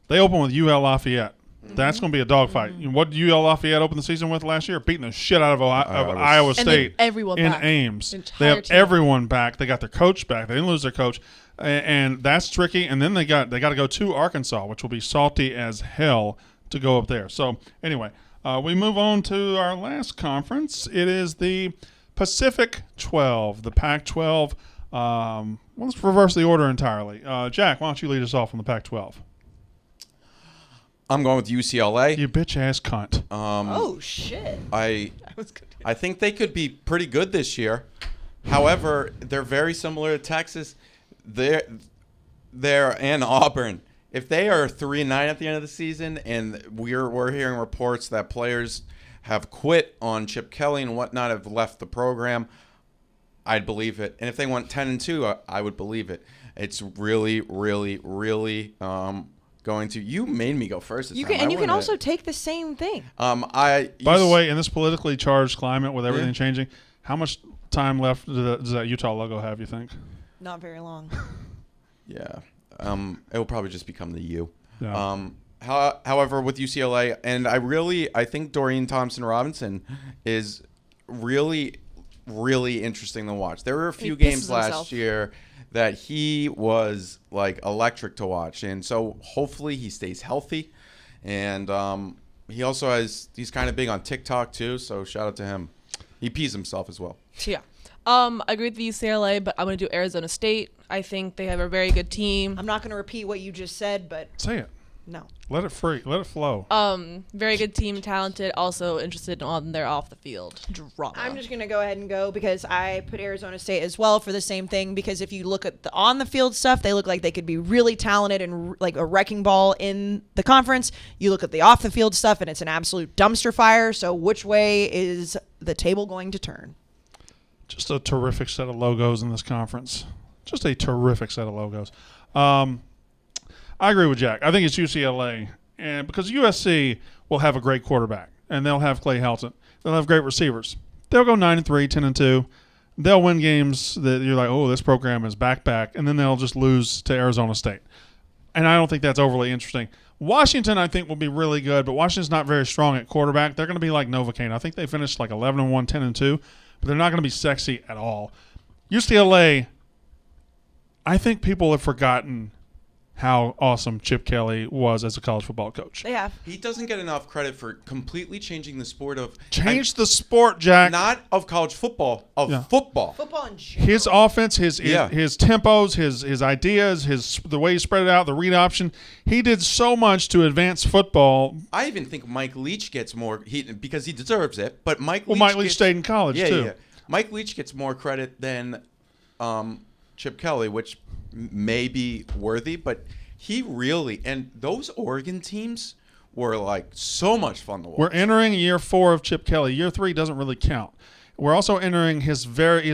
B: They open with UL Lafayette. That's going to be a dogfight. What did UL Lafayette open the season with last year? Beating the shit out of Iowa
C: And
B: State
C: everyone
B: in
C: back.
B: Ames.
C: The entire
B: They have
C: team.
B: everyone back. They got their coach back. They didn't lose their coach, and that's tricky. And then they got to go to Arkansas, which will be salty as hell to go up there. So anyway, we move on to our last conference. It is the Pacific 12, the Pac-12. Well, let's reverse the order entirely. Jack, why don't you lead us off on the Pac-12?
D: I'm going with UCLA.
B: You bitch ass cunt.
A: Oh shit!
D: I think they could be pretty good this year. However, they're very similar to Texas. They're and Auburn. If they are 3-9 at the end of the season, and we're hearing reports that players have quit on Chip Kelly and whatnot, have left the program, I'd believe it. And if they went 10-2, I would believe it. It's really, really, really going to. You made me go first. This
A: You
D: time.
A: can, and you can also take the same thing.
B: By the way, in this politically charged climate with everything changing, how much time left does that Utah logo have, you think?
A: Not very long.
D: Yeah. It will probably just become the U.
B: Yeah.
D: However, with UCLA, and I think Dorian Thompson-Robinson is really, really interesting to watch. There were a few games last year that he was like electric to watch, and so hopefully he stays healthy. And he's kind of big on TikTok too, so shout out to him. He pees himself as well.
C: Yeah. I agree with the UCLA, but I'm going to do Arizona State. I think they have a very good team.
A: I'm not going to repeat what you just said, but
B: Say it.
A: no.
B: Let it free. Let it flow.
C: Very good team, talented, also interested on their off the field drama.
A: I'm just going to go ahead and go because I put Arizona State as well for the same thing, because if you look at the on the field stuff, they look like they could be really talented and like a wrecking ball in the conference. You look at the off the field stuff and it's an absolute dumpster fire. So which way is the table going to turn?
B: Just a terrific set of logos in this conference. Just a terrific set of logos. I agree with Jack. I think it's UCLA, and because USC will have a great quarterback, and they'll have Clay Helton. They'll have great receivers. They'll go 9-3, 10-2. They'll win games that you're like, oh, this program is back, and then they'll just lose to Arizona State. And I don't think that's overly interesting. Washington, I think, will be really good, but Washington's not very strong at quarterback. They're going to be like Novocaine. I think they finished like 11-1, 10-2, but they're not going to be sexy at all. UCLA, I think people have forgotten how awesome Chip Kelly was as a college football coach.
A: They have.
D: He doesn't get enough credit for completely changing the sport of
B: the sport, Jack.
D: not of college football, of football.
A: Football in general.
B: His offense, his tempos, his ideas, the way he spread it out, the read option. He did so much to advance football.
D: I even think Mike Leach gets more because he deserves it. But Mike
B: Leach stayed in college too.
D: Yeah. Mike Leach gets more credit than Chip Kelly, which may be worthy, but he really, and those Oregon teams were like so much fun to watch.
B: We're entering year 4 of Chip Kelly. Year 3 doesn't really count. We're also entering his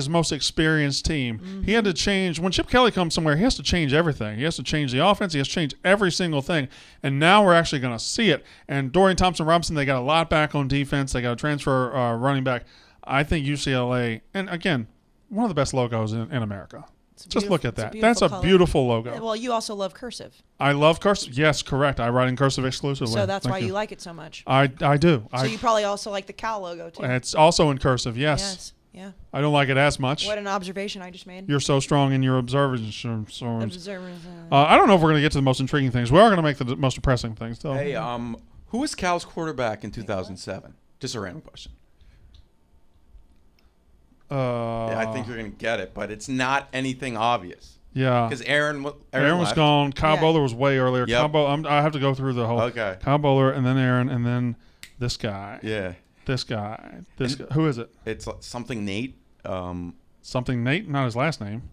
B: most experienced team. Mm-hmm. He had to change. When Chip Kelly comes somewhere, he has to change everything. He has to change the offense. He has to change every single thing. And now we're actually going to see it. And Dorian Thompson-Robinson, they got a lot back on defense. They got a transfer running back. I think UCLA, and again, one of the best logos in America. Just look at that. That's a beautiful logo.
A: Well, you also love cursive.
B: I love cursive. Yes, correct. I write in cursive exclusively.
A: So that's why you like it so much.
B: I do.
A: So you probably also like the Cal logo too.
B: It's also in cursive. Yes.
A: Yes. Yeah.
B: I don't like it as much.
A: What an observation I just made.
B: You're so strong in your observance. I don't know if we're going to get to the most intriguing things. We are going to make the most depressing things, though.
D: Hey, who was Cal's quarterback in 2007? Just a random question. I think you're going to get it, but it's not anything obvious.
B: Yeah.
D: Because Aaron
B: was gone. Kyle Bowler was way earlier.
D: Yep.
B: I have to go through the whole.
D: Okay.
B: Kyle Bowler, and then Aaron, and then this guy.
D: Yeah.
B: This guy. Who is it?
D: It's something Nate.
B: Something Nate, not his last name.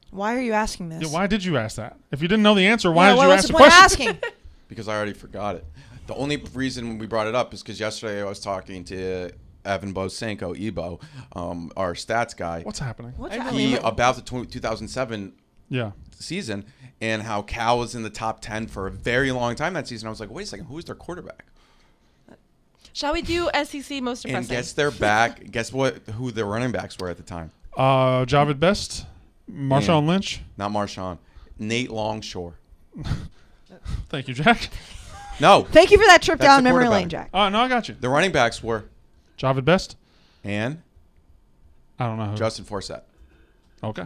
A: Why are you asking this?
B: Yeah, why did you ask that? If you didn't know the answer, why did you ask the
A: question?
B: What's the
A: point of asking?
D: Because I already forgot it. The only reason we brought it up is because yesterday I was talking to Evan Bosenko, Ebo, our stats guy.
B: What's happening?
D: About the 2007 season and how Cal was in the top 10 for a very long time that season. I was like, wait a second, who is their quarterback?
C: Shall we do SEC most depressing?
D: And guess their back. Guess who their running backs were at the time?
B: Javid Best, Marshawn Lynch.
D: Not Marshawn. Nate Longshore.
B: Thank you, Jack.
D: No.
A: Thank you for that trip
D: That's
A: down
D: the
A: memory
D: quarterback.
A: lane, Jack.
B: Oh, no, I got you.
D: The running backs were
B: Javid Best?
D: and
B: I don't know who.
D: Justin Forsett.
B: Okay.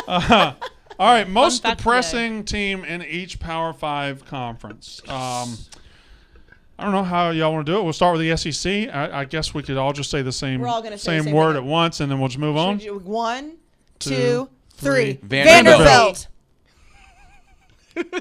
B: All right, most
C: fact
B: depressing team in each Power 5 conference. I don't know how y'all want to do it. We'll start with the SEC. I guess we could all just say the same,
A: We're all gonna say the
B: same
A: same
B: word
A: thing.
B: at once, and then we'll just move on.
A: Should we do 1, 2,
B: Two,
A: 3.
B: three.
D: Vanderbilt.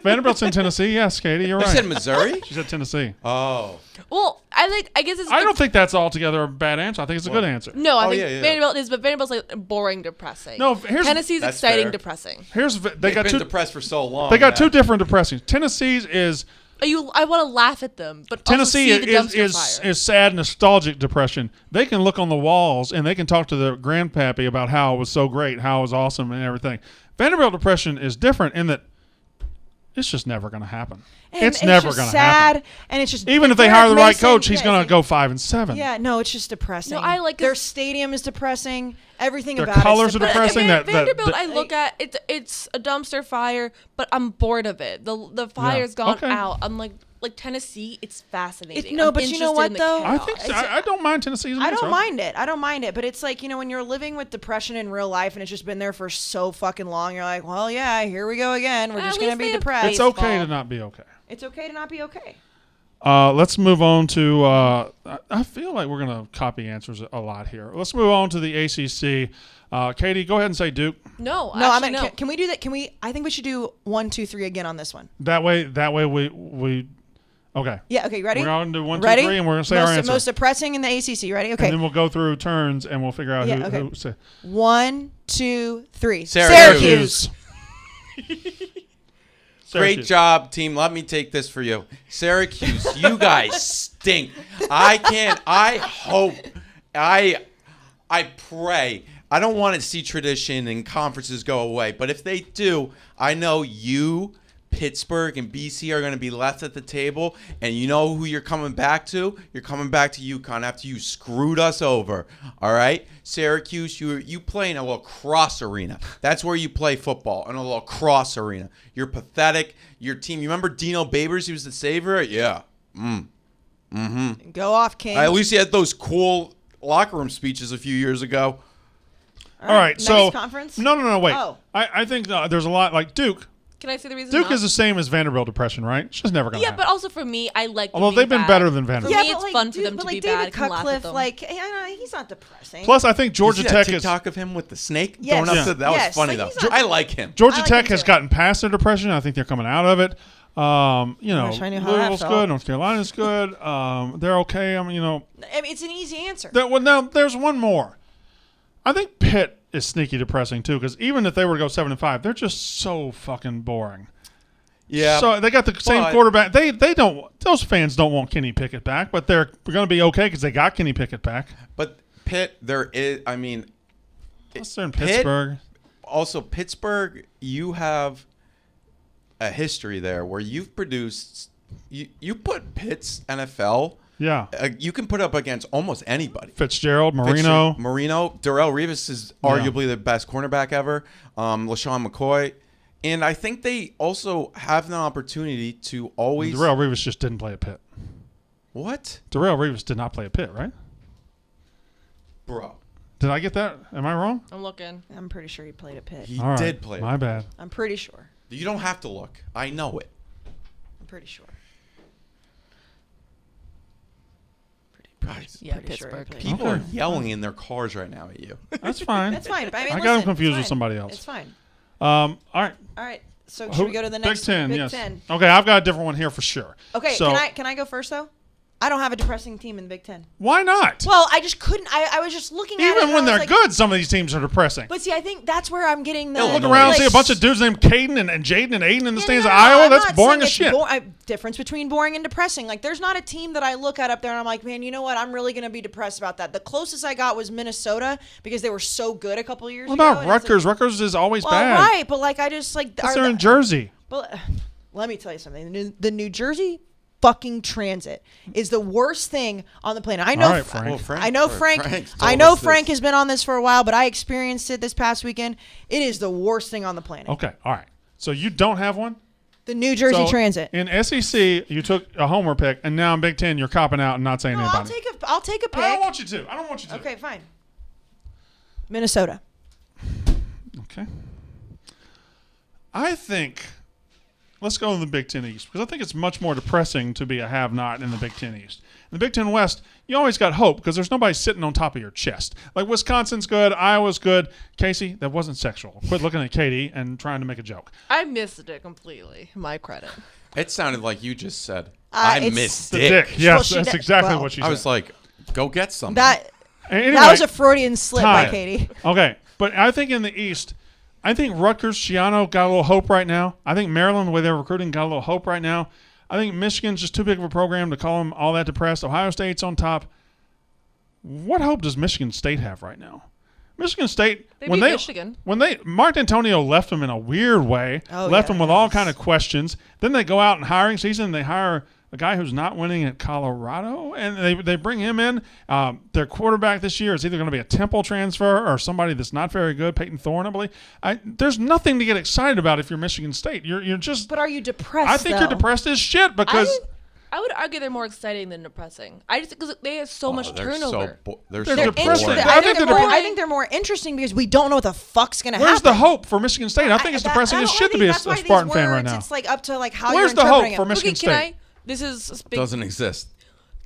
B: Vanderbilt's in Tennessee. Yes, Katie, you're
D: You
B: right.
D: said Missouri?
B: She said Tennessee.
D: Oh.
C: Well, I guess it's.
B: I don't think that's altogether a bad answer. I think it's a good answer.
C: No, I
D: Oh,
C: think
D: yeah, yeah.
C: Vanderbilt is, but Vanderbilt's like boring, depressing.
B: No, here's
C: Tennessee's
D: That's
C: exciting,
D: fair.
C: depressing.
B: they
D: They've
B: got
D: been
B: two.
D: depressed for so long.
B: They got
D: that-
B: two different depressing. Tennessee's is
C: I want to laugh at them, but
B: Tennessee
C: also see the dumpster fire.
B: is sad, nostalgic depression. They can look on the walls and they can talk to their grandpappy about how it was so great, how it was awesome, and everything. Vanderbilt depression is different in that it's just never going to happen.
A: And
B: it's never
A: just
B: going to
A: sad,
B: happen.
A: and it's just
B: Even if they
A: Derek
B: hire the right
A: Mason-
B: coach, he's
A: yeah,
B: going to
A: it's
B: go 5-7.
A: Yeah, no, it's just depressing.
C: No, I like
A: their
C: this-
A: stadium is depressing. Everything
B: Their
A: about
B: colors
A: it's
B: are
A: depressing.
B: depressing.
C: Vanderbilt, I look at it's a dumpster fire, but I'm bored of it. The fire's gone
B: Okay.
C: out. I'm like Tennessee, it's fascinating.
A: No,
C: I'm
A: but you know
C: interested
A: what,
C: in the
A: though?
B: I
C: chaos.
B: think so. I don't mind Tennessee's
A: I
B: answer.
A: don't mind it. I don't mind it. But it's like, when you're living with depression in real life and it's just been there for so fucking long, you're like, well, yeah, here we go again. We're
C: At
A: just
C: least
A: going to be
C: they have
A: depressed.
B: It's okay
C: baseball.
B: to not be okay.
A: It's okay to not be okay.
B: Let's move on to. I feel like we're going to copy answers a lot here. Let's move on to the ACC. Katie, go ahead and say Duke.
C: No,
A: No,
C: actually, no.
A: Can we do that? I think we should do 1, 2, 3 again on this one.
B: That way we. Okay.
A: Yeah. Okay. Ready?
B: We're going to do 1, 2,
A: Ready?
B: 3, and we're going to say our answer.
A: Most depressing in the ACC. Ready? Okay.
B: And then we'll go through turns and we'll figure out
A: Yeah,
B: who.
A: okay.
B: who say.
A: 1, 2, 3.
D: Syracuse. Great
B: Syracuse.
D: job, team. Let me take this for you. Syracuse, you guys stink. I hope, I pray. I don't want to see tradition and conferences go away, but if they do, I know you, Pittsburgh, and BC are going to be left at the table, and you know who you're coming back to? You're coming back to UConn after you screwed us over, all right? Syracuse, you play in a lacrosse arena. That's where you play football, in a lacrosse arena. You're pathetic. Your team, you remember Dino Babers? He was the savior? Yeah.
A: Go off, King.
D: At least he had those cool locker room speeches a few years ago.
B: All right.
A: Next
B: So
A: conference?
B: No. Wait.
A: Oh.
B: I think there's a lot like Duke.
C: Can I say the reason?
B: Duke
C: not?
B: is the same as Vanderbilt depression, right? It's just never going to
C: Yeah,
B: happen.
C: but also for me, I like. them
B: Although
C: being
B: they've been
C: bad.
B: better than
C: For
B: Vanderbilt.
C: me, it's fun for them to be
A: David
C: bad. I can laugh at
A: Cutcliffe,
C: them.
A: he's not depressing.
B: Plus, I think
D: Did
B: Georgia
D: you see
B: Tech
D: that
B: is.
D: TikTok of him with the snake
A: Yes.
D: going up to that
A: Yes,
D: was funny
A: like,
D: though.
A: he's not-
D: I like him.
B: Georgia
A: I like
B: Tech
A: him
B: has
A: too.
B: gotten past their depression. I think they're coming out of it.
A: wish I knew how that
B: Louisville's
A: felt.
B: good. North Carolina's good. They're okay.
A: I mean, it's an easy answer.
B: Now there's one more. I think Pitt is sneaky depressing too, because even if they were to go 7-5, they're just so fucking boring.
D: Yeah.
B: So they got the same
D: But-
B: quarterback. They don't. Those fans don't want Kenny Pickett back, but they're going to be okay because they got Kenny Pickett back.
D: But Pitt, there is. I mean,
B: Plus they're in
D: Pitt-
B: Pittsburgh.
D: also Pittsburgh, you have a history there where you've produced. You put Pitt's NFL.
B: Yeah.
D: You can put up against almost anybody.
B: Fitzgerald, Marino.
D: Darrell Revis is arguably the best cornerback ever. LaShawn McCoy. And I think they also have the opportunity to always.
B: Darrell Revis just didn't play at Pitt.
D: What?
B: Darrell Revis did not play at Pitt, right?
D: Bro.
B: Did I get that? Am I wrong?
C: I'm looking.
A: I'm pretty sure he played at Pitt.
D: He
B: All right.
D: did play.
B: My bad.
A: I'm pretty sure.
D: You don't have to look. I know it.
A: I'm pretty sure.
D: Guys,
C: Yeah,
A: Pretty sure he
C: Pittsburgh.
A: played.
D: people
B: Okay.
D: are yelling in their cars right now at you.
B: That's fine.
A: That's fine. But I mean,
B: I got
A: listen,
B: him confused
A: it's
B: with
A: fine.
B: somebody else.
A: It's fine.
B: All right.
A: All right. So should we go to the next
B: Big Ten?
A: Big
B: Yes.
A: Ten.
B: Okay, I've got a different one here for sure.
A: Okay.
B: So,
A: Can I go first though? I don't have a depressing team in the Big Ten.
B: why not?
A: Well, I just couldn't. I was just looking at it.
B: Even
A: and
B: when
A: I
B: they're
A: was like,
B: good, some of these teams are depressing.
A: But see, I think that's where I'm getting the.
D: Yeah,
B: Look
D: no,
B: around,
D: like-
B: see a bunch of dudes named Caden and Jaden and Aiden in the
A: Yeah,
B: stands
A: no,
B: of Iowa.
A: I'm
B: That's
A: not
B: boring as
A: saying
B: shit.
A: it's difference between boring and depressing. Like, there's not a team that I look at up there and I'm like, man, you know what? I'm really going to be depressed about that. The closest I got was Minnesota because they were so good a couple years
B: What
A: ago.
B: about
A: and it's
B: Rutgers? Rutgers is always
A: Like, well,
B: bad.
A: right, but like I just like
B: Because they're in Jersey.
A: But let me tell you something. The New Jersey fucking transit is the worst thing on the planet. I know.
B: All right, Frank.
D: Well, Frank-
A: I know
D: or
A: Frank.
D: Frank's
A: I
D: told
A: know
D: us this.
A: Frank has been on this for a while, but I experienced it this past weekend. It is the worst thing on the planet.
B: Okay, all right. So you don't have one?
A: The New Jersey
B: So,
A: Transit.
B: In SEC, you took a homer pick, and now in Big Ten, you're copping out and not saying
A: No,
B: anybody.
A: I'll take a pick.
B: I don't want you to.
A: Okay, fine. Minnesota.
B: Okay. I think let's go in the Big Ten East because I think it's much more depressing to be a have-not in the Big Ten East. In the Big Ten West, you always got hope because there's nobody sitting on top of your chest. Like Wisconsin's good, Iowa's good. Casey, that wasn't sexual. Quit looking at Katie and trying to make a joke.
C: I missed it completely. My credit.
D: It sounded like you just said, I miss
B: The
D: dick.
B: dick. Yes,
A: she
B: that's
A: did-
B: exactly
A: well,
B: what she said.
D: I was like, go get some.
A: That
B: Anyway,
A: was a Freudian slip by
B: time.
A: Katie.
B: Okay, but I think in the East, I think Rutgers, Schiano got a little hope right now. I think Maryland, the way they're recruiting, got a little hope right now. I think Michigan's just too big of a program to call them all that depressed. Ohio State's on top. What hope does Michigan State have right now? Michigan State,
C: They beat Michigan.
B: Mark D'Antonio left them in a weird way, left them with all kind of questions. Then they go out in hiring season, and they hire a guy who's not winning at Colorado, and they bring him in. Their quarterback this year is either going to be a Temple transfer or somebody that's not very good, Peyton Thorne, I believe. There's nothing to get excited about if you're Michigan State. You're just.
A: But are you depressed?
B: I think you're depressed as shit because.
C: I would argue they're more exciting than depressing. I just because they have so much turnover.
B: They're
D: They're so
B: depressing.
D: boring.
A: I think they're more interesting because we don't know what the fuck's gonna happen.
B: Where's the hope for Michigan State? I think it's depressing as shit to be a
A: that's why
B: Spartan
A: these
B: fan right
A: words,
B: now.
A: It's like up to like how
B: Where's
A: you're
B: the hope
A: interpreting
B: for
A: it.
B: Michigan State?
C: This is big.
D: Doesn't exist.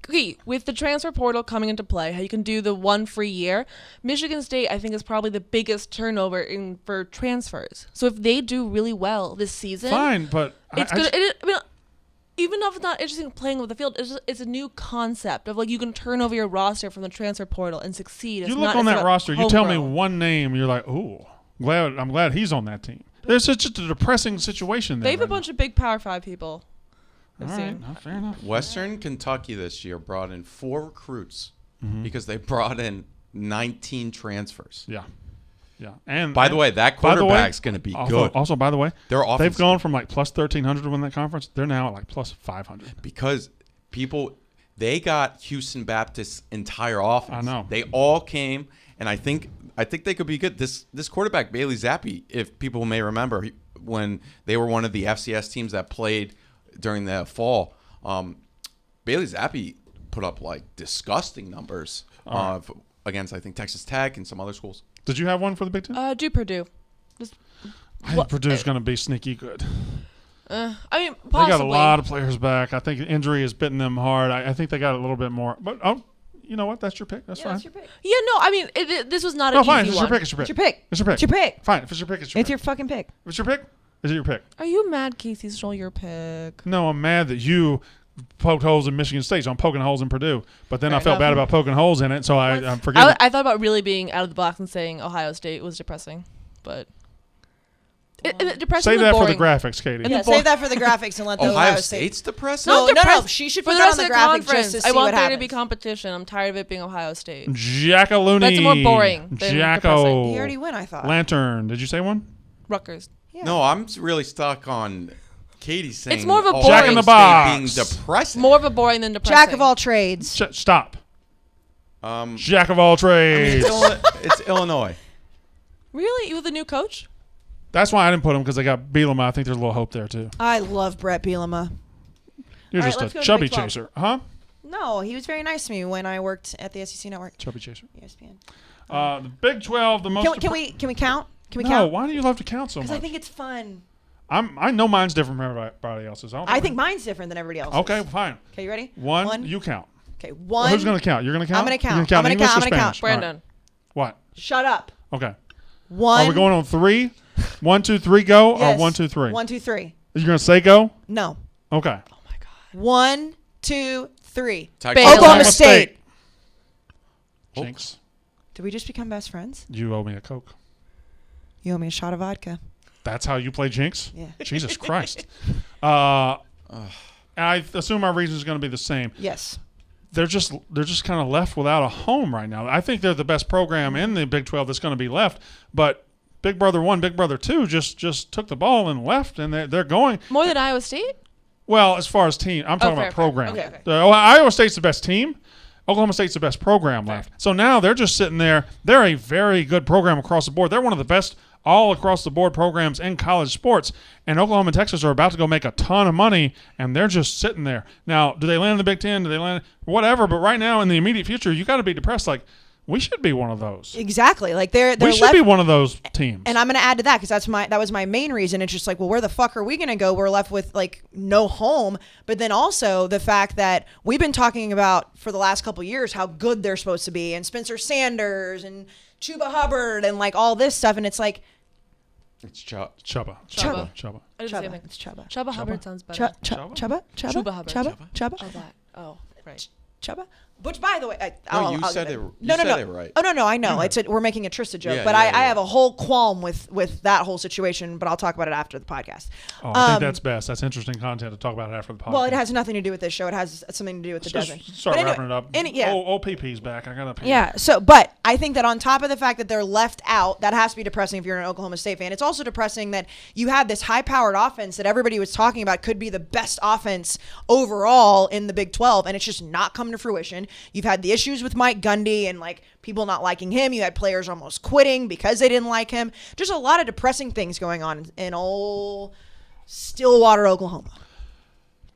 C: Okay, with the transfer portal coming into play, how you can do the one free year, Michigan State, I think, is probably the biggest turnover for transfers. So if they do really well this season,
B: Fine, but
C: it's good. Even if it's not interesting playing with the field, it's a new concept of like you can turn over your roster from the transfer portal and succeed. It's
B: you look
C: not,
B: on
C: it's
B: that
C: about
B: roster, you tell me
C: homegrown.
B: one name, you're like, ooh, I'm glad he's on that team. There's just a depressing situation there.
C: They have a bunch of big Power 5 people. I've
B: All right,
C: seen.
B: no, fair enough.
D: Western Kentucky this year brought in 4 recruits
B: Mm-hmm.
D: because they brought in 19 transfers.
B: Yeah. Yeah. And
D: By the way, that
B: by the way,
D: quarterback's going to be good.
B: Also, by the way,
D: Their
B: they've
D: offense
B: gone from like plus 1,300 to win that conference. They're now at like plus 500.
D: because they got Houston Baptist's entire offense.
B: I know.
D: They all came, and I think they could be good. This quarterback, Bailey Zappi, if people may remember, when they were one of the FCS teams that played during the fall, Bailey Zappi put up like disgusting numbers against, I think, Texas Tech and some other schools.
B: Did you have one for the Big Ten?
C: Do Purdue.
B: I think Purdue's going to be sneaky good.
C: I mean,
B: They
C: possibly.
B: got a lot of players back. I think injury has bitten them hard. I think they got a little bit more. But, you know what? That's your pick. That's fine.
A: That's your pick.
C: Yeah, no, I mean, this was not
B: No,
C: an
B: fine.
C: easy
B: It's your
C: one.
B: pick. It's your pick.
A: It's your pick.
B: It's your pick.
A: It's your pick.
B: Fine. If it's your pick, it's your
A: It's
B: pick.
A: your fucking pick.
B: If it's your pick, is it your pick?
C: Are you mad Casey stole your pick?
B: No, I'm mad that you poked holes in Michigan State, so I'm poking holes in Purdue. But then I
C: Fair
B: felt bad
C: enough.
B: about poking holes in it, so I'm forgetting.
C: I thought about really being out of the box and saying Ohio State was depressing, but depressing.
B: Save that
C: boring.
B: for the graphics, Katie.
C: And
A: Yeah,
C: the
A: save that for the graphics and let the
D: Ohio
A: Ohio State.
D: State's depressing?
A: No,
C: depressed.
A: She should
C: For
A: put
C: the
A: that
C: rest
A: on
C: of
A: the
C: the
A: graphic
C: conference,
A: just to
C: I
A: see
C: want
A: what
C: there
A: happens.
C: to be competition. I'm tired of it being Ohio State.
B: Jackaloonie.
C: That's more boring than
B: Jacko.
C: depressing.
A: He already went, I thought.
B: Lantern. Did you say one?
C: Rutgers.
A: Yeah.
D: No, I'm really stuck on Katie saying
C: more of a
D: Ohio
C: boring- Jack in
B: the
D: State
B: box.
D: being depressing.
C: More of a boring than depressing.
A: Jack of all trades.
B: Stop.
D: Um,
B: Jack of all trades.
D: it's Illinois.
C: Really? You with a new coach?
B: That's why I didn't put him because they got Bielema. I think there's a little hope there too.
A: I love Brett Bielema.
B: You're
A: All right,
B: just
A: let's
B: a
A: go to
B: chubby
A: Big 12.
B: chaser, huh?
A: No, he was very nice to me when I worked at the SEC Network.
B: Chubby chaser.
A: ESPN.
B: The Big 12, the most.
A: Can we count? Can we
B: No,
A: count?
B: why do you love to count so
A: Because
B: much?
A: I think it's fun.
B: I know mine's different from everybody else's.
A: I think mine's different than everybody else's.
B: Okay, fine.
A: Okay, you ready?
B: One, you count.
A: Okay,
B: Well,
A: one.
B: who's going to count? You're going to count?
A: I'm gonna count.
B: You're gonna
A: I'm gonna
B: English
A: count.
B: or
A: I'm gonna
B: Spanish?
A: count.
B: All right.
C: Brandon.
B: What?
A: Shut up.
B: Okay.
A: One.
B: Are we going on 3? 1, 2, 3, go,
A: Yes.
B: or 1, 2, 3?
A: 1, 2, 3.
B: You're going to say go?
A: No.
B: Okay.
A: 1, 2, 3.
C: Baylor.
A: Oklahoma State.
B: Jinx.
A: Did we just become best friends?
B: You owe me a Coke.
A: You owe me a shot of vodka.
B: That's how you play Jinx?
A: Yeah.
B: Jesus Christ. And I assume our reason is going to be the same.
A: Yes.
B: They're just kind of left without a home right now. I think they're the best program in the Big 12 that's going to be left, but Big Brother 1, Big Brother 2 just took the ball and left, and they're going.
C: More than Iowa State?
B: Well, as far as team, I'm talking
C: fair,
B: about
C: fair.
B: program.
C: Okay.
B: Iowa State's the best team. Oklahoma State's the best program left. So now they're just sitting there. They're a very good program across the board. They're one of the best all across the board programs in college sports. And Oklahoma and Texas are about to go make a ton of money, and they're just sitting there. Now, do they land in the Big Ten? Do they land whatever? But right now, in the immediate future, you got to be depressed. Like, we should be one of those.
A: Exactly. Like they're
B: we should be one of those teams.
A: And I'm going to add to that because that was my main reason. It's just like, well, where the fuck are we going to go? We're left with like no home. But then also the fact that we've been talking about for the last couple of years how good they're supposed to be, and Spencer Sanders and Chuba Hubbard and like all this stuff, and it's like
D: It's
B: Chubba.
C: Chubba. I did the same thing.
A: It's Chuba.
C: Chubba Hubbard sounds better.
A: Chuba.
C: Chuba Hubbard.
A: Chuba.
C: Oh, that. Oh, right.
A: Chuba. Which, by the way,
D: you said it right.
A: Oh no, I know. We're making a Trista joke,
D: Yeah,
A: but
D: yeah,
A: I
D: yeah.
A: have a whole qualm with that whole situation. But I'll talk about it after the podcast.
B: Oh, I think that's best. That's interesting content to talk about after the podcast.
A: Well, it has nothing to do with this show. It has something to do with the
B: Just
A: Desert.
B: start wrapping it up.
A: Yeah.
B: OPP's back. I got to pee.
A: Yeah. So, but I think that on top of the fact that they're left out, that has to be depressing if you're an Oklahoma State fan. It's also depressing that you had this high-powered offense that everybody was talking about could be the best offense overall in the Big 12, and it's just not come to fruition. You've had the issues with Mike Gundy and like people not liking him. You had players almost quitting because they didn't like him. Just a lot of depressing things going on in old Stillwater, Oklahoma.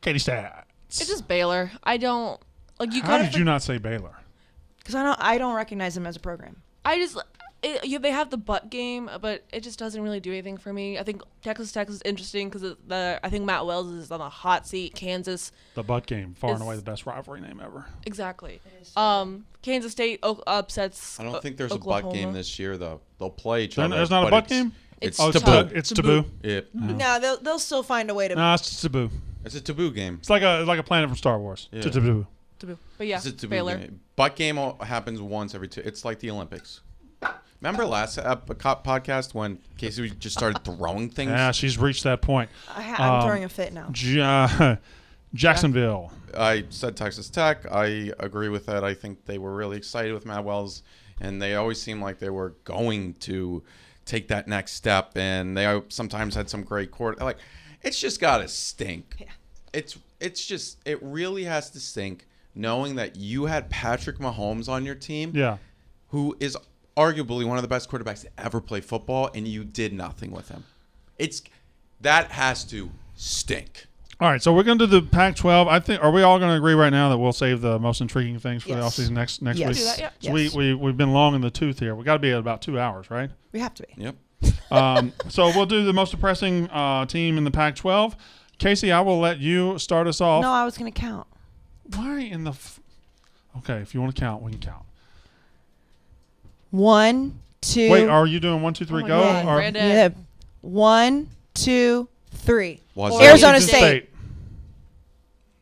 B: Katie Stats.
C: It's just Baylor. I don't like you.
B: How did you not say Baylor?
A: Because I don't recognize them as a program.
C: They have the butt game, but it just doesn't really do anything for me. I think Texas Tech is interesting because I think Matt Wells is on the hot seat. Kansas.
B: The butt game, far and away the best rivalry name ever.
C: Exactly. Kansas State upsets.
D: I don't think there's
C: Oklahoma.
D: a butt game this year though. They'll play each other.
B: There's not a butt game?
D: It's
C: It's
D: taboo.
B: It's taboo.
D: Yeah.
A: No, they'll still find a way to.
B: No, it's taboo.
D: It's a taboo game.
B: It's like a planet from Star Wars.
D: Yeah.
B: It's taboo.
C: But yeah,
D: It's a taboo
C: Baylor.
D: game. Butt game happens once every two. It's like the Olympics. Remember last podcast when Casey just started throwing things?
B: Yeah, she's reached that point.
A: I'm throwing a fit now.
B: Jacksonville.
D: I said Texas Tech. I agree with that. I think they were really excited with Matt Wells, and they always seemed like they were going to take that next step. And they sometimes had some great court. Like, it's just got to stink.
A: Yeah.
D: It really has to stink knowing that you had Patrick Mahomes on your team.
B: Yeah.
D: Who is arguably one of the best quarterbacks to ever play football, and you did nothing with him. That has to stink.
B: All right, so we're going to do the Pac-12. I think. Are we all going to agree right now that we'll save the most intriguing things for the offseason next week?
A: Yes.
C: Do that, yeah.
B: So
A: Yes.
B: we've been long in the tooth here. We got to be at about 2 hours, right?
A: We have to be.
D: Yep.
B: So we'll do the most depressing team in the Pac-12. Casey, I will let you start us off.
A: No, I was going to count.
B: Why in the? Okay, if you want to count, we can count.
A: 1, 2.
B: Wait, are you doing 1, 2, 3,
C: my
B: go?
C: God,
B: Or
C: Brandon.
A: Yeah. 1, 2, 3.
D: Wazoo.
A: Arizona State.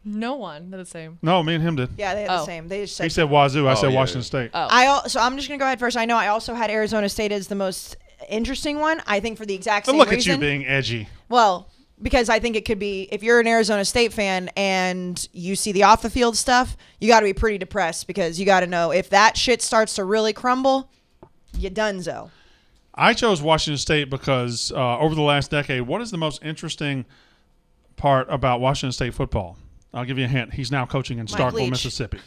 C: No one. They're the same.
B: No, me and him did.
A: Yeah, they had the
C: Oh.
A: same. They just
B: He
A: said.
B: said Wazoo. I
D: Oh,
B: said
D: yeah,
B: Washington
D: yeah.
B: State.
C: Oh.
A: So I'm just going to go ahead first. I know I also had Arizona State as the most interesting one. I think for the exact
B: But
A: same
B: look
A: reason.
B: at you being edgy.
A: Well, because I think it could be, if you're an Arizona State fan and you see the off the field stuff, you got to be pretty depressed because you got to know if that shit starts to really crumble, you donezo.
B: I chose Washington State because over the last decade, what is the most interesting part about Washington State football? I'll give you a hint. He's now coaching in Starkville,
A: Leach.
B: Mississippi.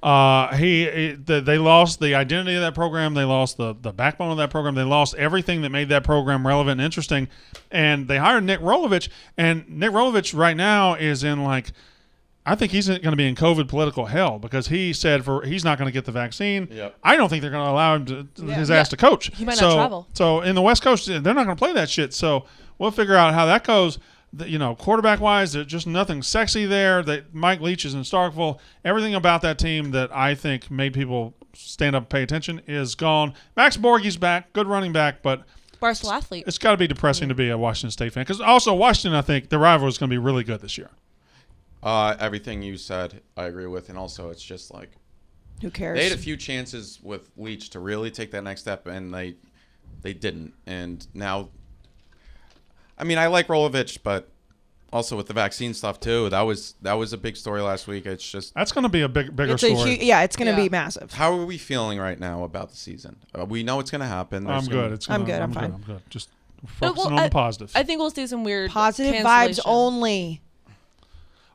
B: They lost the identity of that program. They lost the backbone of that program. They lost everything that made that program relevant and interesting. And they hired Nick Rolovich. And Nick Rolovich right now is in I think he's going to be in COVID political hell because he said he's not going to get the vaccine.
D: Yep.
B: I don't think they're going to allow him his ass to coach.
C: He might not travel.
B: So in the West Coast, they're not going to play that shit. So we'll figure out how that goes. Quarterback-wise, there's just nothing sexy there. Mike Leach is in Starkville. Everything about that team that I think made people stand up and pay attention is gone. Max Borghi's back, good running back, but
C: Barstool athlete.
B: it's got to be depressing to be a Washington State fan. Because also Washington, I think, the rival is going to be really good this year.
D: Everything you said, I agree with, and also it's just like
A: Who cares?
D: they had a few chances with Leach to really take that next step, and they didn't. And now, I mean, I like Rolovich, but also with the vaccine stuff too. That was a big story last week. It's just
B: That's going to be a bigger
A: it's a
B: story.
A: it's going to
C: Yeah.
A: be massive.
D: how are we feeling right now about the season? We know it's going to happen.
B: I'm good.
A: I'm good. I'm fine.
B: I'm good. Just
C: Well,
B: focusing on the positive.
C: I think we'll see some weird
A: Positive vibes
C: cancellation.
A: only.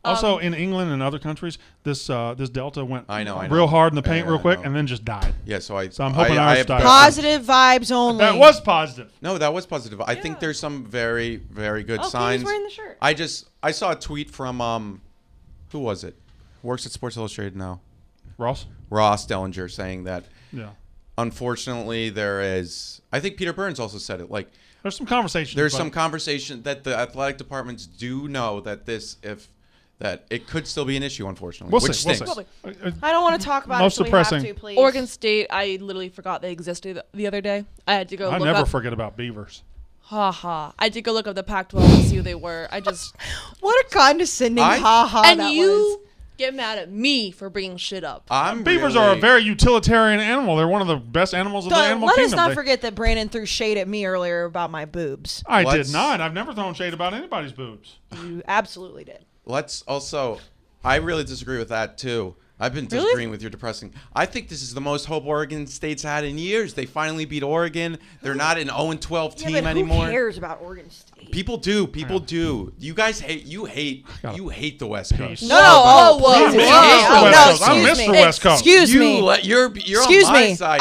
B: Also, in England and other countries, this Delta went
D: I know.
B: real hard in the paint
D: Yeah,
B: real quick
D: I know.
B: and then just died.
D: Yeah, so
B: I'm hoping
D: I
B: ours
D: have
B: died.
A: Positive vibes only.
B: That was positive.
D: No, that was positive. I think there's some very, very good
A: Oh,
D: signs.
A: he's wearing the shirt.
D: I saw a tweet from who was it? Works at Sports Illustrated now.
B: Ross?
D: Ross Dellinger saying that
B: Yeah.
D: unfortunately there is. I think Peter Burns also said it. Like
B: There's some conversation.
D: there's some conversation that the athletic departments do know that that it could still be an issue, unfortunately.
B: We'll
D: which
B: see.
D: stinks.
B: We'll see.
A: I don't want to talk about
B: Most
A: it. So
B: depressing.
A: we have to, please.
C: Oregon State, I literally forgot they existed the other day. I had to go
B: I
C: look
B: never
C: up.
B: forget about Beavers.
C: Ha ha. I did go look up the Pac-12 and see who they were. I just
A: What a condescending
D: I-
A: ha-ha
C: and
A: that
C: you
A: was.
C: get mad at me for bringing shit up.
B: Beavers are a very utilitarian animal. They're one of the best animals of the animal
A: Let us
B: kingdom.
A: not forget that Brandon threw shade at me earlier about my boobs.
B: I did
D: Let's-
B: not. I've never thrown shade about anybody's boobs.
A: You absolutely did.
D: Let's also. I really disagree with that too. I've been disagreeing with your depressing. I think this is the most hope Oregon State's had in years. They finally beat Oregon. They're not an 0-12 team
A: Yeah, but
D: anymore.
A: who cares about Oregon State?
D: People do. People do. You guys hate. You hate the West Coast.
A: No, whoa,
B: Please,
A: whoa,
B: I
A: whoa.
B: miss the
A: Oh,
B: West
A: no,
B: Coast. I
A: excuse
B: miss
A: me.
B: the West Coast.
A: Excuse me.
D: You're
A: Excuse
D: on my
A: me.
D: side.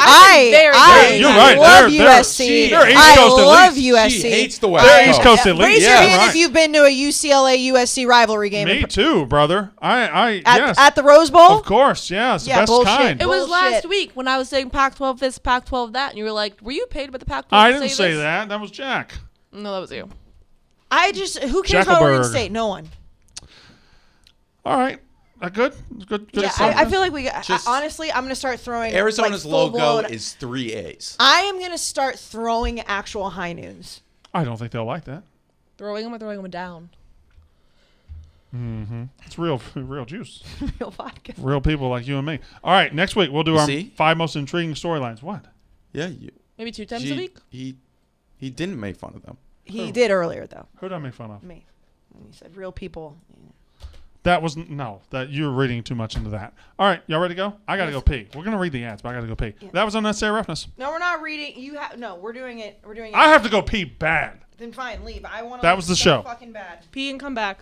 B: You're right.
A: love
B: They're-
A: USC.
B: they're East
A: I
B: Coast at
A: love
B: least.
A: USC.
D: She hates the West
B: They're
D: Coast.
B: East Coast at
A: Raise
B: least.
A: your
D: Yeah,
A: hand
D: right.
A: if you've been to a UCLA USC rivalry game
B: Me too, brother. I
A: at,
B: yes.
A: at the Rose Bowl.
B: Of course, yeah. It's the
A: Yeah,
B: best
A: bullshit.
B: kind.
C: It was
A: Bullshit.
C: last week when I was saying Pac-12 this, Pac-12 that, and you were like, "Were you paid by the Pac-12?"
B: I
C: to
B: didn't say
C: this?
B: that. That was Jack.
C: No, that was you.
A: Who cares about Oregon
B: Jackelberg.
A: State? No one.
B: All right. Good. Good.
A: Yeah, I feel like honestly, I'm going to start throwing.
D: Arizona's
A: like,
D: logo
A: full-blown-
D: is 3 A's.
A: I am going to start throwing actual high noons.
B: I don't think they'll like that.
C: Throwing them or throwing them down?
B: It's real juice.
A: Real vodka.
B: Real people like you and me. All right. Next week we'll do
D: You
B: our
D: see?
B: 5 most intriguing storylines. What?
D: Yeah,
C: Maybe 2 times a week?
D: He didn't make fun of them.
A: He did earlier though.
B: Who did I make fun of?
A: Me. When he said real people.
B: That was no. That you're reading too much into that. All right. Y'all ready to go? I gotta go pee. We're gonna read the ads, but I gotta go pee. That was unnecessary roughness.
A: No, we're not reading. You have no. We're doing it. We're doing it.
B: I have to go pee bad.
A: Then fine, leave. I want to.
B: That was the show.
A: Fucking bad.
C: Pee and come back.